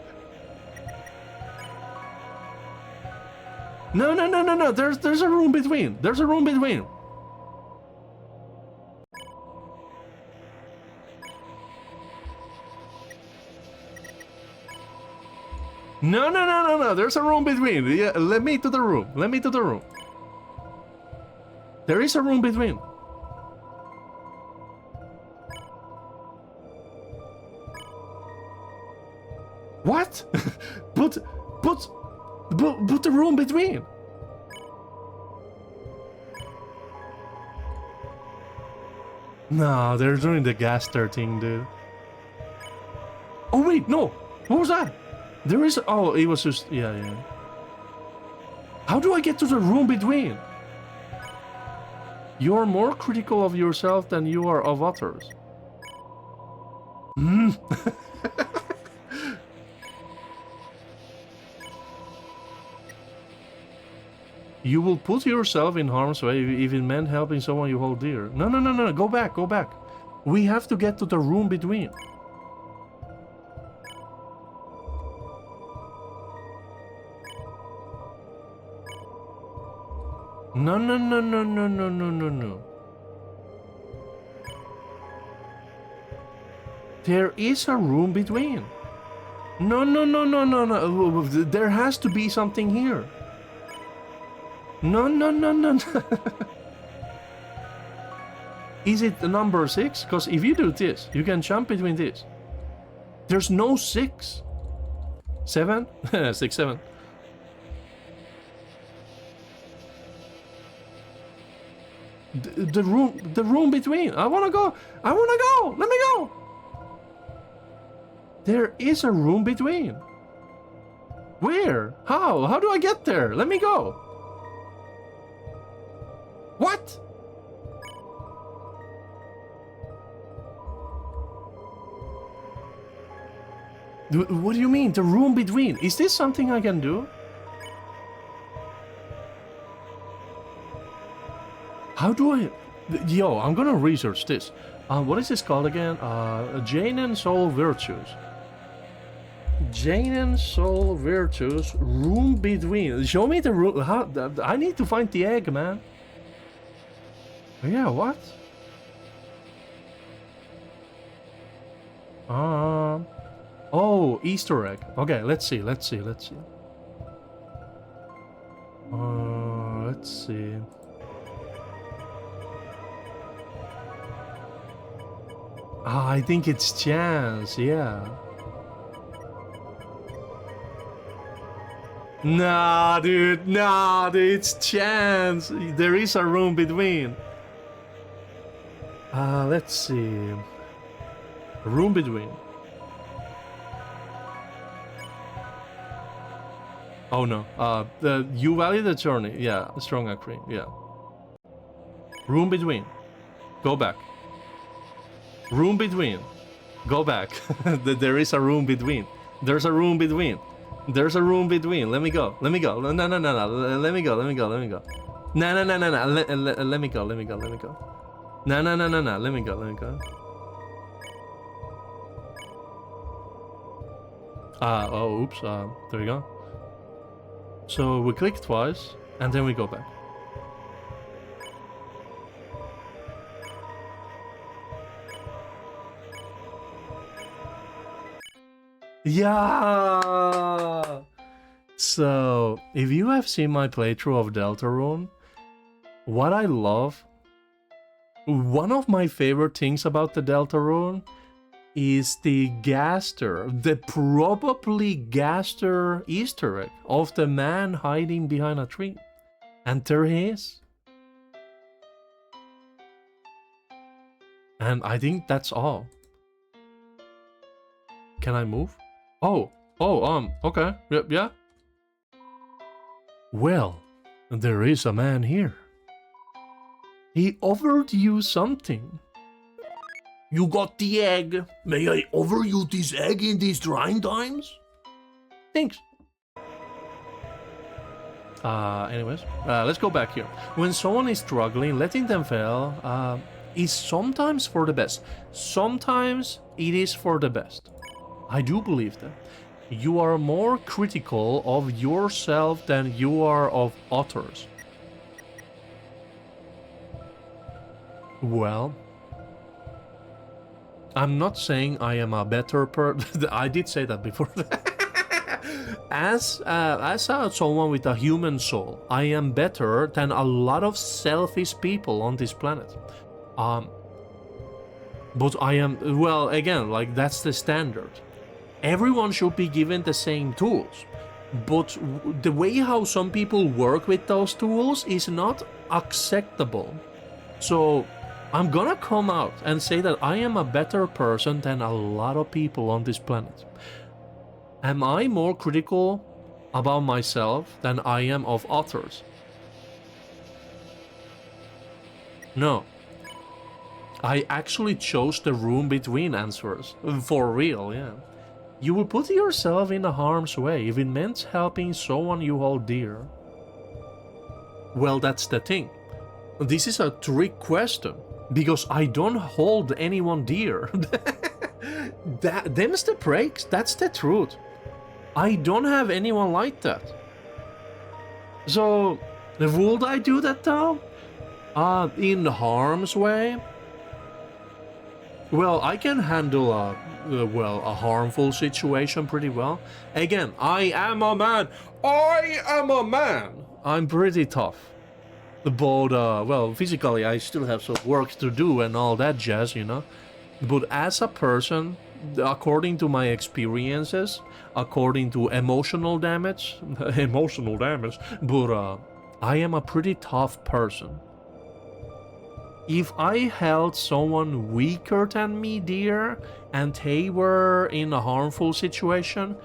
[SPEAKER 1] No. There's a room between. There's a room between. No. There's a room between. Yeah, let me to the room. Let me to the room. There is a room between. What? But the room between. No, they're doing the gaster thing, dude. Oh wait, no. What was that? There is... Oh, it was just... Yeah. How do I get to the room between? You're more critical of yourself than you are of others. You will put yourself in harm's way if it meant helping someone you hold dear. No. Go back. We have to get to the room between. No. There is a room between. No. There has to be something here. No. Is it the number 6? Because if you do this, you can jump between this. There's no 6. 7? 6, 7. The room between. I wanna go. Let me go. There is a room between. Where? How do I get there? Let me go. What? What do you mean? The room between? Is this something I can do? How do I... Yo, I'm gonna research this. What is this called again? Jaden Soul Virtues. Jaden Soul Virtues. Room between. Show me the room. I need to find the egg, man. Yeah, what? Oh, Easter egg. Okay, let's see. Let's see. I think it's chance, yeah. Nah, dude, it's chance. There is a room between. Let's see. Room between. Oh no. You value the journey. Yeah, strong agree. Yeah. Room between. Go back. Room between. Go back. There is a room between. There's a room between. There's a room between. Let me go. Let me go. No, no, no, no. Let me go. Let me go. Let me go. No, no, no, no, no. Let me go. Let me go. Let me go. No, no, no, no, no. Let me go. Let me go. Oh, oops. There we go. So we click twice, and then we go back. Yeah! So, if you have seen my playthrough of Deltarune, what I love, one of my favorite things about the Deltarune is the Gaster, the probably Gaster Easter egg of the man hiding behind a tree. And there he is. And I think that's all. Can I move? Oh, okay, yeah. Well, there is a man here. He offered you something. You got the egg. May I offer you this egg in these trying times? Thanks. Anyways, let's go back here. When someone is struggling, letting them fail is sometimes for the best. Sometimes it is for the best. I do believe that. You are more critical of yourself than you are of others. Well, I'm not saying I am a better person. I did say that before. As someone with a human soul, I am better than a lot of selfish people on this planet. But I am, well, again, like that's the standard. Everyone should be given the same tools, but the way how some people work with those tools is not acceptable. So I'm gonna come out and say that I am a better person than a lot of people on this planet. Am I more critical about myself than I am of others? No. I actually chose the room between answers. For real, yeah. You will put yourself in harm's way if it meant helping someone you hold dear. Well, that's the thing. This is a trick question, because I don't hold anyone dear. Them's the breaks, that's the truth. I don't have anyone like that. So, would I do that though? In harm's way? Well, I can handle a harmful situation pretty well. Again, I am a man. I am a man. I'm pretty tough. But, well, physically I still have some work to do and all that jazz, you know. But as a person, according to my experiences, according to emotional damage, but I am a pretty tough person. If I held someone weaker than me dear and they were in a harmful situation,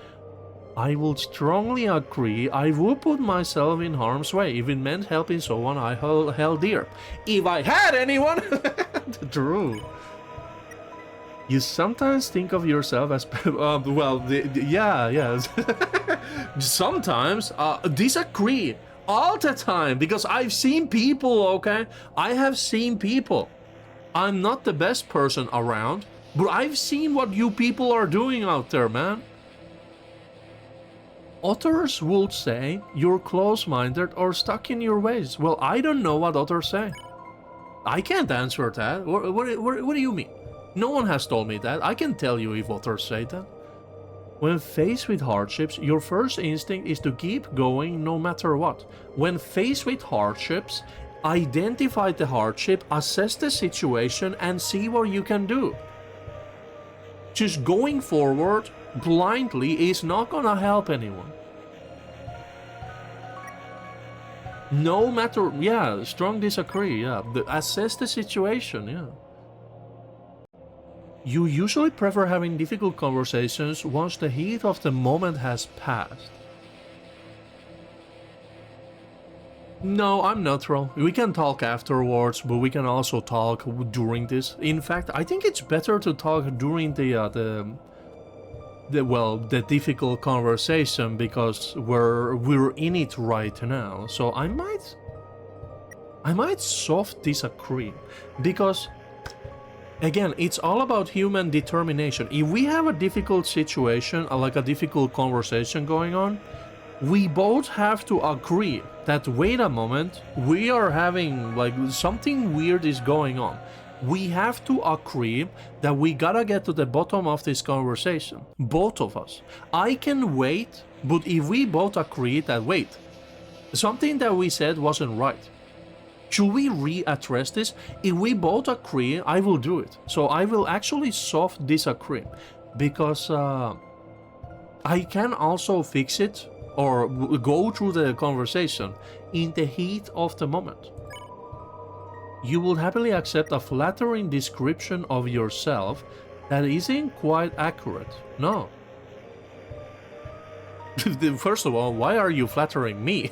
[SPEAKER 1] I would strongly agree I would put myself in harm's way if it meant helping someone I held dear. If I had anyone! True. You sometimes think of yourself as... yeah. Sometimes, disagree. All the time, because I've seen people, okay? I have seen people. I'm not the best person around, but I've seen what you people are doing out there, man. Others would say you're close-minded or stuck in your ways. Well, I don't know what others say. I can't answer that. What do you mean? No one has told me that. I can tell you if others say that. When faced with hardships, your first instinct is to keep going no matter what. When faced with hardships, identify the hardship, assess the situation, and see what you can do. Just going forward blindly is not gonna help anyone. No matter, yeah, strong disagree, yeah. Assess the situation, yeah. You usually prefer having difficult conversations once the heat of the moment has passed. No, I'm neutral. We can talk afterwards, but we can also talk during this. In fact, I think it's better to talk during the difficult conversation because we're in it right now. So I might soft disagree because again, it's all about human determination. If we have a difficult situation, like a difficult conversation going on, we both have to agree that wait a moment, we are having like something weird is going on. We have to agree that we gotta get to the bottom of this conversation, both of us. I can wait, but if we both agree that wait, something that we said wasn't right, should we readdress this? If we both agree, I will do it. So I will actually soft disagree because I can also fix it or go through the conversation in the heat of the moment. You will happily accept a flattering description of yourself that isn't quite accurate. No. First of all, why are you flattering me?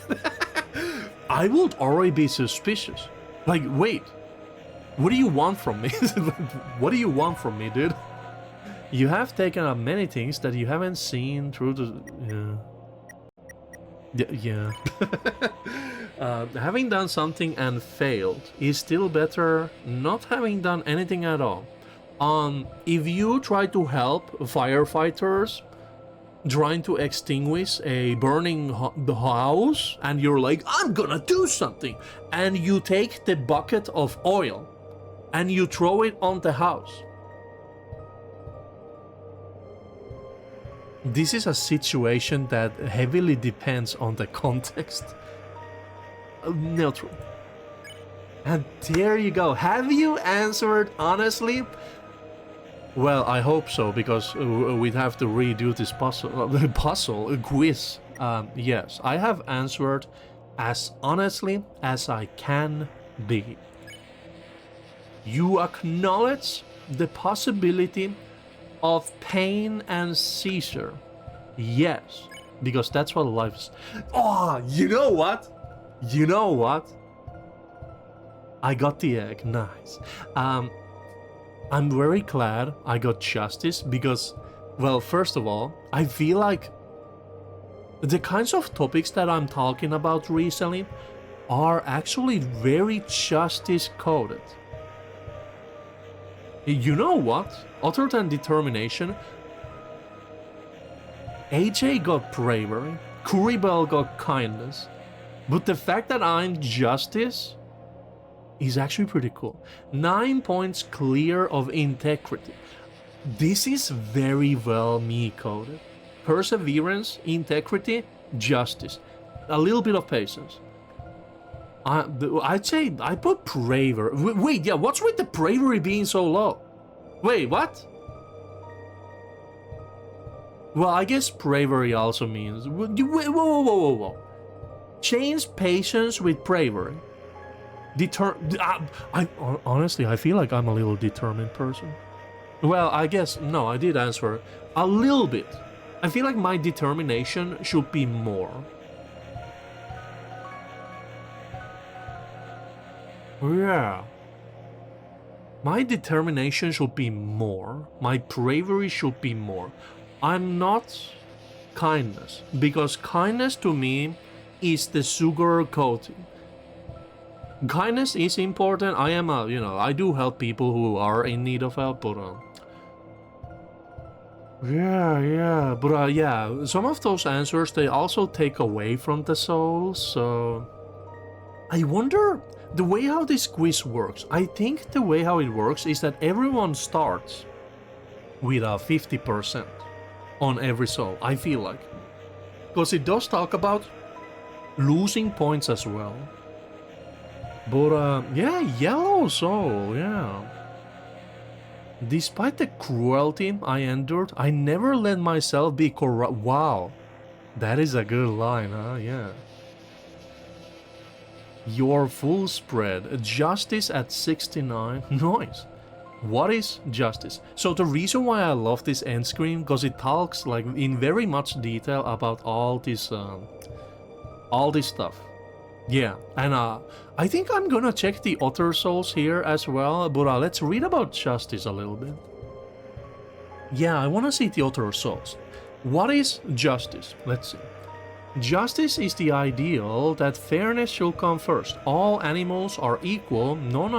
[SPEAKER 1] I would already be suspicious. Like, wait, what do you want from me? What do you want from me, dude? You have taken up many things that you haven't seen through the... Yeah. Having done something and failed is still better not having done anything at all. If you try to help firefighters trying to extinguish a burning house and you're like, I'm gonna do something, and you take the bucket of oil and you throw it on the house. This is a situation that heavily depends on the context. Neutral. And there you go. Have you answered honestly? Well, I hope so, because we'd have to redo this quiz. Yes, I have answered as honestly as I can be. You acknowledge the possibility of pain and seizure. Yes, because that's what life is. Oh, you know what? You know what? I got the egg. Nice. I'm very glad I got justice because, well, first of all, I feel like the kinds of topics that I'm talking about recently are actually very justice coded. You know what? Other than determination, AJ got bravery, Kuribel got kindness, but the fact that I'm justice is actually pretty cool. 9 points clear of integrity. This is very well me coded. Perseverance, integrity, justice. A little bit of patience. I'd say I put bravery. Wait, yeah, what's with the bravery being so low? Wait, what? Well, I guess bravery also means... Whoa. Change patience with bravery. Honestly, I feel like I'm a little determined person. Well, I guess, no, I did answer a little bit. I feel like my determination should be more. Yeah. My determination should be more. My bravery should be more. I'm not kindness, because kindness to me is the sugar coating. Kindness is important. I am I do help people who are in need of help, but yeah, some of those answers, they also take away from the soul, so I wonder the way how this quiz works. I think the way how it works is that everyone starts with a 50% on every soul, I feel like. Because it does talk about losing points as well. But yeah, yellow soul, yeah. Despite the cruelty I endured, I never let myself be corrupt. Wow, that is a good line, huh? Yeah. Your full spread. Justice at 69. Nice. What is justice? So the reason why I love this end screen, because it talks like in very much detail about all this stuff. Yeah, and I think I'm gonna check the other souls here as well, but let's read about justice a little bit. Yeah, I wanna see the other souls. What is justice? Let's see. Justice is the ideal that fairness should come first. All animals are equal, none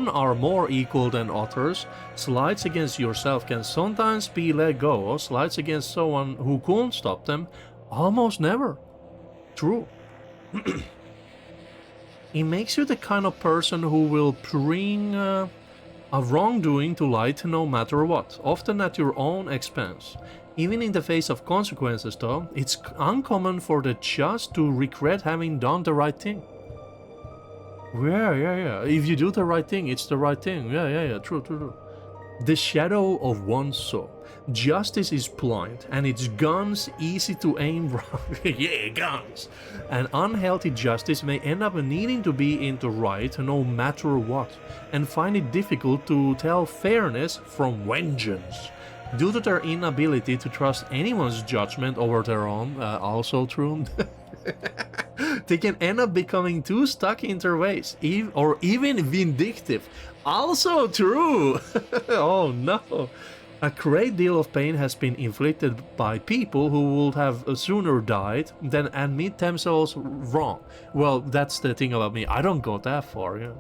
[SPEAKER 1] are more equal than others. Slights against yourself can sometimes be let go. Slights against someone who couldn't stop them, almost never. True. It makes you the kind of person who will bring a wrongdoing to light no matter what, often at your own expense. Even in the face of consequences though, it's uncommon for the just to regret having done the right thing. Yeah. If you do the right thing, it's the right thing. Yeah. True. The shadow of one's soul. Justice is blind, and its guns easy to aim wrong. Yeah, guns! An unhealthy justice may end up needing to be in the right no matter what, and find it difficult to tell fairness from vengeance. Due to their inability to trust anyone's judgment over their own, also true, they can end up becoming too stuck in their ways, or even vindictive. Also true! Oh no! A great deal of pain has been inflicted by people who would have sooner died than admit themselves wrong. Well, that's the thing about me, I don't go that far, yeah.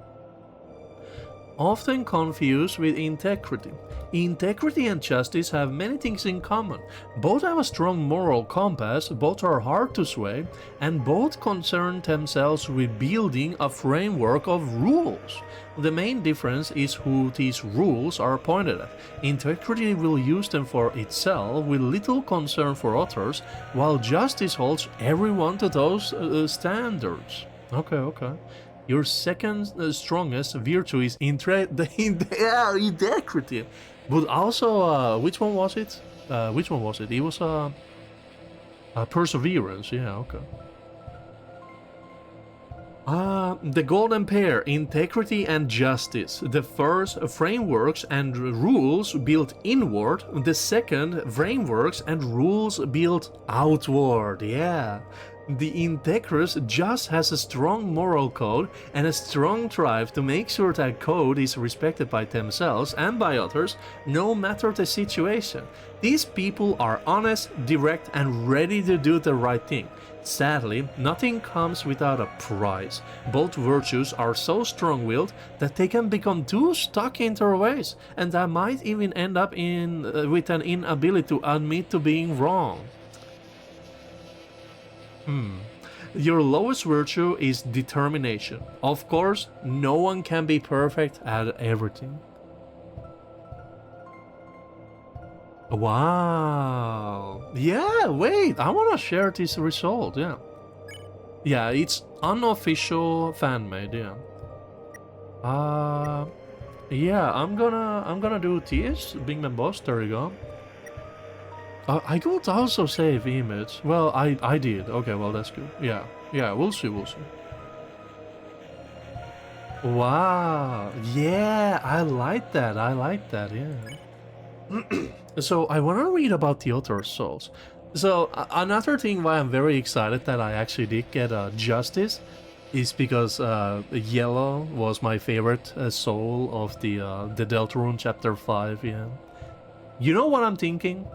[SPEAKER 1] Often confused with integrity. Integrity and justice have many things in common. Both have a strong moral compass, both are hard to sway, and both concern themselves with building a framework of rules. The main difference is who these rules are pointed at. Integrity will use them for itself with little concern for others, while justice holds everyone to those standards. Okay. Your second strongest virtue is integrity. But also, which one was it? It was perseverance, yeah, okay. The golden pair, integrity and justice. The first, frameworks and rules built inward. The second, frameworks and rules built outward, yeah. The integrous just has a strong moral code and a strong drive to make sure that code is respected by themselves and by others, no matter the situation. These people are honest, direct, and ready to do the right thing. Sadly, nothing comes without a price. Both virtues are so strong-willed that they can become too stuck in their ways, and that might even end up with an inability to admit to being wrong. Your lowest virtue is determination. Of course, no one can be perfect at everything. Wow. Yeah, wait, I want to share this result, yeah. Yeah, it's unofficial fan-made, yeah. Yeah, I'm gonna do this, Bing Bang Boss, there you go. I could also save image. Well, I did. Okay, well that's good. Yeah, we'll see. Wow. Yeah, I like that. Yeah. So I want to read about the other souls. So another thing why I'm very excited that I actually did get justice is because Yellow was my favorite soul of the Deltarune chapter 5. Yeah. You know what I'm thinking?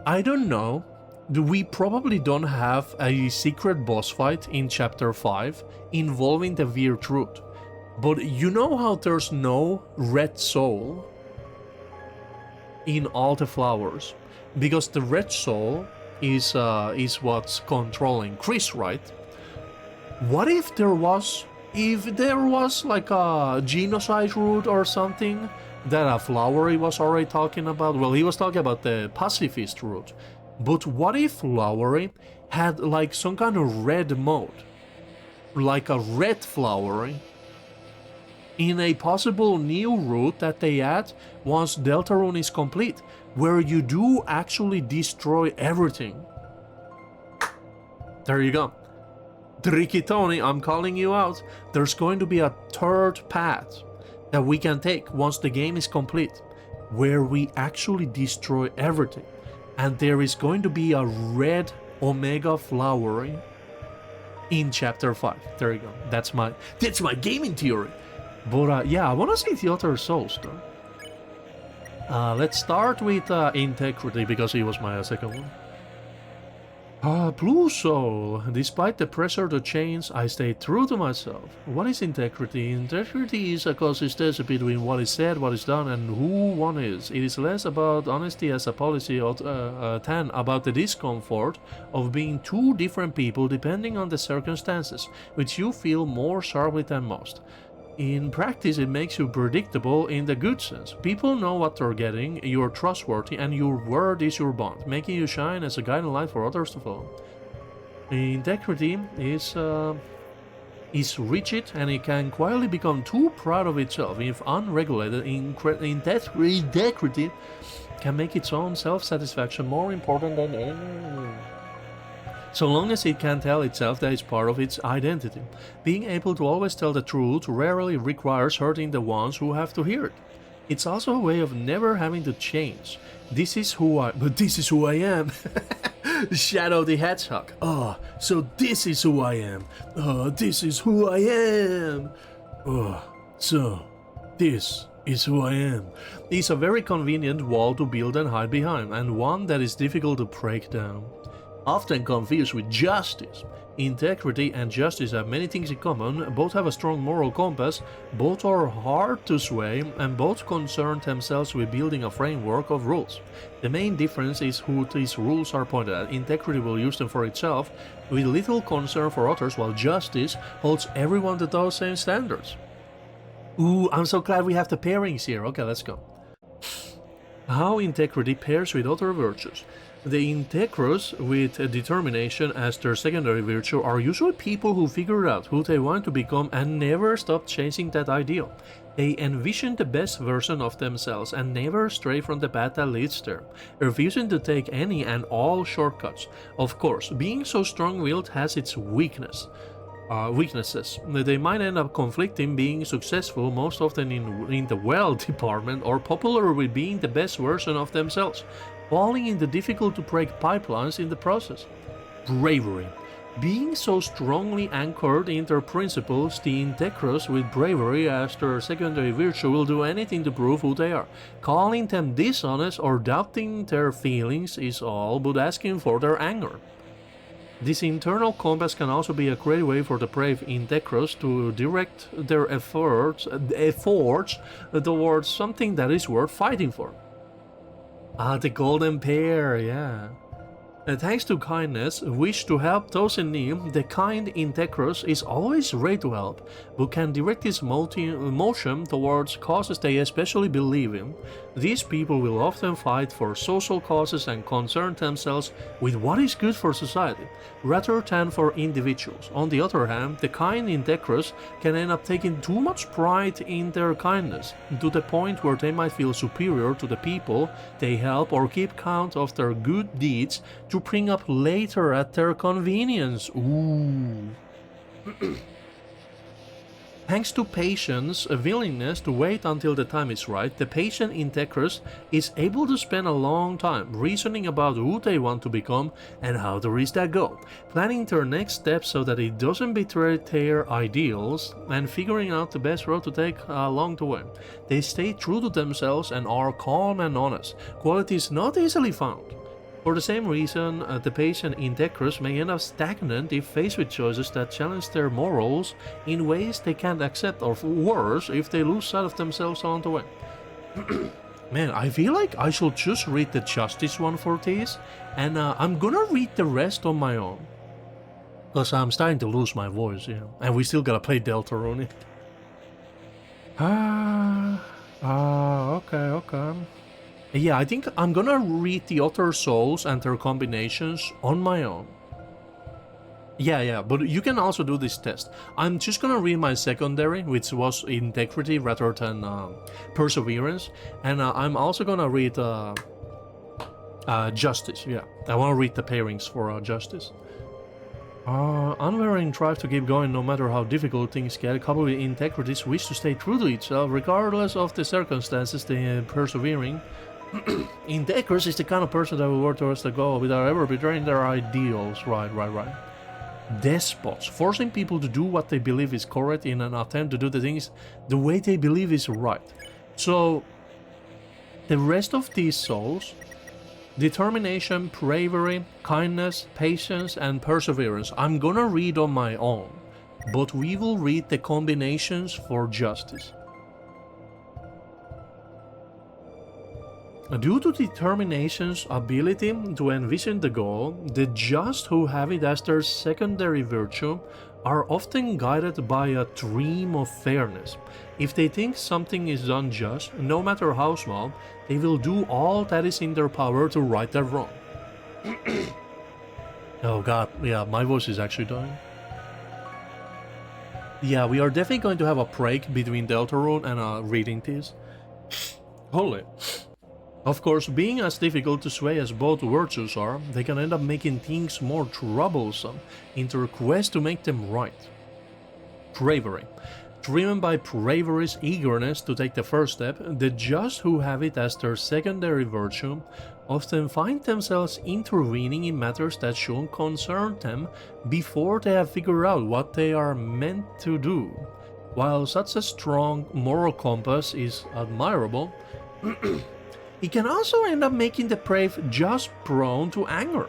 [SPEAKER 1] I don't know. We probably don't have a secret boss fight in chapter 5 involving the weird truth. But you know how there's no red soul in all the flowers? Because the red soul is what's controlling Chris, right? What if there was like a genocide route or something that Flowery was already talking about? Well, he was talking about the pacifist route. But what if Flowery had like some kind of red mode? Like a red Flowery in a possible new route that they add once Deltarune is complete, where you do actually destroy everything. There you go. Tricky Tony, I'm calling you out. There's going to be a third path that we can take once the game is complete, where we actually destroy everything. And there is going to be a red Omega Flowery in chapter 5. There you go. That's my gaming theory. But yeah, I want to see the other souls though. Let's start with integrity because he was my second one. Blue Soul. Despite the pressure to change, I stay true to myself. What is integrity? Integrity is a consistency between what is said, what is done, and who one is. It is less about honesty as a policy than about the discomfort of being two different people depending on the circumstances, which you feel more sharply than most. In practice, it makes you predictable in the good sense. People know what they're getting, you're trustworthy, and your word is your bond, making you shine as a guiding light for others to follow. Integrity is rigid, and it can quietly become too proud of itself if unregulated. Integrity can make its own self-satisfaction more important than any. So long as it can tell itself that it's part of its identity. Being able to always tell the truth rarely requires hurting the ones who have to hear it. It's also a way of never having to change. This is who I am. Shadow the Hedgehog. So this is who I am. This is who I am. So this is who I am. It's a very convenient wall to build and hide behind, and one that is difficult to break down. Often confused with justice. Integrity and justice have many things in common, both have a strong moral compass, both are hard to sway, and both concern themselves with building a framework of rules. The main difference is who these rules are pointed at. Integrity will use them for itself, with little concern for others, while justice holds everyone to those same standards. Ooh, I'm so glad we have the pairings here. Okay, let's go. How integrity pairs with other virtues. The integrous, with determination as their secondary virtue, are usually people who figure out who they want to become and never stop chasing that ideal. They envision the best version of themselves and never stray from the path that leads there, refusing to take any and all shortcuts. Of course, being so strong-willed has its weaknesses. They might end up conflicting being successful, most often in the well department, or popular with being the best version of themselves, falling into difficult to break pipelines in the process. Bravery. Being so strongly anchored in their principles, the integrous with bravery as their secondary virtue will do anything to prove who they are. Calling them dishonest or doubting their feelings is all but asking for their anger. This internal compass can also be a great way for the brave integrous to direct their efforts towards something that is worth fighting for. The golden pair, yeah. Thanks to kindness, wish to help those in need, the kind integrous is always ready to help, but can direct his motion towards causes they especially believe in. These people will often fight for social causes and concern themselves with what is good for society, rather than for individuals. On the other hand, the kind integrous can end up taking too much pride in their kindness, to the point where they might feel superior to the people they help or keep count of their good deeds to bring up later at their convenience. Ooh. Thanks to patience, a willingness to wait until the time is right, the patient integrous is able to spend a long time reasoning about who they want to become and how to reach that goal, planning their next steps so that it doesn't betray their ideals, and figuring out the best road to take along the way. They stay true to themselves and are calm and honest, qualities not easily found. For the same reason, the patient integrous may end up stagnant if faced with choices that challenge their morals in ways they can't accept, or worse, if they lose sight of themselves along the way. Man, I feel like I should just read the justice one for this, and I'm gonna read the rest on my own. Because I'm starting to lose my voice, yeah. And we still gotta play Deltarune. Okay. Yeah, I think I'm gonna read the other souls and their combinations on my own. Yeah, but you can also do this test. I'm just gonna read my secondary, which was integrity rather than perseverance, and I'm also gonna read justice. Yeah, I wanna read the pairings for justice. Unwavering drive to keep going no matter how difficult things get, coupled with integrity's wish to stay true to itself regardless of the circumstances, the persevering. Integrous is the kind of person that will work towards the goal without ever betraying their ideals. Right. despots, forcing people to do what they believe is correct in an attempt to do the things the way they believe is right. So the rest of these souls: determination, bravery, kindness, patience, and perseverance. I'm gonna read on my own, but we will read the combinations for justice. Due to determination's ability to envision the goal, the just who have it as their secondary virtue are often guided by a dream of fairness. If they think something is unjust, no matter how small, they will do all that is in their power to right that wrong. Oh god, yeah, my voice is actually dying. Yeah, we are definitely going to have a break between Deltarune and reading this. Holy. Of course, being as difficult to sway as both virtues are, they can end up making things more troublesome in their quest to make them right. Bravery. Driven by bravery's eagerness to take the first step, the just who have it as their secondary virtue often find themselves intervening in matters that shouldn't concern them before they have figured out what they are meant to do. While such a strong moral compass is admirable, it can also end up making the brave just prone to anger,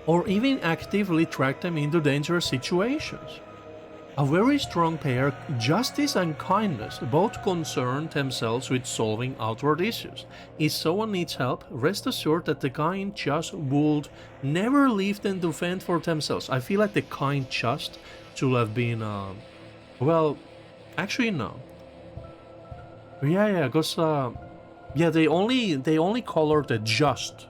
[SPEAKER 1] or even actively track them into dangerous situations. A very strong pair, justice and kindness, both concern themselves with solving outward issues. If someone needs help, rest assured that the kind just would never leave them to fend for themselves. I feel like the kind just should have been, well, actually no. Yeah, because, yeah, they only colored the just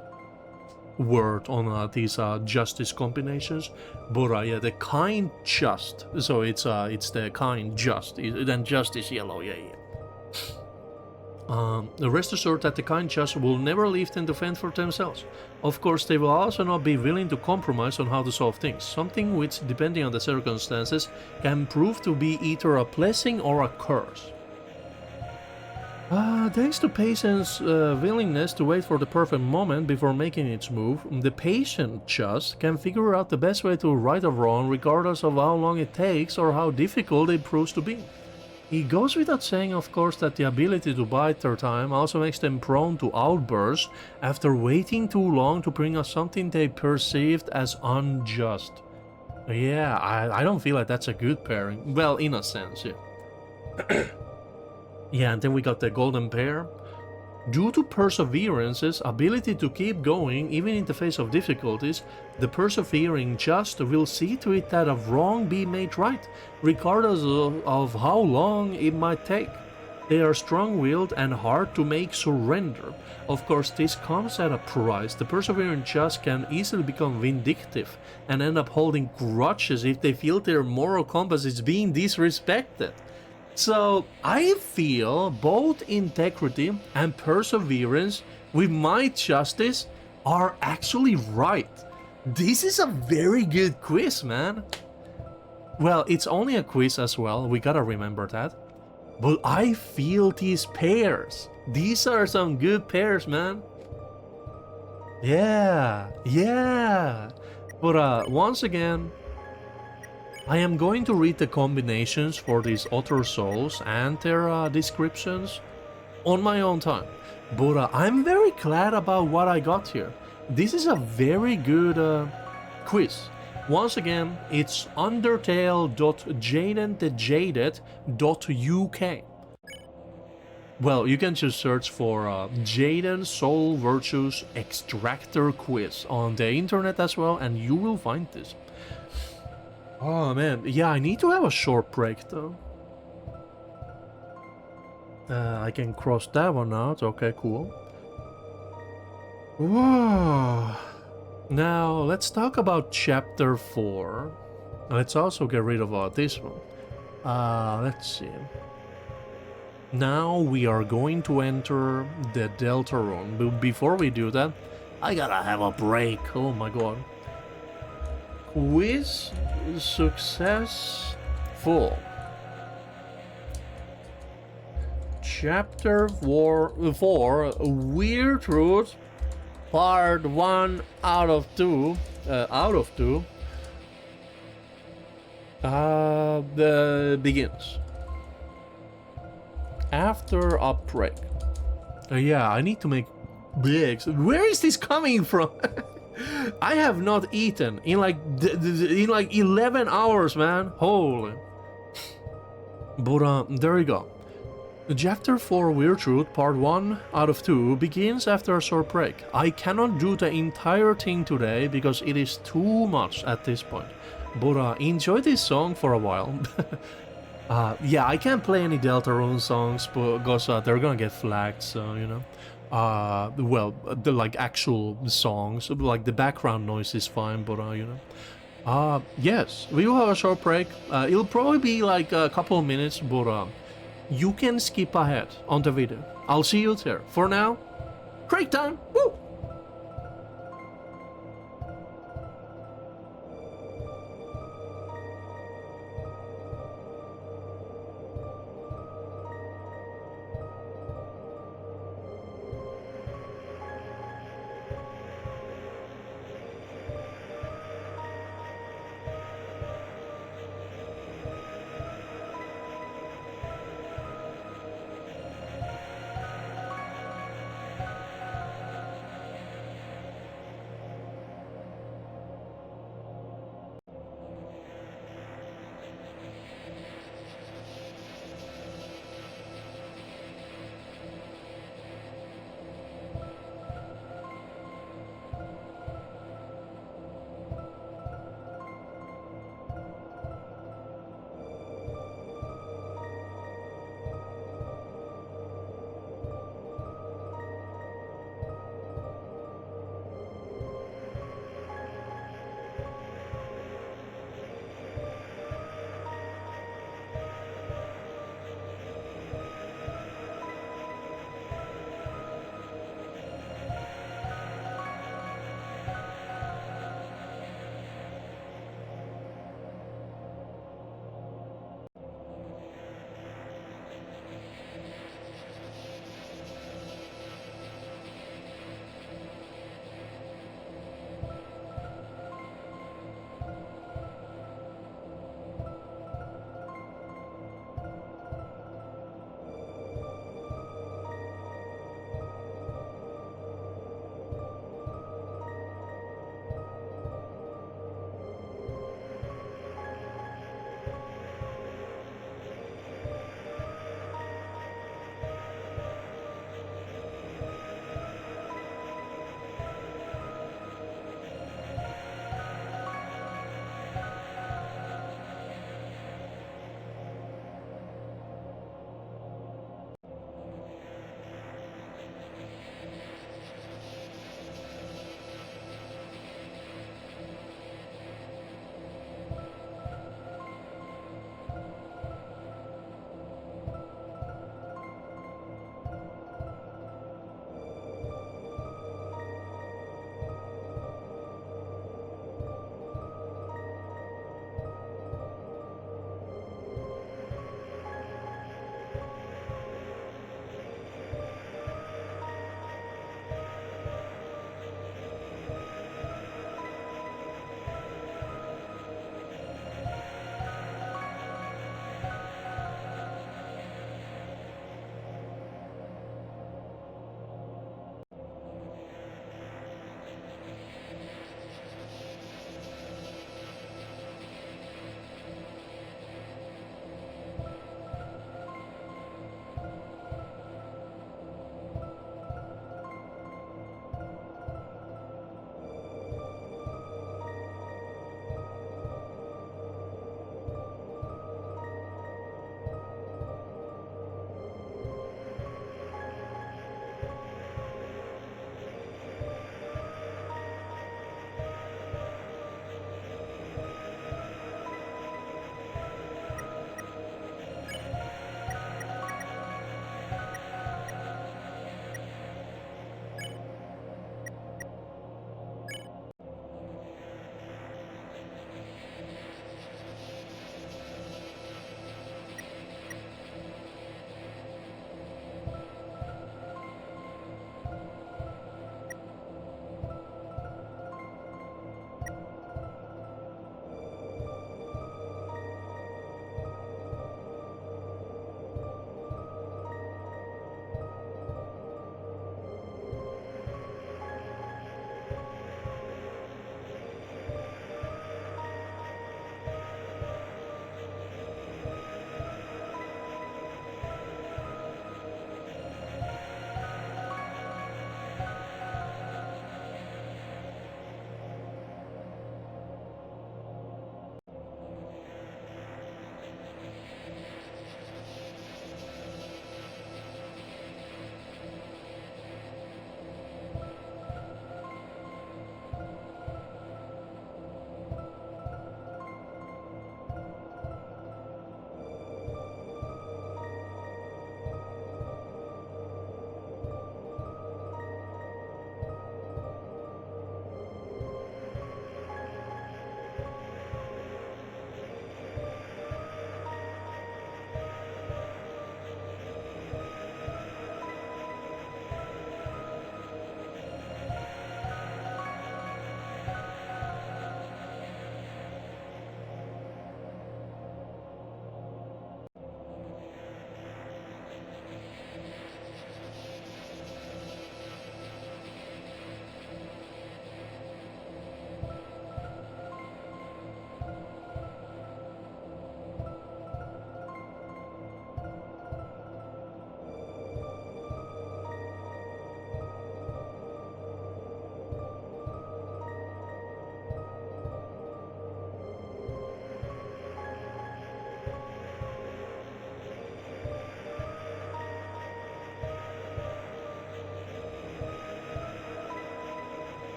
[SPEAKER 1] word on these justice combinations, but yeah, the kind just, so it's the kind just, then just is yellow, yeah. Rest assured that the kind just will never leave them to fend for themselves. Of course, they will also not be willing to compromise on how to solve things, something which, depending on the circumstances, can prove to be either a blessing or a curse. Thanks to patient's willingness to wait for the perfect moment before making its move, the patient just can figure out the best way to right a wrong regardless of how long it takes or how difficult it proves to be. It goes without saying, of course, that the ability to bide their time also makes them prone to outbursts after waiting too long to bring us something they perceived as unjust. Yeah, I don't feel like that's a good pairing. Well, in a sense, yeah. Yeah, and then we got the golden pair. Due to perseverance's ability to keep going even in the face of difficulties, the persevering just will see to it that a wrong be made right, regardless of how long it might take. They are strong-willed and hard to make surrender. Of course, this comes at a price. The persevering just can easily become vindictive and end up holding grudges if they feel their moral compass is being disrespected. So, I feel both integrity and perseverance with my justice are actually right. This is a very good quiz, man. Well, it's only a quiz as well, we gotta remember that. But I feel these pairs. These are some good pairs, man. Yeah. But once again, I am going to read the combinations for these other souls and their descriptions on my own time. But I'm very glad about what I got here. This is a very good quiz. Once again, it's undertale.jaden.uk. Well, you can just search for Jaden Soul Virtues Extractor Quiz on the internet as well, and you will find this. Oh man, yeah, I need to have a short break though. I can cross that one out, okay, cool. Whoa. Now, let's talk about Chapter 4. Let's also get rid of this one. Let's see. Now we are going to enter the Deltarune, but before we do that, I gotta have a break, oh my god. Quiz successful. Chapter 4, Weird Truth, Part 1 out of 2. The begins. After a break. Yeah, I need to make bigs. Where is this coming from? I have not eaten in like 11 hours, man. Holy. But there you go. Chapter 4 Weird Truth Part 1 out of 2 begins after a short break. I cannot do the entire thing today because it is too much at this point. But enjoy this song for a while. Yeah, I can't play any Deltarune songs because they're gonna get flagged, so you know. Well, the like actual songs, like the background noise is fine, but you know. Yes, we will have a short break. It'll probably be like a couple of minutes, but you can skip ahead on the video. I'll see you there. For now, break time! Woo!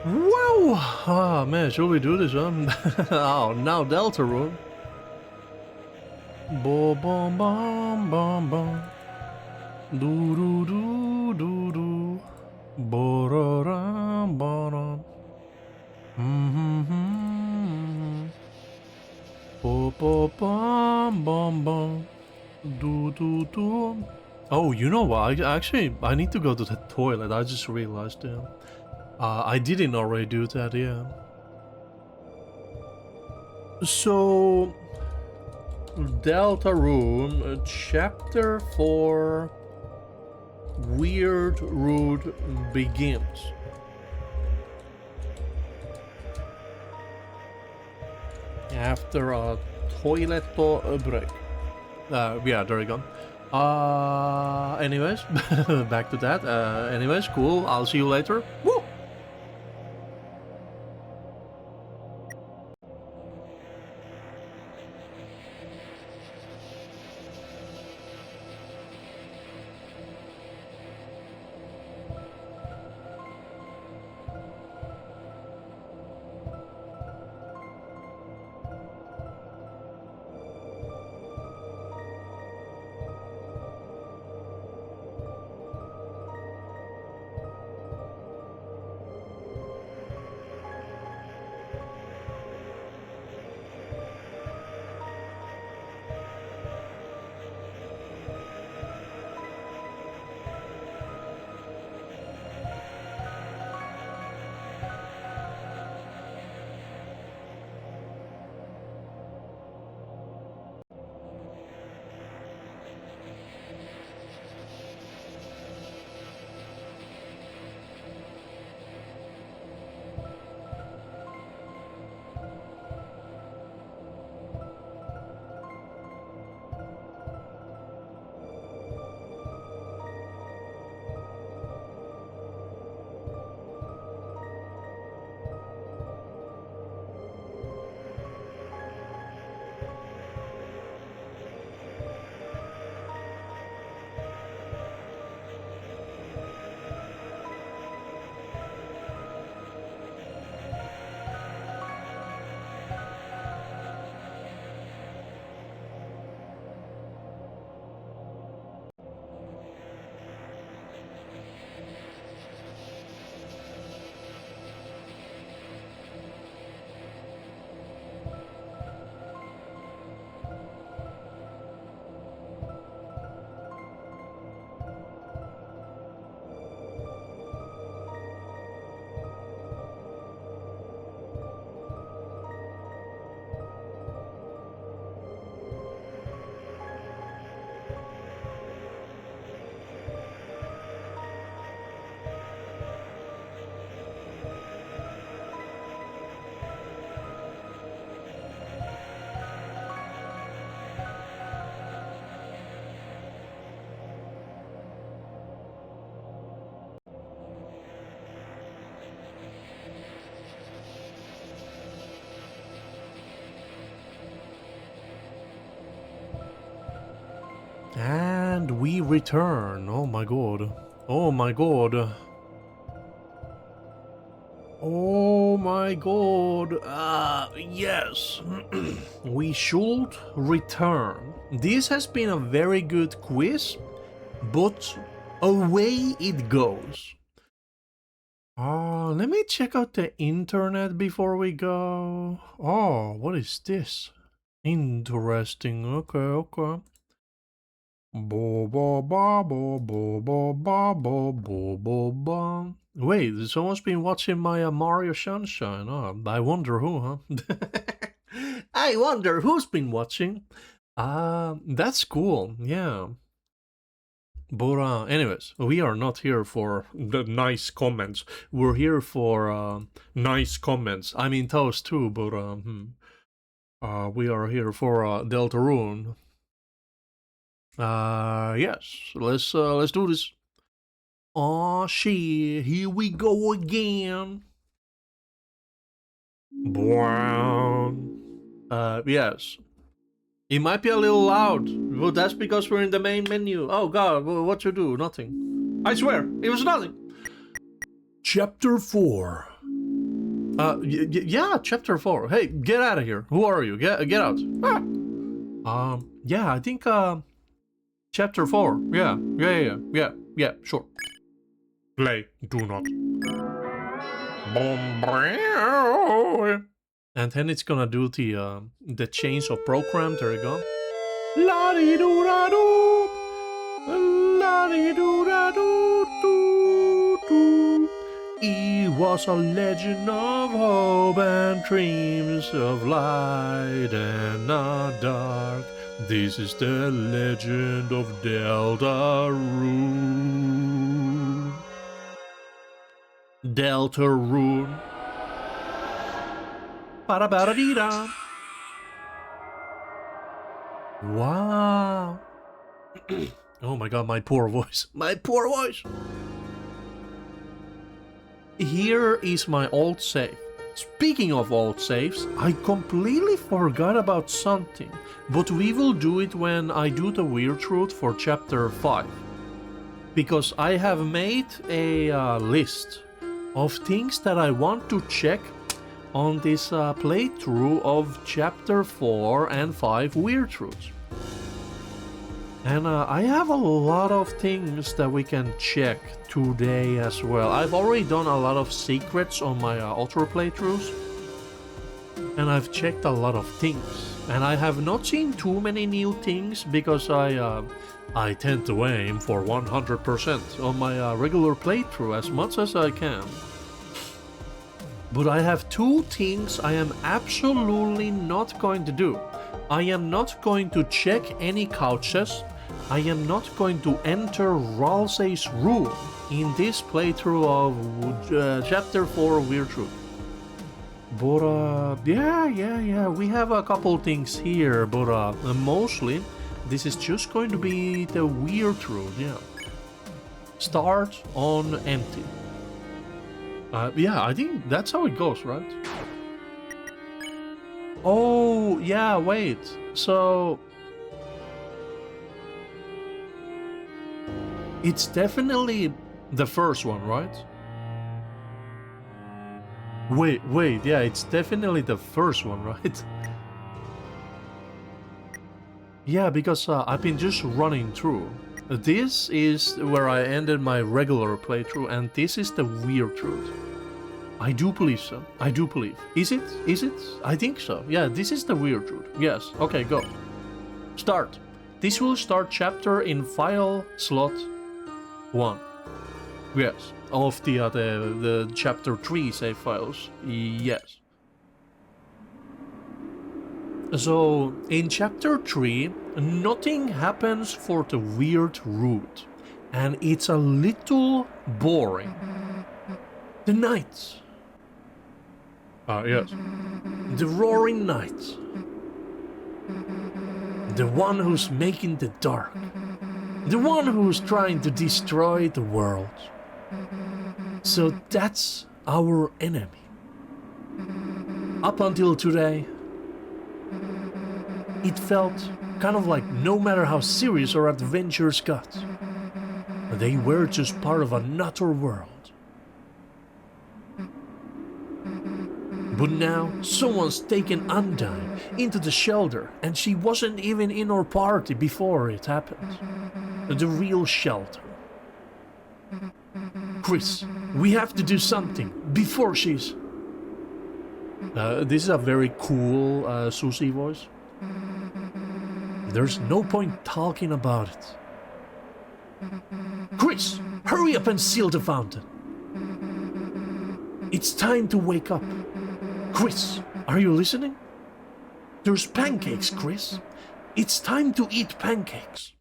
[SPEAKER 1] Wow! Ah, man, should we do this, huh? Oh, now Deltarune. Bo bom bom bom bom. Do do do do do. Bo-ra-ram, ba-ram. Mm-hmm. Bo-bo-bom bom bom. Do do do. Oh, you know what? I need to go to the toilet. I just realized, yeah. I didn't already do that, yeah. So, Deltarune, Chapter 4, Weird Road begins. After a toilet break. Yeah, there you go. Anyways, back to that. Anyways, cool. I'll see you later. Woo! And we return. Oh my god. Oh my god. Oh my god. Yes. We should return. This has been a very good quiz, but away it goes. Let me check out the internet before we go. Oh, what is this? Interesting. Okay, okay. Bo bo ba bo bo bo ba bo bo bo ba. Wait, someone's been watching my Mario Sunshine. Oh, I wonder who, huh? I wonder who's been watching. That's cool. Yeah. But anyways, we are not here for the nice comments. We're here for nice comments. I mean those too, but we are here for Deltarune. Yes, let's do this. Aw, shit, here we go again. Brown. Yes. It might be a little loud, but that's because we're in the main menu. Oh god, what you do? Nothing. I swear, it was nothing. Chapter 4. Yeah, chapter 4. Hey, get out of here. Who are you? Get out. Ah. Yeah, I think, chapter 4. Yeah, sure. Play, do not. And then it's gonna do the change of program. There you go. La-di-do-da-do. La-di-do-da-do-do-do. It was a legend of hope and dreams of light and not dark. This is the legend of Deltarune. Deltarune. Ba-da-ba-da-dee-da. Wow. Oh my god, my poor voice. My poor voice. Here is my old save. Speaking of old saves, I completely forgot about something, but we will do it when I do the weird truth for chapter 5. Because I have made a list of things that I want to check on this playthrough of chapter 4 and 5 weird truths. And I have a lot of things that we can check today as well. I've already done a lot of secrets on my ultra playthroughs, and I've checked a lot of things. And I have not seen too many new things because I tend to aim for 100% on my regular playthrough as much as I can. But I have two things I am absolutely not going to do. I am not going to check any couches. I am not going to enter Ralsei's room in this playthrough of chapter 4 Weird Truth. But yeah, we have a couple things here, but mostly this is just going to be the Weird Truth, yeah. Start on empty. Yeah, I think that's how it goes, right? Oh, yeah, wait. So it's definitely the first one, right? Wait, yeah, it's definitely the first one, right? Yeah, because I've been just running through. This is where I ended my regular playthrough, and this is the weird truth. I do believe so. I do believe. Is it? Is it? I think so. Yeah, this is the weird truth. Yes. Okay, go. Start. This will start chapter in file slot 1. Yes. Of the chapter 3 save files. Yes. So, in chapter 3, nothing happens for the weird route. And it's a little boring. The night. Yes. The roaring night. The one who's making the dark. The one who's trying to destroy the world. So that's our enemy. Up until today, it felt kind of like no matter how serious our adventures got, they were just part of another world. But now, someone's taken Undyne into the shelter, and she wasn't even in our party before it happened. The real shelter. Chris, we have to do something before she's... this is a very cool Susie voice. There's no point talking about it. Chris, hurry up and seal the fountain. It's time to wake up. Chris, are you listening? There's pancakes, Chris. It's time to eat pancakes.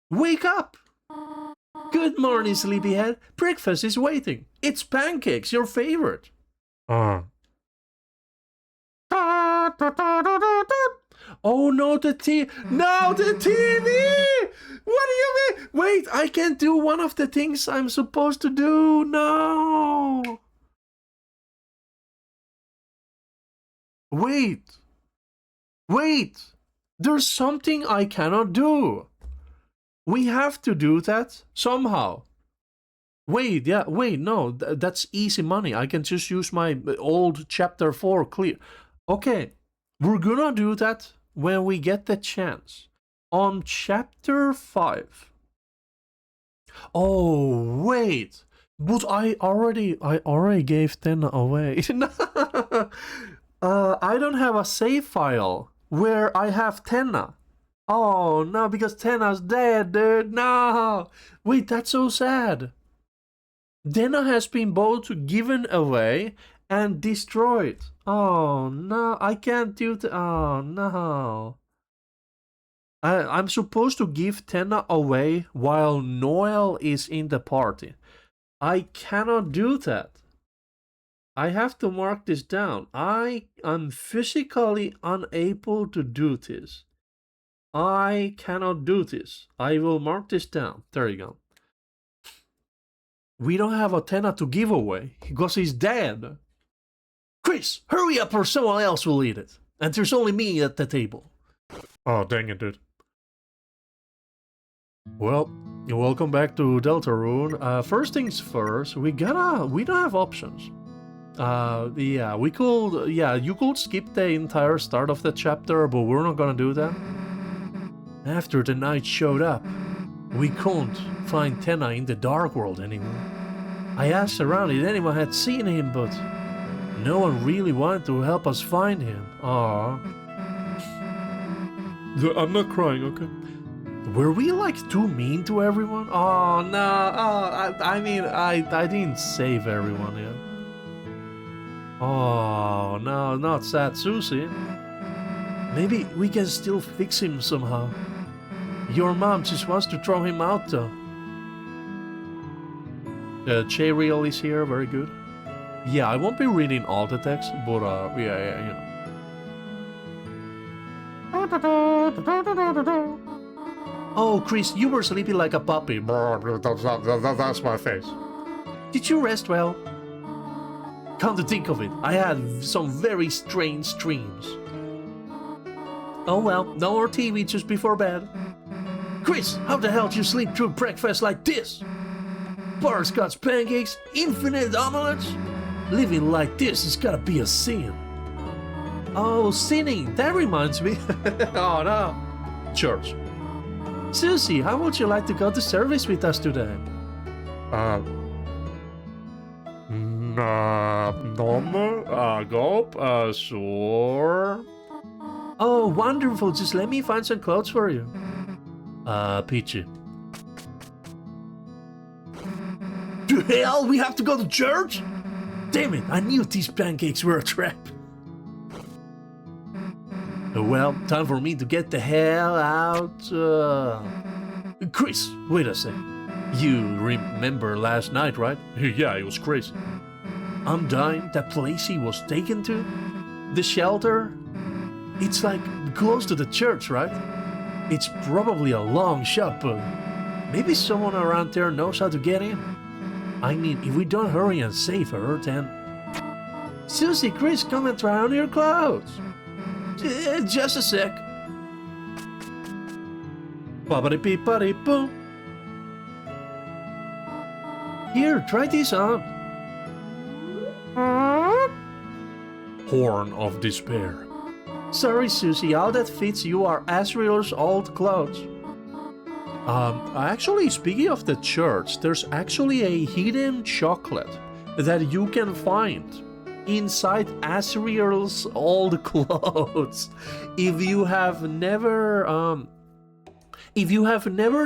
[SPEAKER 1] Wake up! Good morning, sleepyhead. Breakfast is waiting. It's pancakes, your favorite. Oh no, the TV! What do you mean? Wait, I can't do one of the things I'm supposed to do. No! Wait! There's something I cannot do. We have to do that somehow. Wait, yeah, wait, no, that's easy money. I can just use my old chapter 4 clear. Okay, we're gonna do that when we get the chance. On chapter 5. Oh, wait. But I already gave 10 away. I don't have a save file where I have Tenna. Oh, no, because Tenna's dead, dude. No. Wait, that's so sad. Tenna has been both given away and destroyed. Oh, no, I can't do that. Oh, no. I'm supposed to give Tenna away while Noel is in the party. I cannot do that. I have to mark this down. I am physically unable to do this. I cannot do this. I will mark this down. There you go. We don't have a Tenna to give away because he's dead. Chris, hurry up or someone else will eat it. And there's only me at the table. Oh, dang it, dude. Well, welcome back to Deltarune. First things first, we don't have options. Yeah, you could skip the entire start of the chapter, but we're not gonna do that. After the knight showed up, we couldn't find Tenna in the dark world anymore. I asked around if anyone had seen him, but no one really wanted to help us find him. Aww. I'm not crying, okay? Were we like too mean to everyone? Oh no, I didn't save everyone yet. Oh no, not sad Susie. Maybe we can still fix him somehow. Your mom just wants to throw him out though. Cheryl is here, very good. Yeah, I won't be reading all the text, but yeah, you know. Oh, Chris, you were sleeping like a puppy. That's my face. Did you rest well? Come to think of it, I had some very strange dreams. Oh well, no more TV just before bed. Chris, how the hell did you sleep through breakfast like this? Butterscotch pancakes, infinite omelets? Living like this has gotta be a sin. Oh, sinning, that reminds me. Oh no. Church. Susie, how would you like to go to service with us today? Normal, go, sure. Oh, wonderful, just let me find some clothes for you. Peachy. To hell, we have to go to church? Damn it, I knew these pancakes were a trap. Well, time for me to get the hell out. Chris, wait a sec. You remember last night, right? Yeah, it was crazy. I'm dying, that place he was taken to? The shelter? It's like close to the church, right? It's probably a long shot, but maybe someone around there knows how to get in. I mean, if we don't hurry and save her, then... Susie, Chris, come and try on your clothes. Just a sec. Ba-ba-dee-beep-ba-dee-boom. Here, try this on. Horn of Despair. Sorry, Susie, all that fits you are Asriel's old clothes. Actually, speaking of the church, there's actually a hidden chocolate that you can find inside Asriel's old clothes. If you have never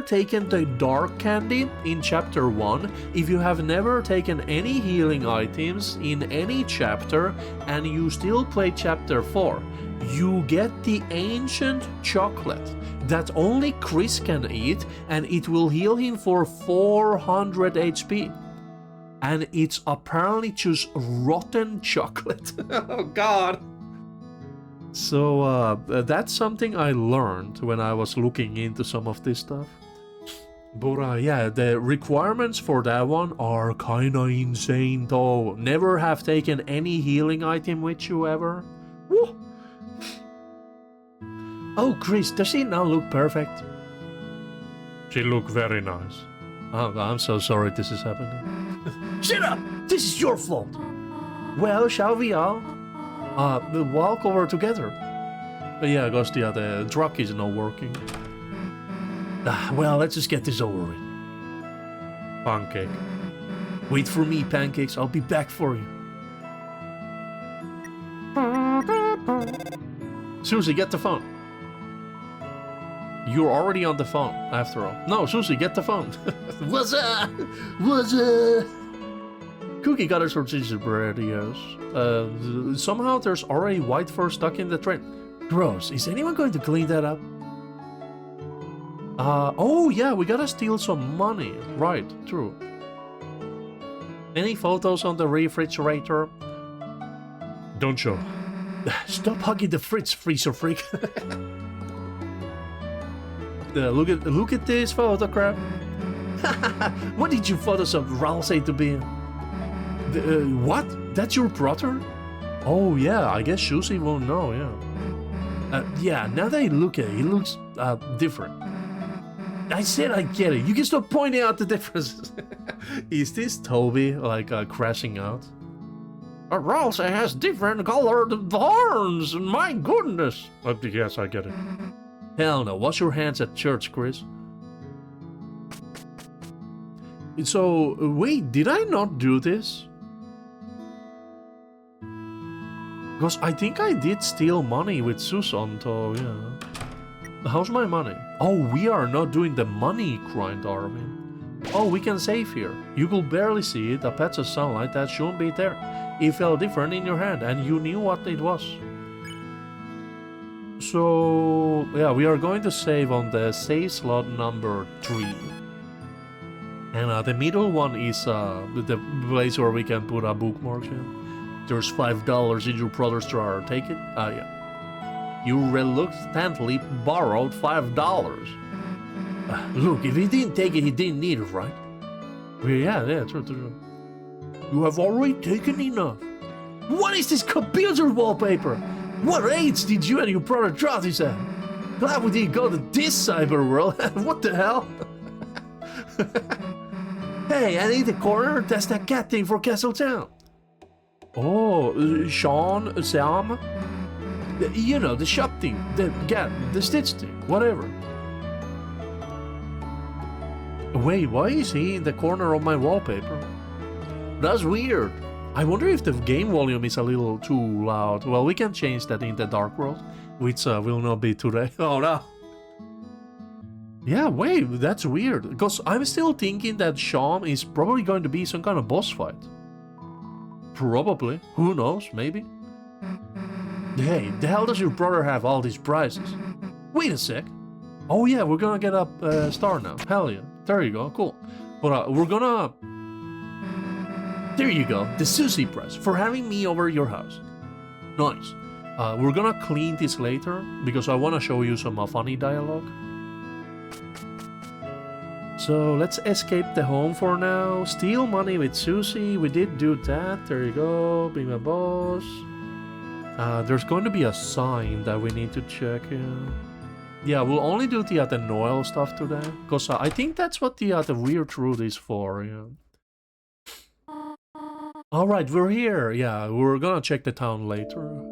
[SPEAKER 1] taken the dark candy in chapter 1, if you have never taken any healing items in any chapter, and you still play chapter 4, you get the ancient chocolate that only Chris can eat, and it will heal him for 400 HP. And it's apparently just rotten chocolate. Oh god. So that's something I learned when I was looking into some of this stuff. But yeah, the requirements for that one are kinda insane though. Never have taken any healing item with you ever. Woo. Oh Chris, does she now look perfect? She look very nice. Oh, I'm so sorry this is happening.
[SPEAKER 2] Shut up! This is your fault.
[SPEAKER 1] Well, shall we all walk over together? Yeah, because the truck is not working.
[SPEAKER 2] Well, let's just get this over with.
[SPEAKER 1] Pancake.
[SPEAKER 2] Wait for me, Pancakes. I'll be back for you.
[SPEAKER 1] Susie, get the phone. You're already on the phone, after all. No, Susie, get the phone.
[SPEAKER 2] What's up? What's up?
[SPEAKER 1] Cookie cutters or gingerbread, yes. Somehow there's already white fur stuck in the train.
[SPEAKER 2] Gross. Is anyone going to clean that up?
[SPEAKER 1] Oh yeah, we gotta steal some money. Right, true. Any photos on the refrigerator?
[SPEAKER 2] Don't show. Stop hugging the fridge, freezer freak.
[SPEAKER 1] Look at this photograph.
[SPEAKER 2] What did you Photoshop Raul say to be? What? That's your brother?
[SPEAKER 1] Oh yeah, I guess Susie won't know, yeah.
[SPEAKER 2] Yeah, now that I look at it, he looks different. I said I get it. You can stop pointing out the differences.
[SPEAKER 1] Is this Toby, like, crashing out?
[SPEAKER 2] Raul has different colored horns. My goodness.
[SPEAKER 1] Yes, I get it.
[SPEAKER 2] Hell no. Wash your hands at church, Chris.
[SPEAKER 1] So, wait, did I not do this? Because I think I did steal money with Susan, so yeah. How's my money? Oh, we are not doing the money grind, are we? Oh, we can save here. You could barely see it, a patch of sunlight that shouldn't be there. It felt different in your hand, and you knew what it was. So, yeah, we are going to save on the save slot number 3. And the middle one is the place where we can put our bookmarks in. There's $5 in your brother's drawer. Take it? Yeah. You reluctantly borrowed $5.
[SPEAKER 2] Look, if he didn't take it, he didn't need it, right?
[SPEAKER 1] Yeah, true.
[SPEAKER 2] You have already taken enough. What is this computer wallpaper? What age did you and your brother draw this at? Glad we didn't go to this cyber world. What the hell? Hey, I need the corner. That's that cat thing for Castletown.
[SPEAKER 1] Oh, Sam?
[SPEAKER 2] You know, the shop thing, the stitch thing, whatever.
[SPEAKER 1] Wait, why is he in the corner of my wallpaper?
[SPEAKER 2] That's weird.
[SPEAKER 1] I wonder if the game volume is a little too loud. Well, we can change that in the Dark World, which will not be today.
[SPEAKER 2] Oh no.
[SPEAKER 1] Yeah, wait, that's weird. Because I'm still thinking that Sham is probably going to be some kind of boss fight. Probably. Who knows? Maybe.
[SPEAKER 2] Hey, the hell does your brother have all these prizes? Wait a sec.
[SPEAKER 1] Oh yeah, we're gonna get a star now. Hell yeah. There you go. Cool. But we're gonna...
[SPEAKER 2] There you go. The Susie prize for having me over your house.
[SPEAKER 1] Nice. We're gonna clean this later because I want to show you some funny dialogue. So let's escape the home for now. Steal money with Susie. We did do that. There you go. Be my boss. There's going to be a sign that we need to check. Yeah, we'll only do the Noel stuff today. Because I think that's what the weird route is for. Yeah. Alright, we're here. Yeah, we're gonna check the town later.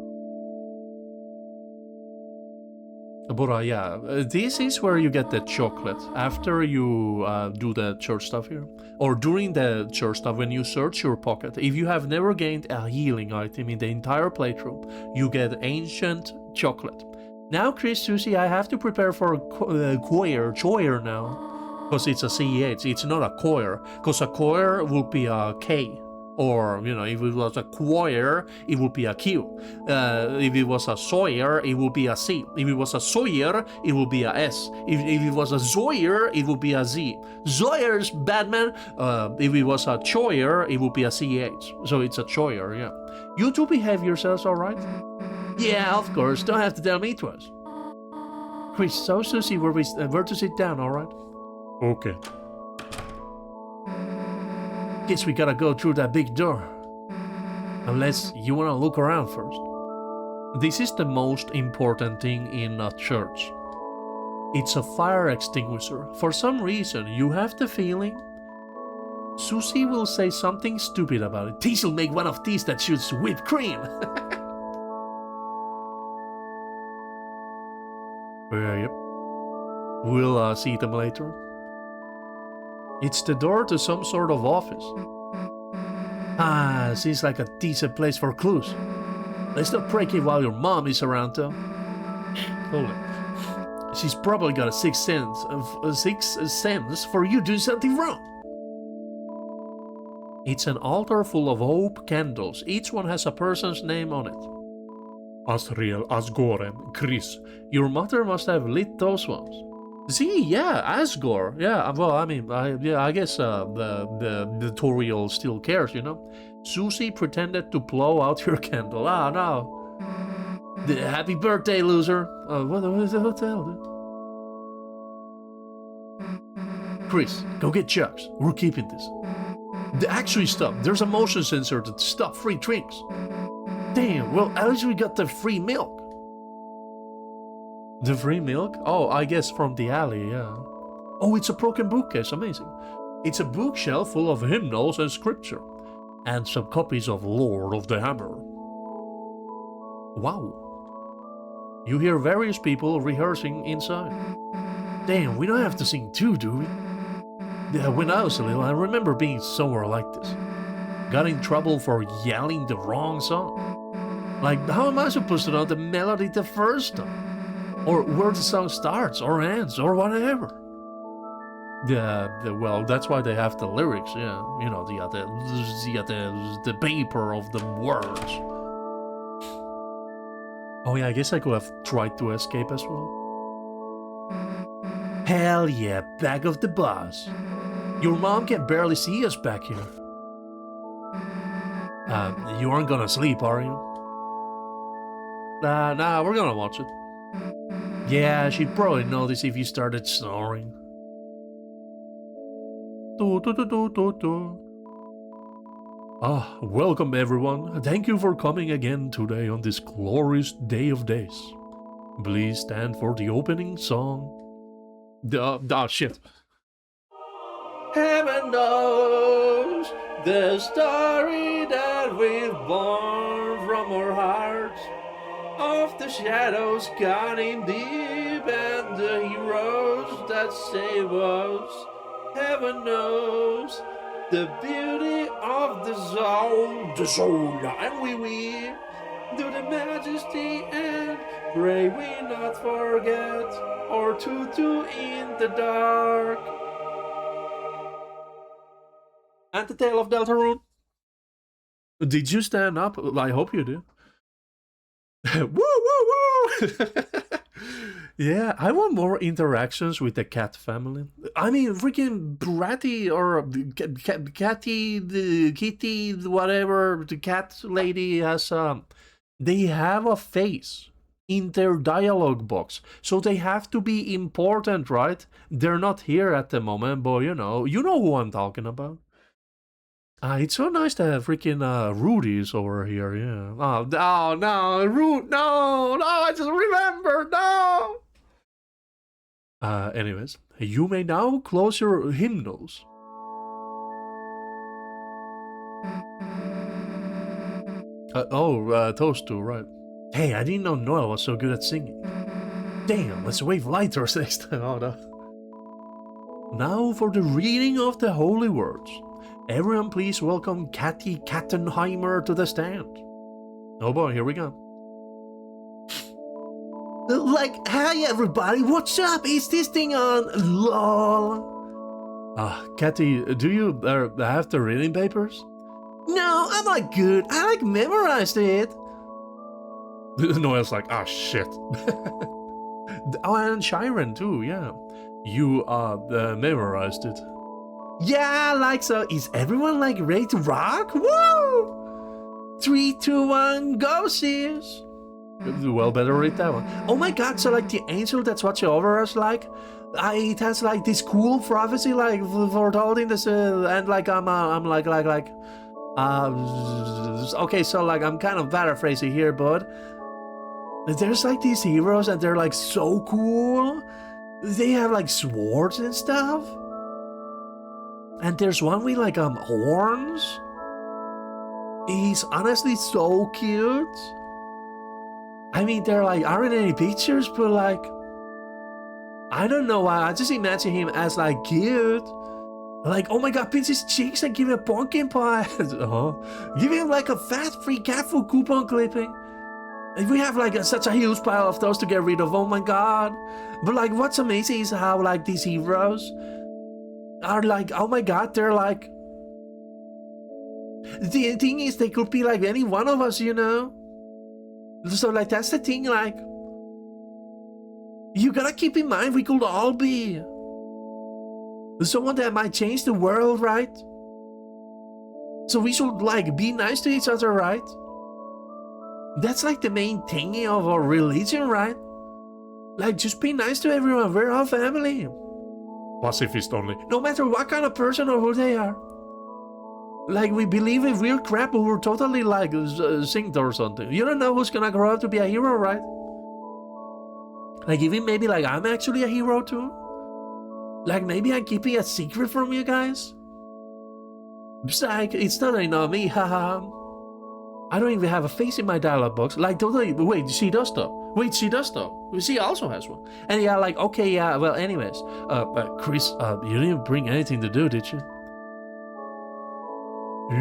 [SPEAKER 1] But yeah, this is where you get the chocolate after you do the church stuff here. Or during the church stuff, when you search your pocket. If you have never gained a healing item in the entire playthrough, you get ancient chocolate. Now, Chris, Susie, I have to prepare for a choir now. Because it's a CH, it's not a choir. Because a choir would be a K. Or, you know, if it was a choir, it would be a Q. If it was a Sawyer, it would be a C. If it was a Sawyer, it would be a S. If it was a Zoyer, it would be a Z. Zoyer's Batman. If it was a Choyer, it would be a CH. So it's a Choyer, yeah. You two behave yourselves, alright?
[SPEAKER 2] Yeah, of course. Don't have to tell me twice.
[SPEAKER 1] Chris, so Susie, where to sit down, alright?
[SPEAKER 2] Okay. Guess we gotta go through that big door. Unless you wanna look around first.
[SPEAKER 1] This is the most important thing in a church. It's a fire extinguisher. For some reason, you have the feeling Susie will say something stupid about it. This'll make one of these that shoots whipped cream. Yep. We'll see them later. It's the door to some sort of office. Ah, seems like a decent place for clues. Let's not break it while your mom is around, though. Hold it. She's probably got a sixth sense for you doing something wrong. It's an altar full of hope candles. Each one has a person's name on it. Asriel, Asgorem, Chris. Your mother must have lit those ones. See, yeah, Asgore. Yeah, well, I mean, I guess the tutorial still cares, you know. Susie pretended to blow out your candle. Ah, no. Happy birthday, loser. What is the hotel, dude? Chris, go get Chucks. We're keeping this. Actually, stop. There's a motion sensor to stop free drinks. Damn, well, at least we got the free milk. The free milk? Oh, I guess from the alley, yeah. Oh, it's a broken bookcase, amazing. It's a bookshelf full of hymnals and scripture. And some copies of Lord of the Hammer. Wow. You hear various people rehearsing inside. Damn, we don't have to sing too, do we? Yeah, when I was little, I remember being somewhere like this. Got in trouble for yelling the wrong song. Like, how am I supposed to know the melody the first time? Or where the song starts, or ends, or whatever? Well, that's why they have the lyrics, yeah. You know, the paper of the words. Oh yeah, I guess I could have tried to escape as well. Hell yeah, back of the bus. Your mom can barely see us back here. You aren't gonna sleep, are you? Nah, we're gonna watch it. Yeah, she'd probably notice if you started snoring. Ah, welcome everyone. Thank you for coming again today on this glorious day of days. Please stand for the opening song. Shit. Heaven knows the story that we've born from our hearts. Of the shadows gone in deep and the heroes that save us. Heaven knows the beauty of the soul, and we weep to the majesty and pray we not forget or to in the dark. And the tale of Deltarune. Did you stand up? I hope you did. Woo, woo, woo! Yeah, I want more interactions with the cat family. I mean, freaking Bratty or Catty, the kitty, whatever, the cat lady has, they have a face in their dialogue box. So they have to be important, right? They're not here at the moment, but you know who I'm talking about. It's so nice to have freaking Rudy's over here, yeah. Oh, no, I just remembered, no! Anyways, you may now close your hymnals. Those two, right. Hey, I didn't know Noel was so good at singing. Damn, let's wave lighters next time. Oh, no. Now for the reading of the holy words. Everyone please welcome Catty Kattenheimer to the stand. Oh boy, here we go. Like, hi everybody, what's up? Is this thing on? LOL. Catty, do you have the reading papers? No, I'm not good. I memorized it. Noel's like, shit. Oh, and Shiren too, yeah. You memorized it. Yeah, like so. Is everyone ready to rock? Woo! 3, 2, 1, go, sis. Well, better read that one. Oh my god, so the angel that's watching over us, it has this cool prophecy, foretold in this, and okay, so I'm kind of paraphrasing here, but there's these heroes and they're so cool. They have swords and stuff. And there's one with like horns. He's honestly so cute. I mean, there like aren't any pictures, but like, I don't know why. I just imagine him as like cute. Like, oh my god, pinch his cheeks and give him a pumpkin pie. Give him like a fat free cat food coupon clipping. And we have like such a huge pile of those to get rid of, oh my god. But like, what's amazing is how like these heroes are like, oh my god, they're like... The thing is, they could be like any one of us, you know? So like, that's the thing, like... You gotta keep in mind, we could all be... someone that might change the world, right? So we should like be nice to each other, right? That's like the main thingy of our religion, right? Like, just be nice to everyone, we're all family.
[SPEAKER 2] Pacifist only.
[SPEAKER 1] No matter what kind of person or who they are. Like, we believe in weird crap, but we're totally like synced or something. You don't know who's gonna grow up to be a hero, right? Like, even maybe like I'm actually a hero too. Like, maybe I'm keeping a secret from you guys? It's like, it's totally not me, haha. I don't even have a face in my dialogue box. Like, totally, wait, she does though. Wait, she does though. She also has one. And yeah, like, okay, yeah, well, anyways. Chris, you didn't bring anything to do, did you?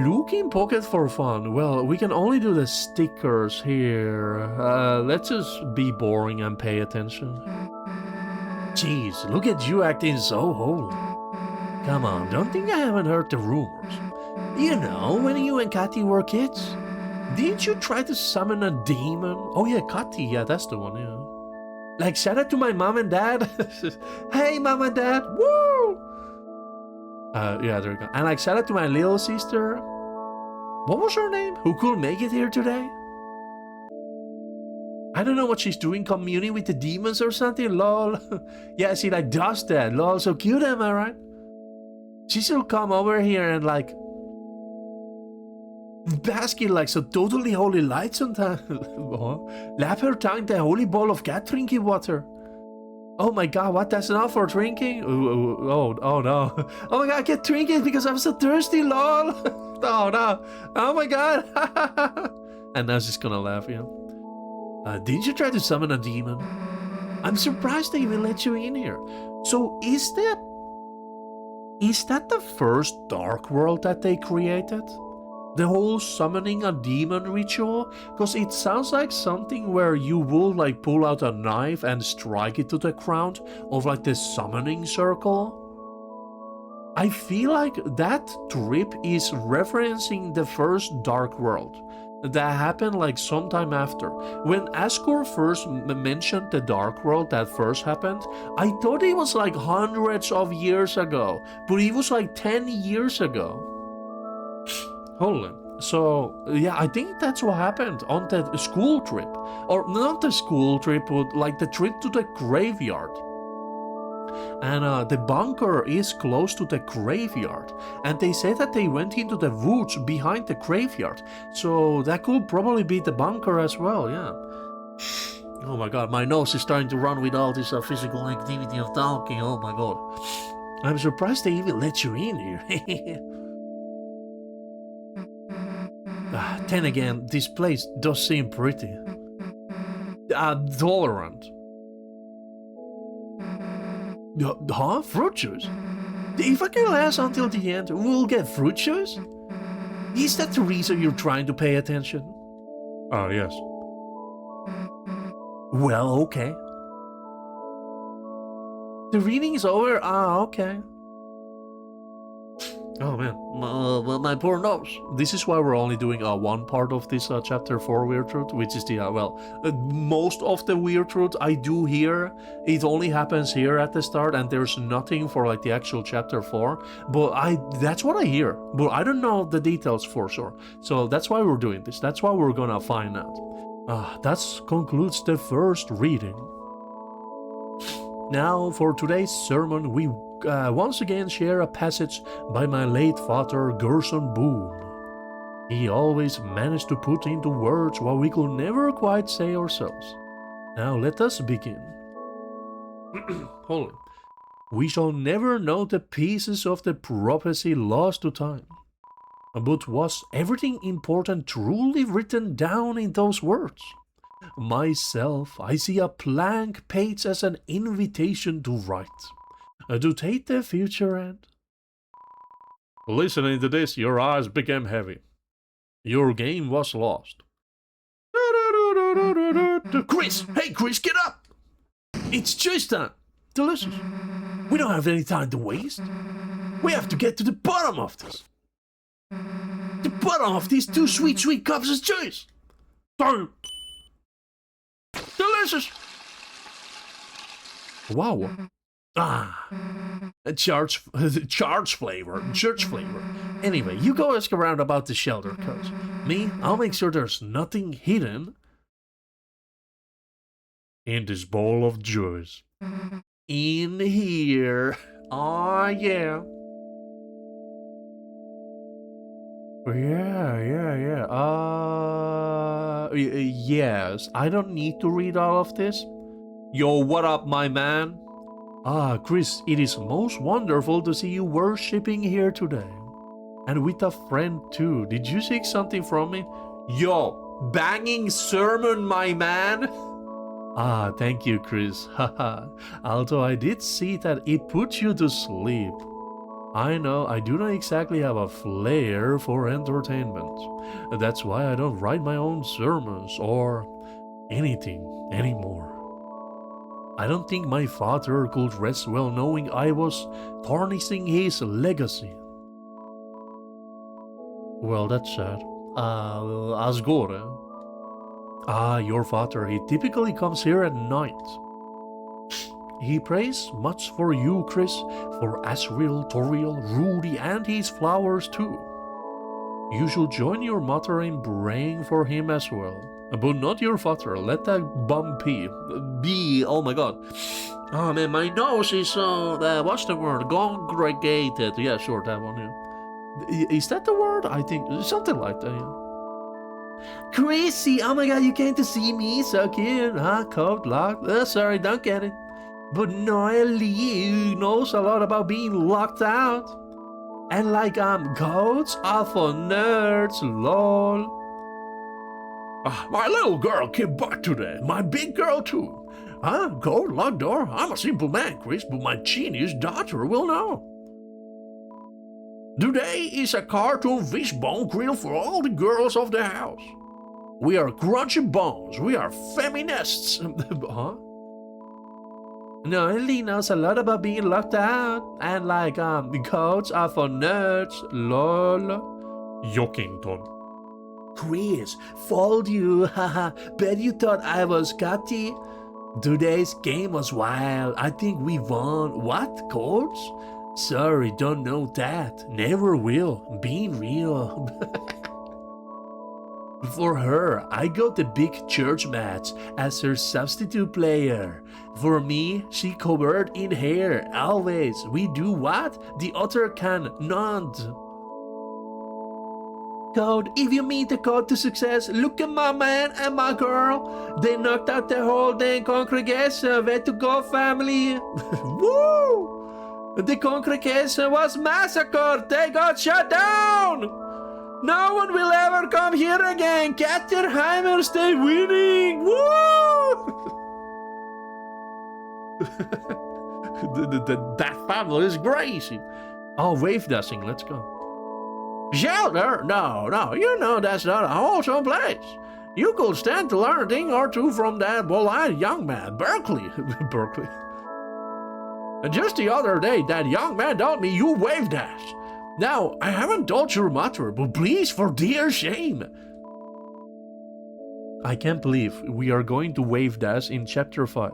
[SPEAKER 1] Looking pocket for fun. Well, we can only do the stickers here. Let's just be boring and pay attention. Jeez, look at you acting so holy. Come on, don't think I haven't heard the rumors. You know, when you and Kathy were kids, didn't you try to summon a demon? Oh yeah, Kathy, yeah, that's the one, yeah. Like, shout out to my mom and dad. Hey, mom and dad, woo! Yeah, there we go. And like, shout out to my little sister. What was her name? Who couldn't make it here today? I don't know what she's doing, communing with the demons or something, lol. Yeah, she like does that, lol, so cute, am I right? She should come over here and like bask in like some totally holy light sometimes. Lap her tongue in the holy bowl of cat drinking water. Oh my god, what? That's enough for drinking? Oh no. Oh my god, I can't drink it because I'm so thirsty, lol. Oh no. Oh my god. And now she's gonna laugh, yeah. Didn't you try to summon a demon? I'm surprised they even let you in here. So is that the first dark world that they created? The whole summoning a demon ritual? Because it sounds like something where you will like pull out a knife and strike it to the ground of like the summoning circle. I feel like that trip is referencing the first dark world that happened like sometime after. When Ascor first mentioned the dark world that first happened, I thought it was like hundreds of years ago, but it was like 10 years ago. Hold on. So yeah, I think that's what happened on the school trip. Or not the school trip, but like the trip to the graveyard. And the bunker is close to the graveyard. And they said that they went into the woods behind the graveyard. So that could probably be the bunker as well, yeah. Oh my god, my nose is starting to run with all this physical activity of talking, oh my god. I'm surprised they even let you in here. Then again, this place does seem pretty. Tolerant. Huh? Fruit juice? If I can last until the end, we'll get fruit juice? Is that the reason you're trying to pay attention?
[SPEAKER 2] Yes.
[SPEAKER 1] Well, okay. The reading is over? Okay. Oh man, my poor nose. This is why we're only doing one part of this chapter 4 Weird Truth, which is the, most of the Weird Truth I do here, it only happens here at the start and there's nothing for like the actual chapter 4, but that's what I hear, but I don't know the details for sure. So that's why we're doing this, that's why we're gonna find out. That concludes the first reading. Now for today's sermon, we once again share a passage by my late father Gerson Boone. He always managed to put into words what we could never quite say ourselves. Now let us begin. Hold on. We shall never know the pieces of the prophecy lost to time. But was everything important truly written down in those words? Myself, I see a blank page as an invitation to write. To take the future and... Listening to this, your eyes became heavy. Your game was lost.
[SPEAKER 2] Chris! Hey, Chris, get up! It's just time. Delicious. We don't have any time to waste. We have to get to the bottom of this. The bottom of these two sweet cups of juice. Delicious.
[SPEAKER 1] Wow.
[SPEAKER 2] Church flavor.
[SPEAKER 1] Anyway, you go ask around about the shelter codes. Me, I'll make sure there's nothing hidden in this bowl of juice. In here. Oh, yeah. Yes. I don't need to read all of this. Yo, what up, my man? Chris, it is most wonderful to see you worshipping here today. And with a friend too. Did you seek something from me? Yo, banging sermon, my man. Thank you, Chris. Haha. Although I did see that it put you to sleep. I know I do not exactly have a flair for entertainment. That's why I don't write my own sermons or anything anymore. I don't think my father could rest well knowing I was tarnishing his legacy. Well, that's sad. Asgore. Your father, he typically comes here at night. He prays much for you, Chris, for Asriel, Toriel, Rudy, and his flowers too. You should join your mother in praying for him as well. But not your father, let that bum be, oh my god. Oh man, my nose is what's the word? Congregated. Yeah, sure, that one, yeah. Is that the word? I think, something like that, yeah. Chrissy, oh my god, you came to see me, so cute, huh? Code locked. Sorry, don't get it. But Noelle knows a lot about being locked out. And like codes are for nerds, lol.
[SPEAKER 2] My little girl came back today. My big girl too. Code, locked door. I'm a simple man, Chris, but my genius daughter will know. Today is a cartoon fishbone grill for all the girls of the house. We are crunchy bones. We are feminists. Huh?
[SPEAKER 1] Noelle knows a lot about being locked out, and like the codes are for nerds, lol.
[SPEAKER 2] Yockington.
[SPEAKER 1] Chris, fooled you, haha. Bet you thought I was cutty. Today's game was wild. I think we won. What, codes? Sorry, don't know that. Never will. Being real. For her, I got the big church match as her substitute player. For me, she covered in hair. Always. We do what? The other can not. Code, if you meet the code to success, look at my man and my girl. They knocked out the whole dang congregation. Way to go, family. Woo! The congregation was massacred. They got shut down. No one will ever come here again. Caterheimer, stay winning. Woo!
[SPEAKER 2] That family is crazy.
[SPEAKER 1] Oh, wave dashing. Let's go.
[SPEAKER 2] Shelter? No, you know that's not a wholesome place. You could stand to learn a thing or two from that bold-eyed young man, Berkeley.
[SPEAKER 1] Berkeley.
[SPEAKER 2] And just the other day, that young man told me you wave dash. Now, I haven't told your mother, but please, for dear shame.
[SPEAKER 1] I can't believe we are going to wave dash in chapter 5.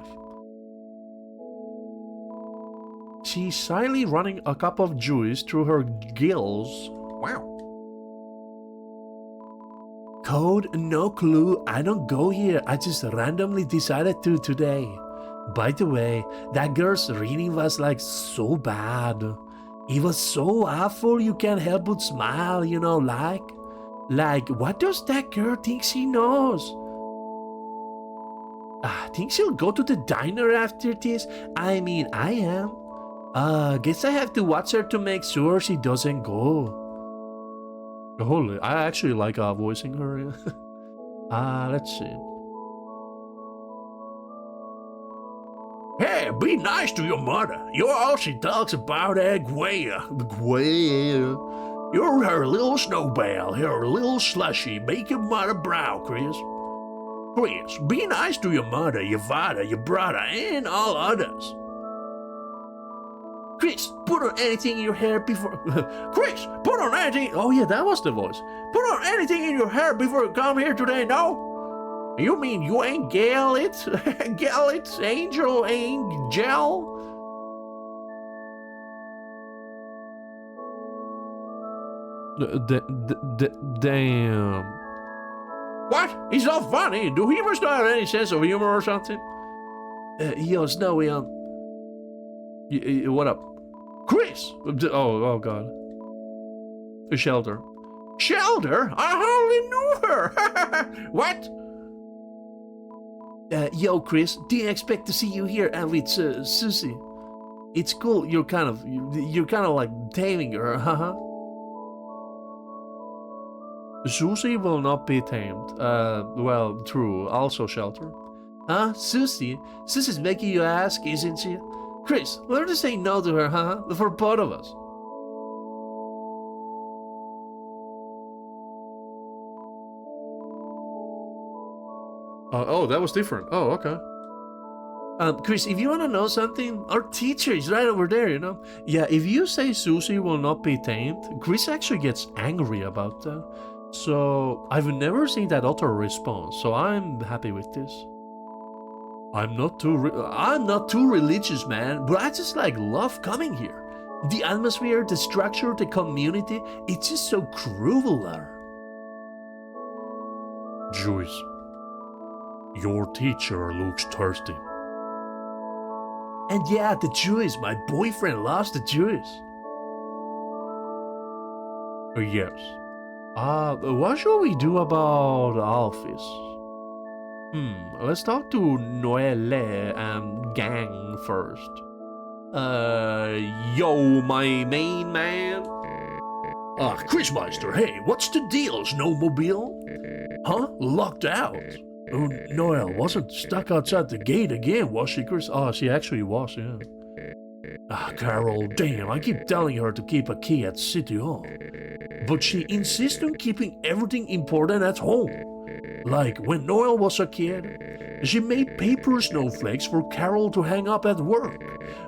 [SPEAKER 1] She's shyly running a cup of juice through her gills.
[SPEAKER 2] Wow.
[SPEAKER 1] Code, no clue. I don't go here. I just randomly decided to today. By the way, that girl's reading was like so bad. It was so awful you can't help but smile, you know, like what does that girl think she knows? Think she'll go to the diner after this? I mean, I am.
[SPEAKER 2] Guess I have to watch her to make sure she doesn't go.
[SPEAKER 1] Holy, I actually like voicing her. Let's see.
[SPEAKER 2] Hey, be nice to your mother. You're all she talks about Gwen. You're her little snowball, her little slushy. Make your mother proud, Chris. Chris, be nice to your mother, your father, your brother, and all others. Chris, put on anything in your hair before... Chris, put on anything...
[SPEAKER 1] Oh yeah, that was the voice.
[SPEAKER 2] Put on anything in your hair before you come here today, no? You mean you ain't Gallet? Gallet? Angel? Angel?
[SPEAKER 1] Damn.
[SPEAKER 2] What? He's not funny. Do he must not have any sense of humor or something?
[SPEAKER 1] Yo, Snowy, what up?
[SPEAKER 2] Chris!
[SPEAKER 1] Oh god. Shelter.
[SPEAKER 2] Shelter? I hardly knew her. What?
[SPEAKER 1] Yo, Chris, didn't expect to see you here with Susie. It's cool. You're kind of like taming her, haha. Susie will not be tamed. Well, true. Also, Shelter. Huh? Susie? Susie's making you ask, isn't she? Chris, learn to say no to her, huh? For both of us. Oh, that was different. Oh, okay. Chris, if you want to know something, our teacher is right over there, you know? Yeah, if you say Susie will not be tamed, Chris actually gets angry about that. So, I've never seen that auto response, so I'm happy with this. I'm not too religious, man, but I just love coming here. The atmosphere, the structure, the community, it's just so crueler.
[SPEAKER 2] Juice, your teacher looks thirsty.
[SPEAKER 1] And yeah, the Jewish, my boyfriend loves the Jewish.
[SPEAKER 2] Yes.
[SPEAKER 1] What should we do about Alphys? Let's talk to Noelle and Gang first. Yo, my main man.
[SPEAKER 2] Chris Meister, hey, what's the deal, Snowmobile? Huh? Locked out? Oh, Noelle wasn't stuck outside the gate again, was she, Chris?
[SPEAKER 1] Oh, she actually was, yeah.
[SPEAKER 2] Carol, damn, I keep telling her to keep a key at City Hall. But she insists on keeping everything important at home. Like when Noelle was a kid, she made paper snowflakes for Carol to hang up at work.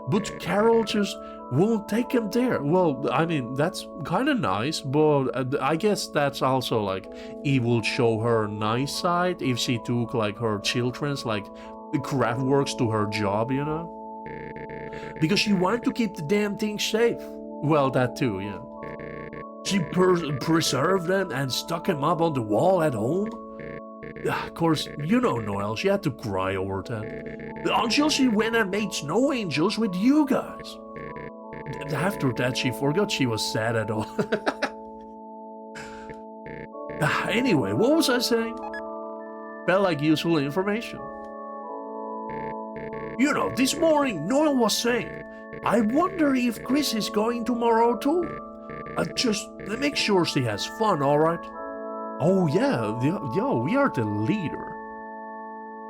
[SPEAKER 2] But Carol just won't take them there.
[SPEAKER 1] Well, I mean, that's kind of nice, but I guess that's also it would show her nice side if she took her children's craft works to her job, you know?
[SPEAKER 2] Because she wanted to keep the damn thing safe.
[SPEAKER 1] Well, that too, yeah.
[SPEAKER 2] She preserved them and stuck them up on the wall at home. Of course, you know Noelle, she had to cry over that. Until she went and made snow angels with you guys.
[SPEAKER 1] After that, she forgot she was sad at all.
[SPEAKER 2] Anyway, what was I saying?
[SPEAKER 1] Felt like useful information.
[SPEAKER 2] You know, this morning Noelle was saying, I wonder if Chris is going tomorrow too. Just make sure she has fun, alright?
[SPEAKER 1] Oh yeah, yo, we are the leader.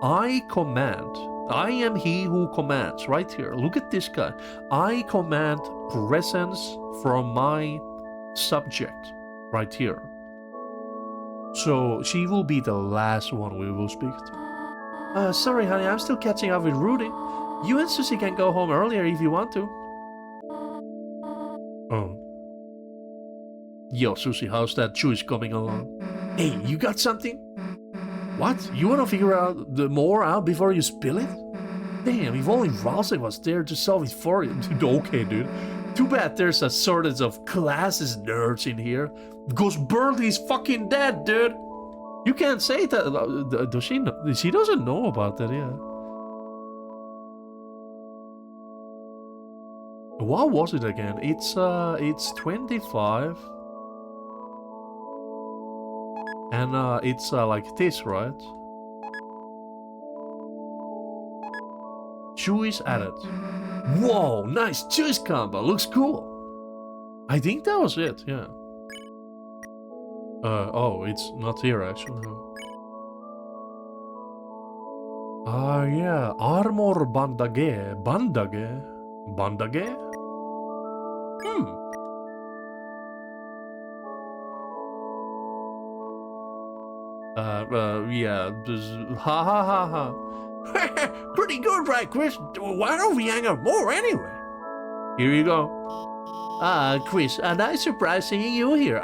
[SPEAKER 1] I command. I am he who commands, right here. Look at this guy. I command presence from my subject, right here. So she will be the last one we will speak to. Sorry honey, I'm still catching up with Rudy. You and Susie can go home earlier if you want to.
[SPEAKER 2] Oh.
[SPEAKER 1] Yo, Susie, how's that juice coming along?
[SPEAKER 2] Hey, you got something?
[SPEAKER 1] What? You want to figure out more out before you spill it? Damn, if only Ralsei was there to solve it for you. Okay, dude. Too bad there's a shortage of classes nerds in here. Because Burley's fucking dead, dude. You can't say that. Does she know? She doesn't know about that, yeah. What was it again? It's 25. And it's like this, right? Chew is added.
[SPEAKER 2] Whoa, nice juice combo. Looks cool.
[SPEAKER 1] I think that was it, yeah. Oh, it's not here actually. Yeah, armor bandage. Bandage? Bandage? Yeah, ha ha ha ha.
[SPEAKER 2] Pretty good, right, Chris? Why don't we hang out more anyway?
[SPEAKER 1] Here you go.
[SPEAKER 2] Chris, a nice surprise seeing you here.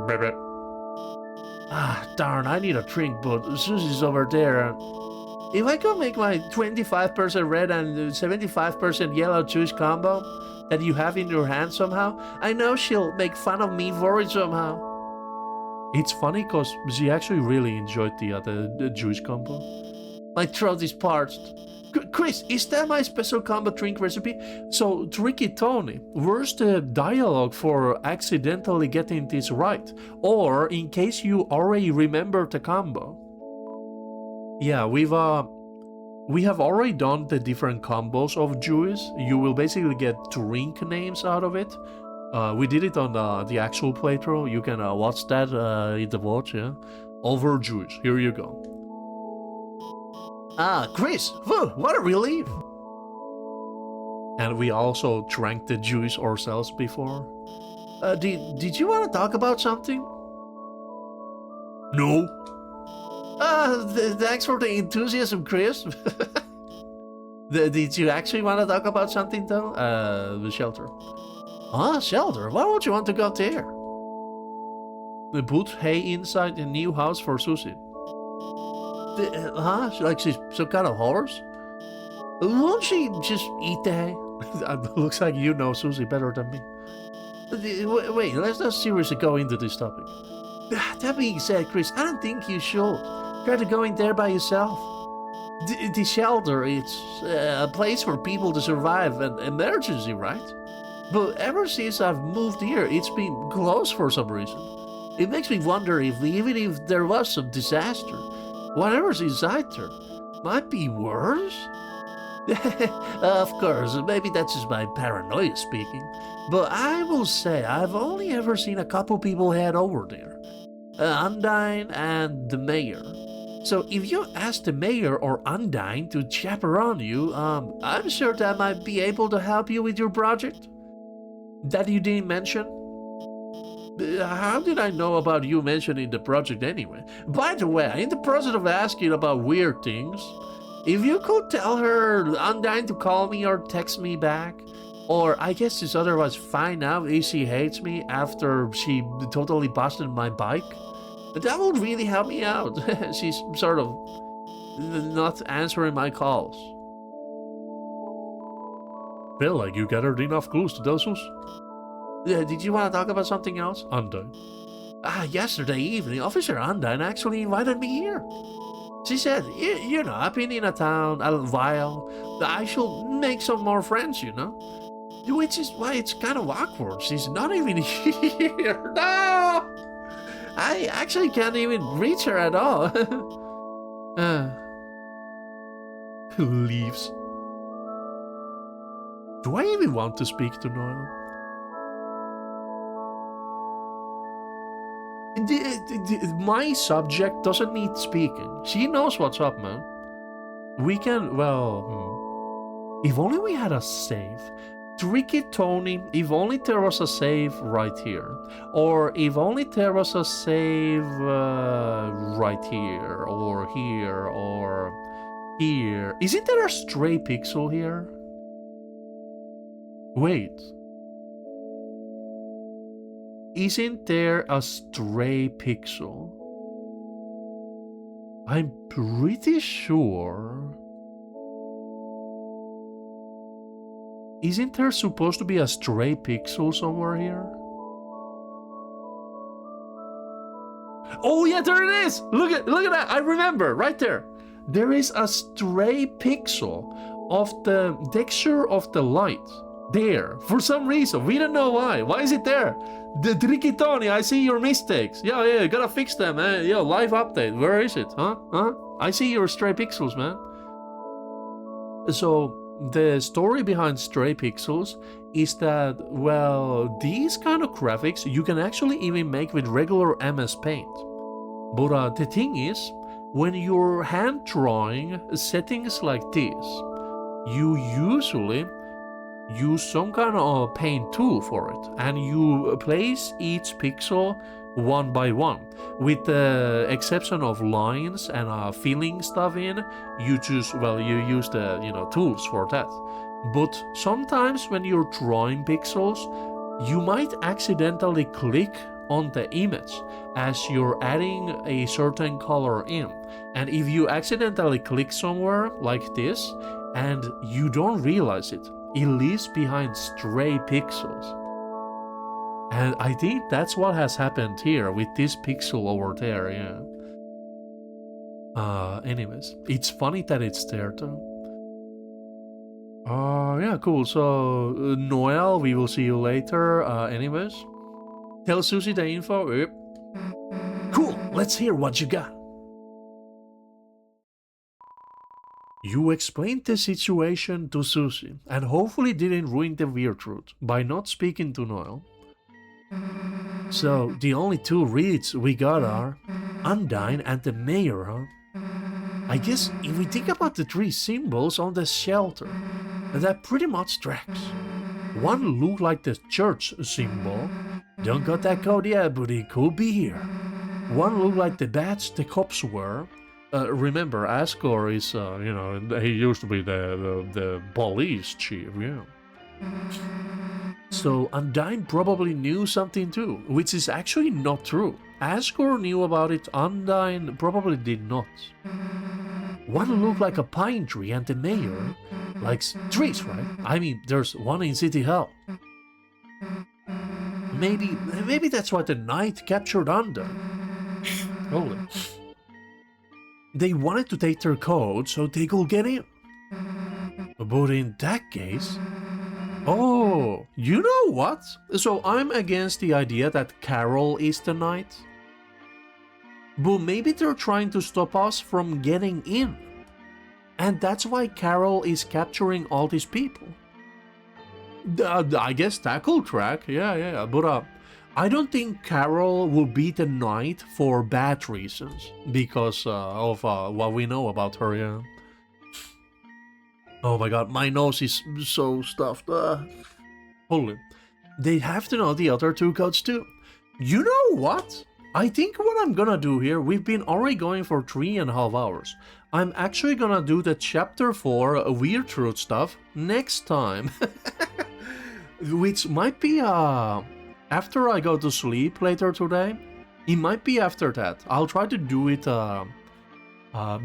[SPEAKER 1] Baby.
[SPEAKER 2] Darn, I need a drink, but Susie's over there. If I could make my 25% red and 75% yellow juice combo that you have in your hand somehow, I know she'll make fun of me for it somehow.
[SPEAKER 1] It's funny because she actually really enjoyed the juice combo.
[SPEAKER 2] My throat is parched. Chris, is that my special combo drink recipe?
[SPEAKER 1] So, Tricky Tony, where's the dialogue for accidentally getting this right? Or in case you already remember the combo? Yeah, we have already done the different combos of juice. You will basically get drink names out of it. We did it on the actual playthrough. You can watch that in the watch, yeah? Over juice. Here you go.
[SPEAKER 2] Chris, what a relief.
[SPEAKER 1] And we also drank the juice ourselves before.
[SPEAKER 2] Did you want to talk about something?
[SPEAKER 1] No.
[SPEAKER 2] Thanks for the enthusiasm, Chris. Did you actually want to talk about something, though?
[SPEAKER 1] The shelter.
[SPEAKER 2] Shelter? Why would you want to go there?
[SPEAKER 1] Put hay inside a new house for Susie.
[SPEAKER 2] Like she's some kind of horse? Won't she just eat the hay?
[SPEAKER 1] Looks like you know Susie better than me.
[SPEAKER 2] Wait, let's not seriously go into this topic. That being said, Chris, I don't think you should. Try to go in there by yourself. The shelter, it's a place for people to survive an emergency, right? But ever since I've moved here, it's been closed for some reason. It makes me wonder if even if there was some disaster, whatever's inside there might be worse? Of course, maybe that's just my paranoia speaking. But I will say, I've only ever seen a couple people head over there. Undyne and the mayor. So if you ask the mayor or Undyne to chaperone you, I'm sure that might be able to help you with your project. That you didn't mention? How did I know about you mentioning the project anyway? By the way, in the process of asking about weird things, if you could tell her Undyne to call me or text me back, or I guess it's otherwise find out if she hates me after she totally busted my bike, that would really help me out. She's sort of not answering my calls.
[SPEAKER 1] Feel like you gathered enough clues to tell Sus.
[SPEAKER 2] Did you want to talk about something else?
[SPEAKER 1] Undyne.
[SPEAKER 2] Yesterday evening, Officer Undyne actually invited me here. She said, you know, I've been in a town a while. I should make some more friends, you know? Which is why it's kind of awkward. She's not even here. No! I actually can't even reach her at all.
[SPEAKER 1] Leaves. Do I even want to speak to Noel? My subject doesn't need speaking. She knows what's up, man. We can, well, if only we had a save. Tricky Tony, if only there was a save right here. Or if only there was a save right here, or here, or here. Isn't there a stray pixel here? Wait. Isn't there a stray pixel? I'm pretty sure. Isn't there supposed to be a stray pixel somewhere here? Oh yeah, there it is! Look at that! I remember, right there. There is a stray pixel of the texture of the light. There, for some reason, we don't know why. Why is it there? The Tricky Tony, I see your mistakes. Yeah, you gotta fix them, man. Yo, live update. Where is it? Huh? I see your stray pixels, man. So, the story behind Stray Pixels is that, well, these kind of graphics you can actually even make with regular MS Paint. But the thing is, when you're hand drawing settings like this, you usually use some kind of paint tool for it, and you place each pixel one by one. With the exception of lines and filling stuff in, you use the tools for that. But sometimes when you're drawing pixels, you might accidentally click on the image as you're adding a certain color in. And if you accidentally click somewhere like this and you don't realize it, it leaves behind stray pixels. And I think that's what has happened here with this pixel over there, yeah. Anyways, it's funny that it's there though. Yeah, cool. So, Noel, we will see you later. Anyways, tell Susie the info. Yep.
[SPEAKER 2] Cool, let's hear what you got.
[SPEAKER 1] You explained the situation to Susie and hopefully didn't ruin the weird truth by not speaking to Noel.
[SPEAKER 2] So, the only two reads we got are Undyne and the mayor, huh? I guess if we think about the three symbols on the shelter, that pretty much tracks. One looked like the church symbol. Don't got that code yet, but it could be here. One looked like the badge the cops wear.
[SPEAKER 1] Remember, Asgore is, he used to be the police chief, yeah.
[SPEAKER 2] So Undyne probably knew something too, which is actually not true.
[SPEAKER 1] Asgore knew about it, Undyne probably did not.
[SPEAKER 2] One looked like a pine tree and the mayor likes trees, right? I mean, there's one in City Hall. Maybe that's why the knight captured Undyne.
[SPEAKER 1] Holy.
[SPEAKER 2] They wanted to take their code so they could get in. But in that case...
[SPEAKER 1] Oh, you know what? So I'm against the idea that Carol is the knight. But maybe they're trying to stop us from getting in. And that's why Carol is capturing all these people. I guess that could track, yeah. But I don't think Carol will be the knight for bad reasons. Because of what we know about her, yeah.
[SPEAKER 2] Oh my god, my nose is so stuffed.
[SPEAKER 1] Holy.
[SPEAKER 2] They have to know the other two codes too.
[SPEAKER 1] You know what? I think what I'm gonna do here, we've been already going for 3.5 hours. I'm actually gonna do the chapter 4 Weird Truth stuff next time. Which might be after I go to sleep later today. It might be after that. I'll try to do it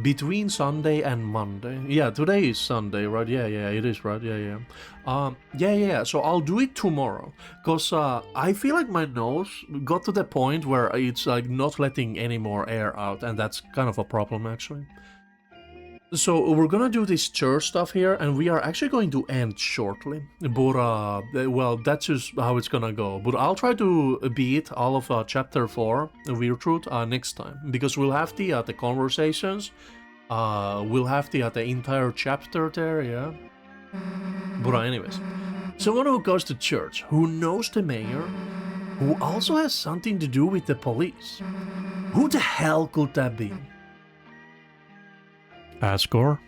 [SPEAKER 1] between Sunday and Monday. Yeah, today is Sunday, right? Yeah, it is, right? Yeah. So I'll do it tomorrow, because I feel like my nose got to the point where it's like not letting any more air out, and that's kind of a problem actually. So we're gonna do this church stuff here, and we are actually going to end shortly. But well, that's just how it's gonna go. But I'll try to beat all of chapter 4, Weird Truth, next time, because we'll have the conversations. We'll have the entire chapter there, yeah. But anyways, someone who goes to church, who knows the mayor, who also has something to do with the police. Who the hell could that be?
[SPEAKER 2] Asgore?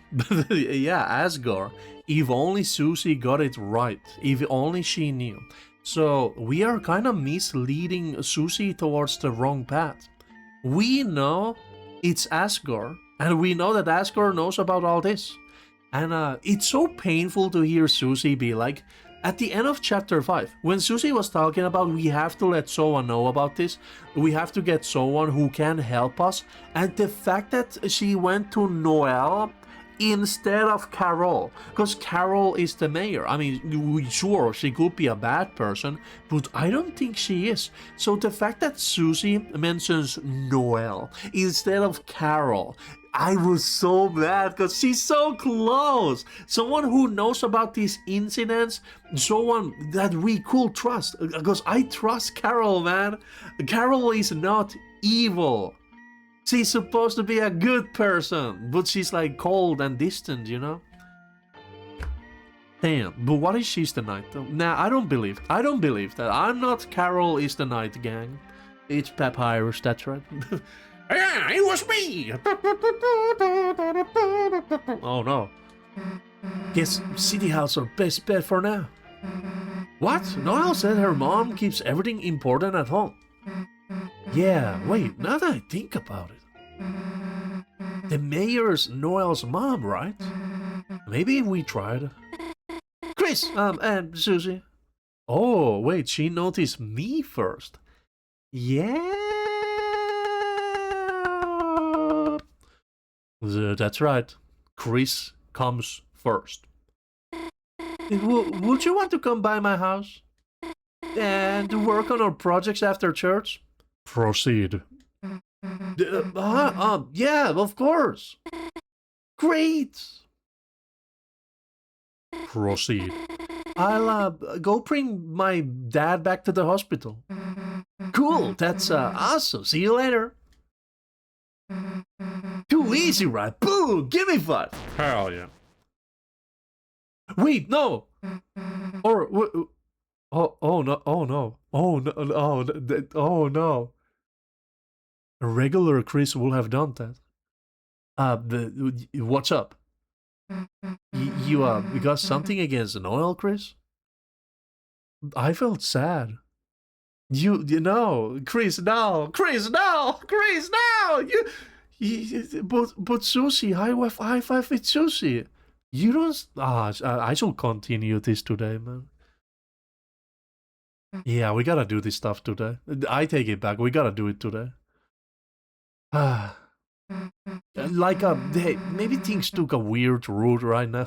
[SPEAKER 1] Yeah, Asgore. If only Susie got it right. If only she knew. So we are kind of misleading Susie towards the wrong path. We know it's Asgore, and we know that Asgore knows about all this. And it's so painful to hear Susie be like, at the end of chapter 5, when Susie was talking about we have to let someone know about this, we have to get someone who can help us, and the fact that she went to Noel instead of Carol, because Carol is the mayor. I mean, sure, she could be a bad person, but I don't think she is. So the fact that Susie mentions Noel instead of Carol, I was so mad because she's so close. Someone who knows about these incidents, someone that we could trust. Because I trust Carol, man. Carol is not evil. She's supposed to be a good person, but she's like cold and distant, you know? Damn, but what is She's the Night though? Nah, I don't believe that. I'm not Carol is the Night gang. It's Papyrus, that's right.
[SPEAKER 2] Yeah, it was me!
[SPEAKER 1] Oh no. Guess City House our best bet for now. What? Noelle said her mom keeps everything important at home. Yeah, wait, now that I think about it. The mayor's Noelle's mom, right? Maybe we tried. Chris, and Susie. Oh, wait, she noticed me first. Yeah. That's right. Chris comes first. Would you want to come by my house? And work on our projects after church? Proceed. Yeah, of course. Great. Proceed. I'll go bring my dad back to the hospital. Cool, that's awesome. See you later. Too easy, right? Boo! Give me 5.
[SPEAKER 2] Hell yeah.
[SPEAKER 1] Wait, no. Or oh no, oh no, oh no, oh no. A regular Chris will have done that. What's up? You got something against Noel, Chris? I felt sad. You know, Chris, no, Chris, no, Chris, no. But Susie, high five with Susie. You don't. I shall continue this today, man. Yeah, we gotta do this stuff today. I take it back. We gotta do it today. Like, hey, maybe things took a weird route right now.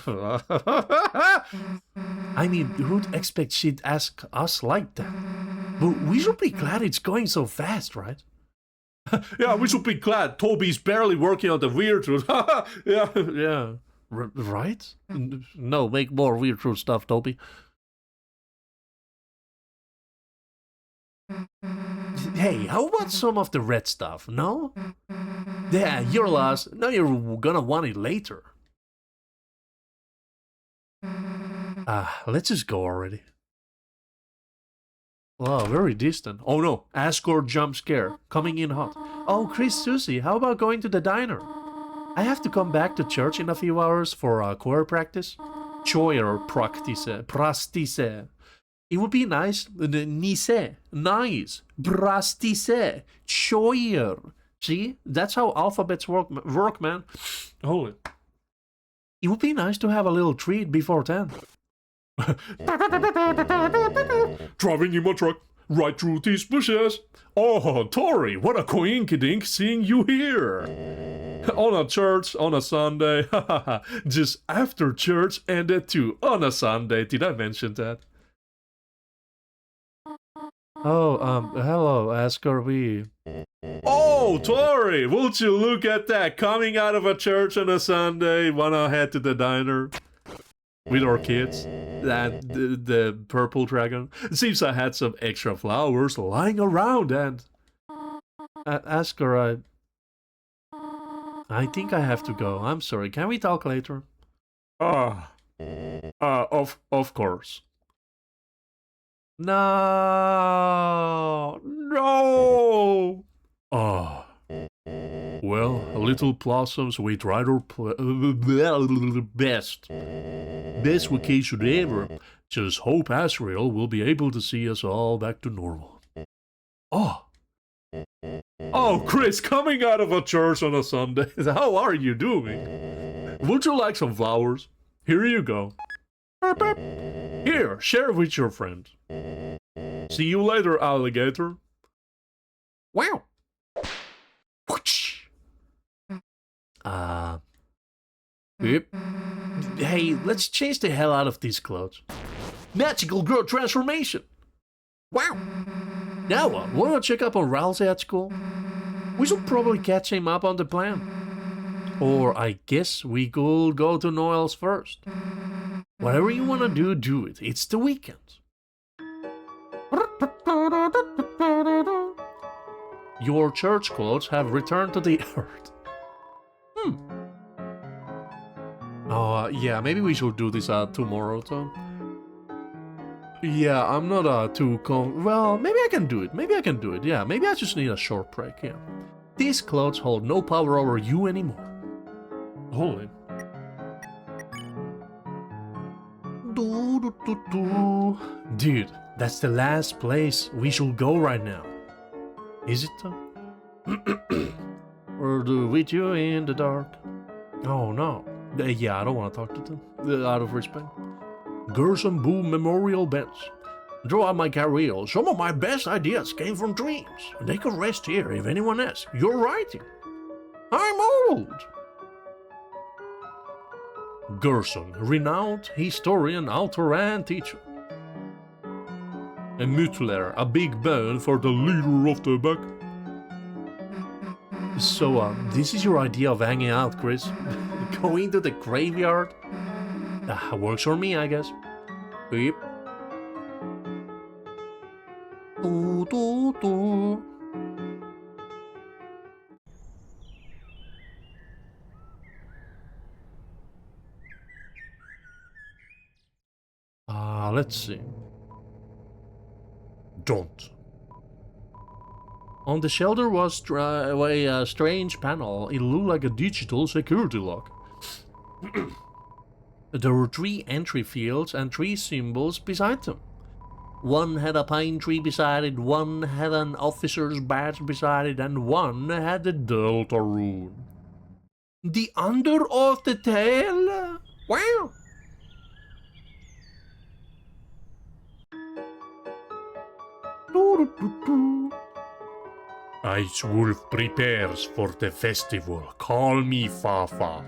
[SPEAKER 1] I mean, who'd expect she'd ask us like that? But we should be glad it's going so fast, right?
[SPEAKER 2] Yeah, we should be glad Toby's barely working on the weird route. Yeah.
[SPEAKER 1] Yeah. Right? No, make more weird route stuff, Toby. Hey, how about some of the red stuff, no? Yeah, you're lost. Now you're gonna want it later. Let's just go already. Wow, very distant. Oh no, Asgore jump scare. Coming in hot. Oh, Chris, Susie, how about going to the diner? I have to come back to church in a few hours for choir practice. Choir practice. It would be nice. Nice. Brastise. Choir. See? That's how alphabets work, man.
[SPEAKER 2] Holy.
[SPEAKER 1] It would be nice to have a little treat before 10.
[SPEAKER 2] Driving in my truck, right through these bushes. Oh, Tori, what a coinkydink seeing you here. On a church, on a Sunday. Just after church ended too. On a Sunday. Did I mention that?
[SPEAKER 1] Oh, hello, Asgore.
[SPEAKER 2] Oh, Tori, would you look at that? Coming out of a church on a Sunday, wanna head to the diner with our kids? That the purple dragon. Seems I had some extra flowers lying around, and Asgore, I think I have to go. I'm sorry. Can we talk later? Of course.
[SPEAKER 1] No.
[SPEAKER 2] Well, little blossoms, we tried our best. Best vacation ever. Just hope Asriel will be able to see us all back to normal. Oh, Chris, coming out of a church on a Sunday. How are you doing? Would you like some flowers? Here you go. Here, share with your friend. See you later, alligator.
[SPEAKER 1] Wow. Yep. Hey, let's change the hell out of these clothes. Magical growth transformation. Wow. Now what? Wanna check up on Ralsei at school? We should probably catch him up on the plan. Or I guess we could go to Noel's first. Whatever you wanna do, do it. It's the weekend. Your church clothes have returned to the earth. Oh, yeah, maybe we should do this tomorrow, Tom. Yeah, I'm not too well, maybe I can do it. Maybe I can do it. Yeah, maybe I just need a short break, yeah. These clothes hold no power over you anymore. Holy. Dude, that's the last place we should go right now. Is it, Tom? Or do with you in the dark? Oh no. Yeah, I don't want to talk to them. Out of respect. Gerson Boom Memorial Bench. Throughout my career, some of my best ideas came from dreams. They could rest here if anyone asks. You're writing. I'm old. Gerson, renowned historian, author, and teacher. And Mutler, a big band for the leader of the back. So, this is your idea of hanging out, Chris? Going to the graveyard? Works for me, I guess. Yep. Let's see. Don't. On the shelter was a strange panel. It looked like a digital security lock. There were 3 entry fields and 3 symbols beside them. One had a pine tree beside it, one had an officer's badge beside it, and one had the Deltarune. The under of the tail? Wow! Ice Wolf prepares for the festival. Call me Fafa.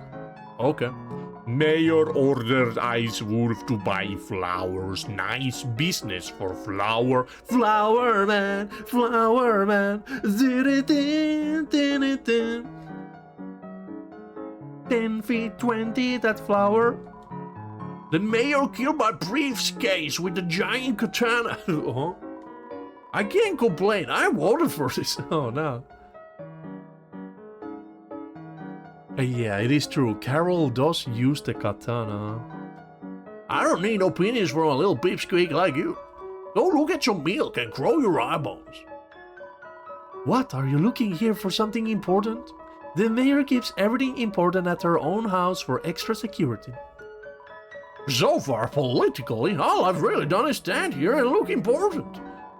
[SPEAKER 1] Okay. Mayor ordered Ice Wolf to buy flowers. Nice business for flower. Flower man, flower man. 10 feet 20, that flower. The mayor killed my briefcase with the giant katana. Huh? I can't complain. I voted for this. Oh no. Yeah, it is true. Carol does use the katana. I don't need opinions from a little pipsqueak like you. Go look at some milk and grow your eyeballs. What? Are you looking here for something important? The mayor keeps everything important at her own house for extra security. So far, politically, all I've really done is stand here and look important.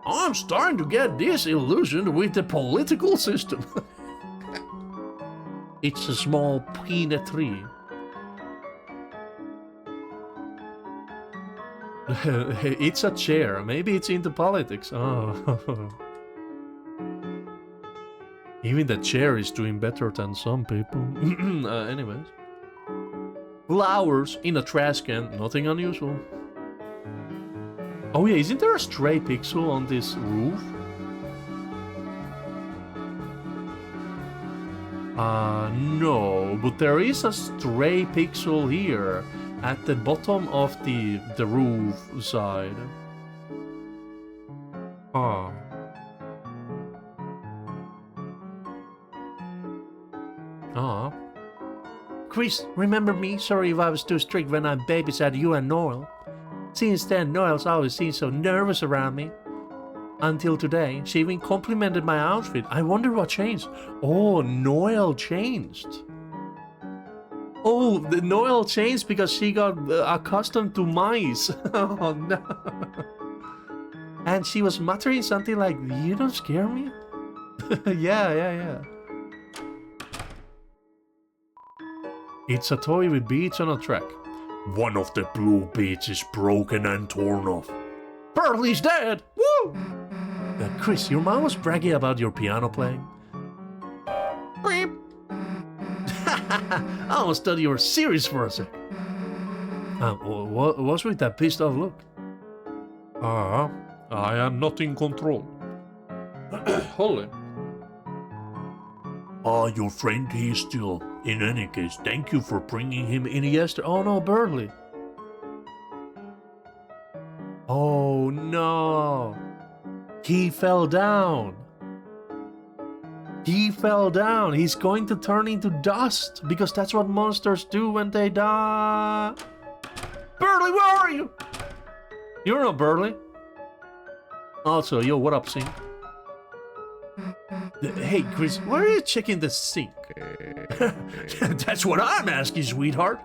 [SPEAKER 1] I'm starting to get disillusioned with the political system. It's a small peanut tree. It's a chair. Maybe it's into politics. Oh. Even the chair is doing better than some people. Anyways. Flowers in a trash can. Nothing unusual. Oh yeah, isn't there a stray pixel on this roof? No, but there is a stray pixel here at the bottom of the roof side. Ah. Ah. Chris, remember me? Sorry if I was too strict when I babysat you and Noel. Since then, Noel's always seemed so nervous around me. Until today, she even complimented my outfit. I wonder what changed. Oh, Noel changed. Oh, the Noel changed because she got accustomed to mice. Oh no. And she was muttering something like, "You don't scare me?" Yeah. It's a toy with beads on a track. One of the blue beads is broken and torn off. Pearlie's dead! Woo! Chris, your mom was bragging about your piano playing. Beep! I almost thought you were serious for a sec. What's with that pissed off look? I am not in control. Holy. Your friend, he is still. In any case, thank you for bringing him in yesterday. Oh no, Burley. Oh no. He fell down. He fell down. He's going to turn into dust because that's what monsters do when they die. Burley, where are you? You're not Burley. Also, yo, what up, Sink? Hey, Chris, why are you checking the sink? That's what I'm asking, sweetheart.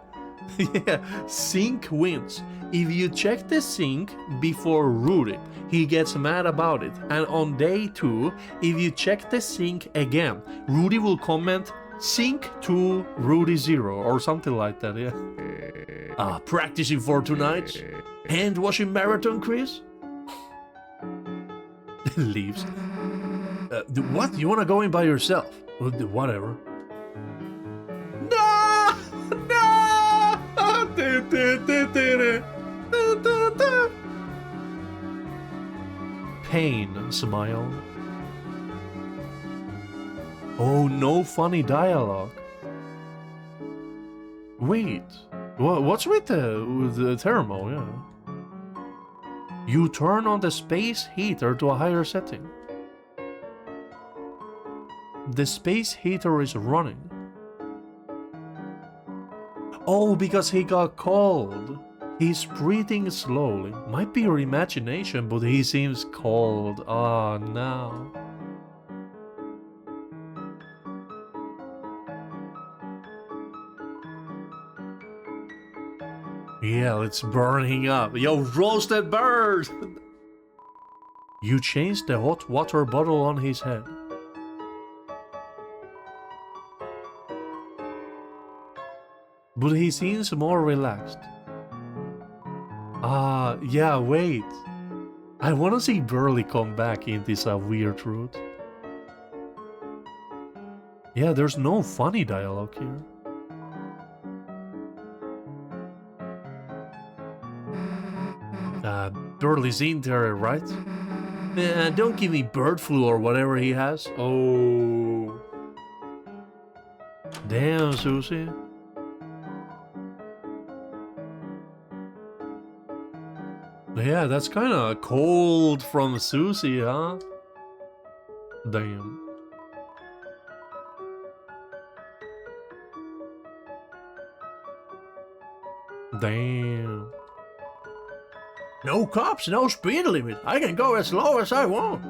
[SPEAKER 1] Yeah, Sink wins. If you check the sink before Rudy, he gets mad about it. And on day 2, if you check the sink again, Rudy will comment sink to Rudy 0 or something like that, yeah. Practicing for tonight. Hand washing marathon, Chris? Leaves. What? You wanna go in by yourself? Whatever. No! No! Pain, smile. Oh, no funny dialogue. Wait, what's with the thermal? Yeah. You turn on the space heater to a higher setting. The space heater is running. Oh, because he got cold. He's breathing slowly. Might be your imagination, but he seems cold. Oh no. Yeah, it's burning up. Yo, roasted bird! You changed the hot water bottle on his head. But he seems more relaxed. Yeah, wait. I wanna see Burley come back in this weird route. Yeah, there's no funny dialogue here. Burley's in there, right? Don't give me bird flu or whatever he has. Oh. Damn, Susie. Yeah, that's kind of cold from Susie, huh? Damn. Damn. No cops, no speed limit. I can go as slow as I want.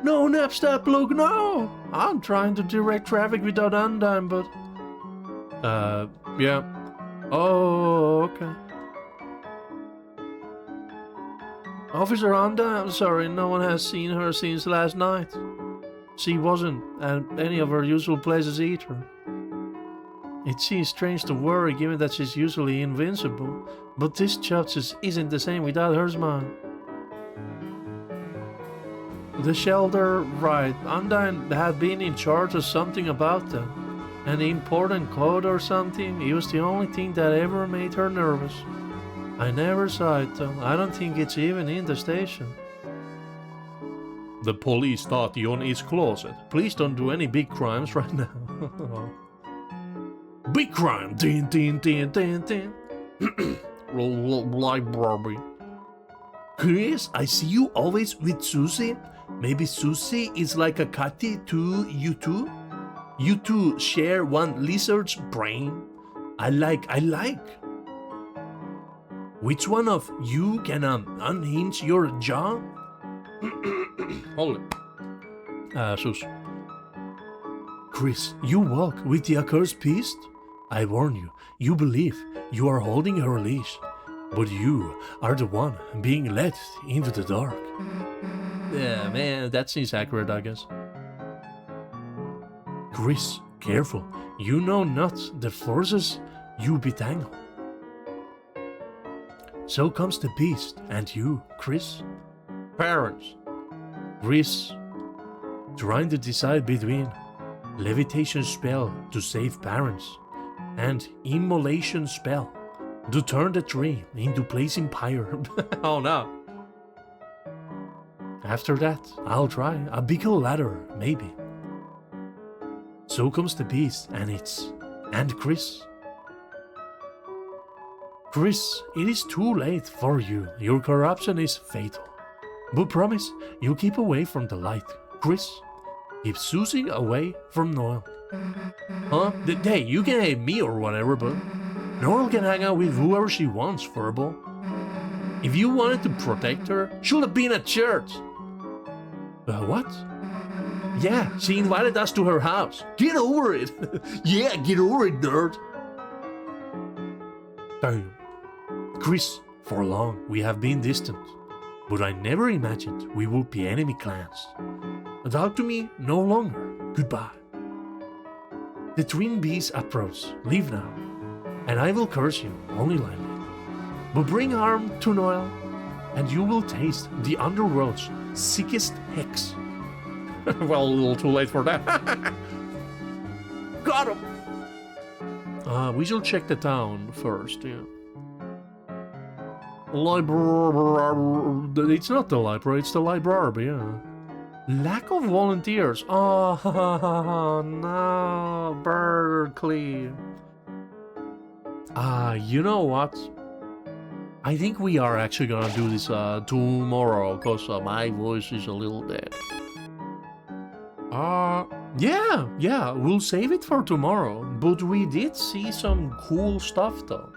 [SPEAKER 1] No Napstep, look, no. I'm trying to direct traffic without undime, but... yeah. Oh, okay. Officer Anda, I'm sorry, no one has seen her since last night. She wasn't at any of her usual places either. It seems strange to worry given that she's usually invincible, but this job just isn't the same without her smile. The shelter, right, Undine had been in charge of something about them. An important code or something. It was the only thing that ever made her nervous. I never saw it though. I don't think it's even in the station. The police thought you on his closet. Please don't do any big crimes right now. Big crime! Din din din din din. Like Barbie. Chris, I see you always with Susie. Maybe Susie is like a Cathy to you two? You two share one lizard's brain? I like. Which one of you can unhinge your jaw? Hold it. Sus. Chris, you walk with the accursed beast? I warn you, you believe you are holding her leash, but you are the one being led into the dark. Yeah, man, that seems accurate, I guess. Chris, careful. You know not the forces you betangle. So comes the beast, and you, Chris? Parents. Chris, trying to decide between levitation spell to save parents and immolation spell to turn the tree into blazing pyre. Oh no. After that, I'll try a bigger ladder, maybe. So comes the beast, and Chris. Chris, it is too late for you. Your corruption is fatal. But promise, you keep away from the light. Chris, Keep Susie away from Noel. Huh? Hey, you can hate me or whatever, but Noel can hang out with whoever she wants, Furball. If you wanted to protect her, should have been at church. What? Yeah, she invited us to her house. Get over it. Yeah, get over it, nerd. Damn. Chris, for long we have been distant, but I never imagined we would be enemy clans. Talk to me no longer. Goodbye. The twin bees approach. Leave now, and I will curse you only lightly. But bring harm to Noel, and you will taste the underworld's sickest hex. Well, a little too late for that. Got him! We shall check the town first, yeah. Library. It's not the library, it's the library, yeah. Lack of volunteers. Oh, no, Berkeley. You know what? I think we are actually gonna do this tomorrow, because my voice is a little dead. Yeah, we'll save it for tomorrow. But we did see some cool stuff though.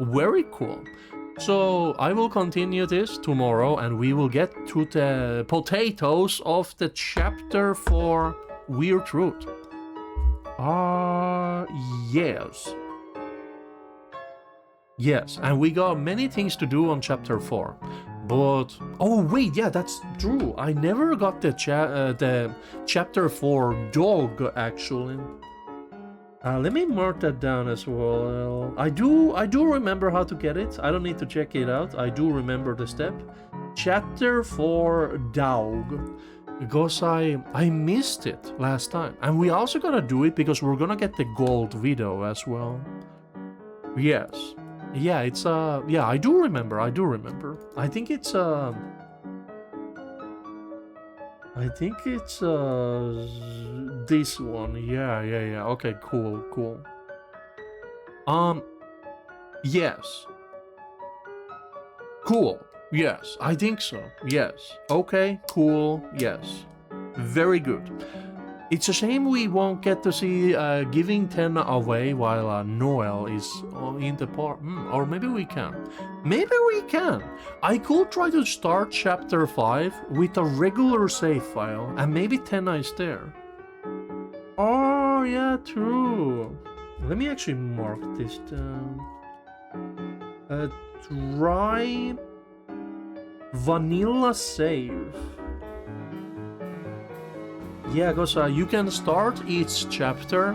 [SPEAKER 1] Very cool. So I will continue this tomorrow and we will get to the potatoes of the chapter for Weird Truth. Yes. Yes, and we got many things to do on chapter 4. But oh wait, yeah, that's true. I never got the chapter 4 dog actually. Let me mark that down as well. I do remember how to get it. I don't need to check it out. I do remember the step. Chapter 4 dog. Because I missed it last time. And we also gonna do it because we're gonna get the gold video as well. Yes. Yeah, it's yeah, I do remember. I think it's this one. Yeah. Okay, cool. Yes. Cool. Yes, I think so. Yes. Okay, cool. Yes. Very good. It's a shame we won't get to see giving 10 away while Noel is in the park. Or maybe we can. I could try to start chapter 5 with a regular save file and maybe Tenna is there. Oh, yeah, true. Let me actually mark this down. Try vanilla save. Yeah, because you can start each chapter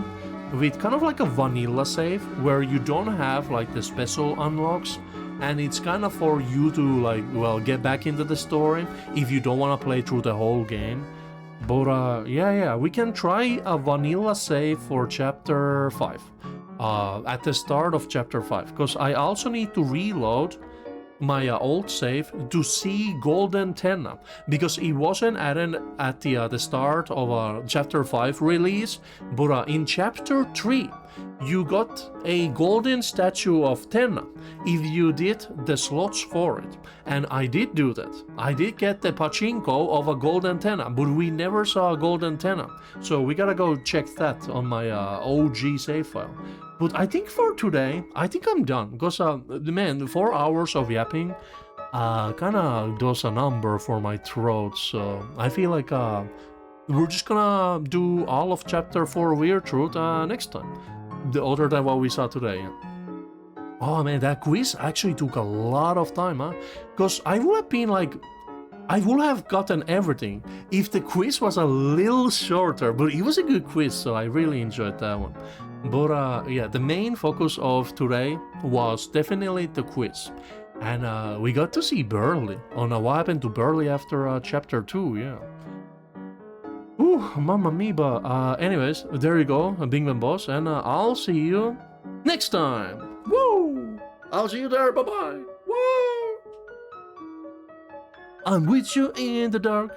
[SPEAKER 1] with kind of like a vanilla save where you don't have like the special unlocks, and it's kind of for you to like, well, get back into the story if you don't want to play through the whole game. But yeah, we can try a vanilla save for chapter 5 at the start of chapter 5, because I also need to reload my old save to see golden Tenna, because it wasn't added at the start of chapter 5 release, but in chapter 3 you got a golden statue of Tenna if you did the slots for it, and I did do that. I did get the pachinko of a golden Tenna, but we never saw a golden Tenna, so we gotta go check that on my OG save file. But I think for today, I think I'm done, because man, 4 hours of yapping kind of does a number for my throat, so I feel like we're just gonna do all of chapter 4 Weird Truth next time, other than what we saw today. Oh man, that quiz actually took a lot of time, huh? Because I would have been like, I would have gotten everything if the quiz was a little shorter, but it was a good quiz, so I really enjoyed that one. But yeah, the main focus of today was definitely the quiz. And we got to see Burley on what happened to Burley after chapter 2, yeah. Ooh, mamma mia. Anyways, there you go, Bing Bang Boss, and I'll see you next time. Woo! I'll see you there, bye-bye. Woo! I'm with you in the dark.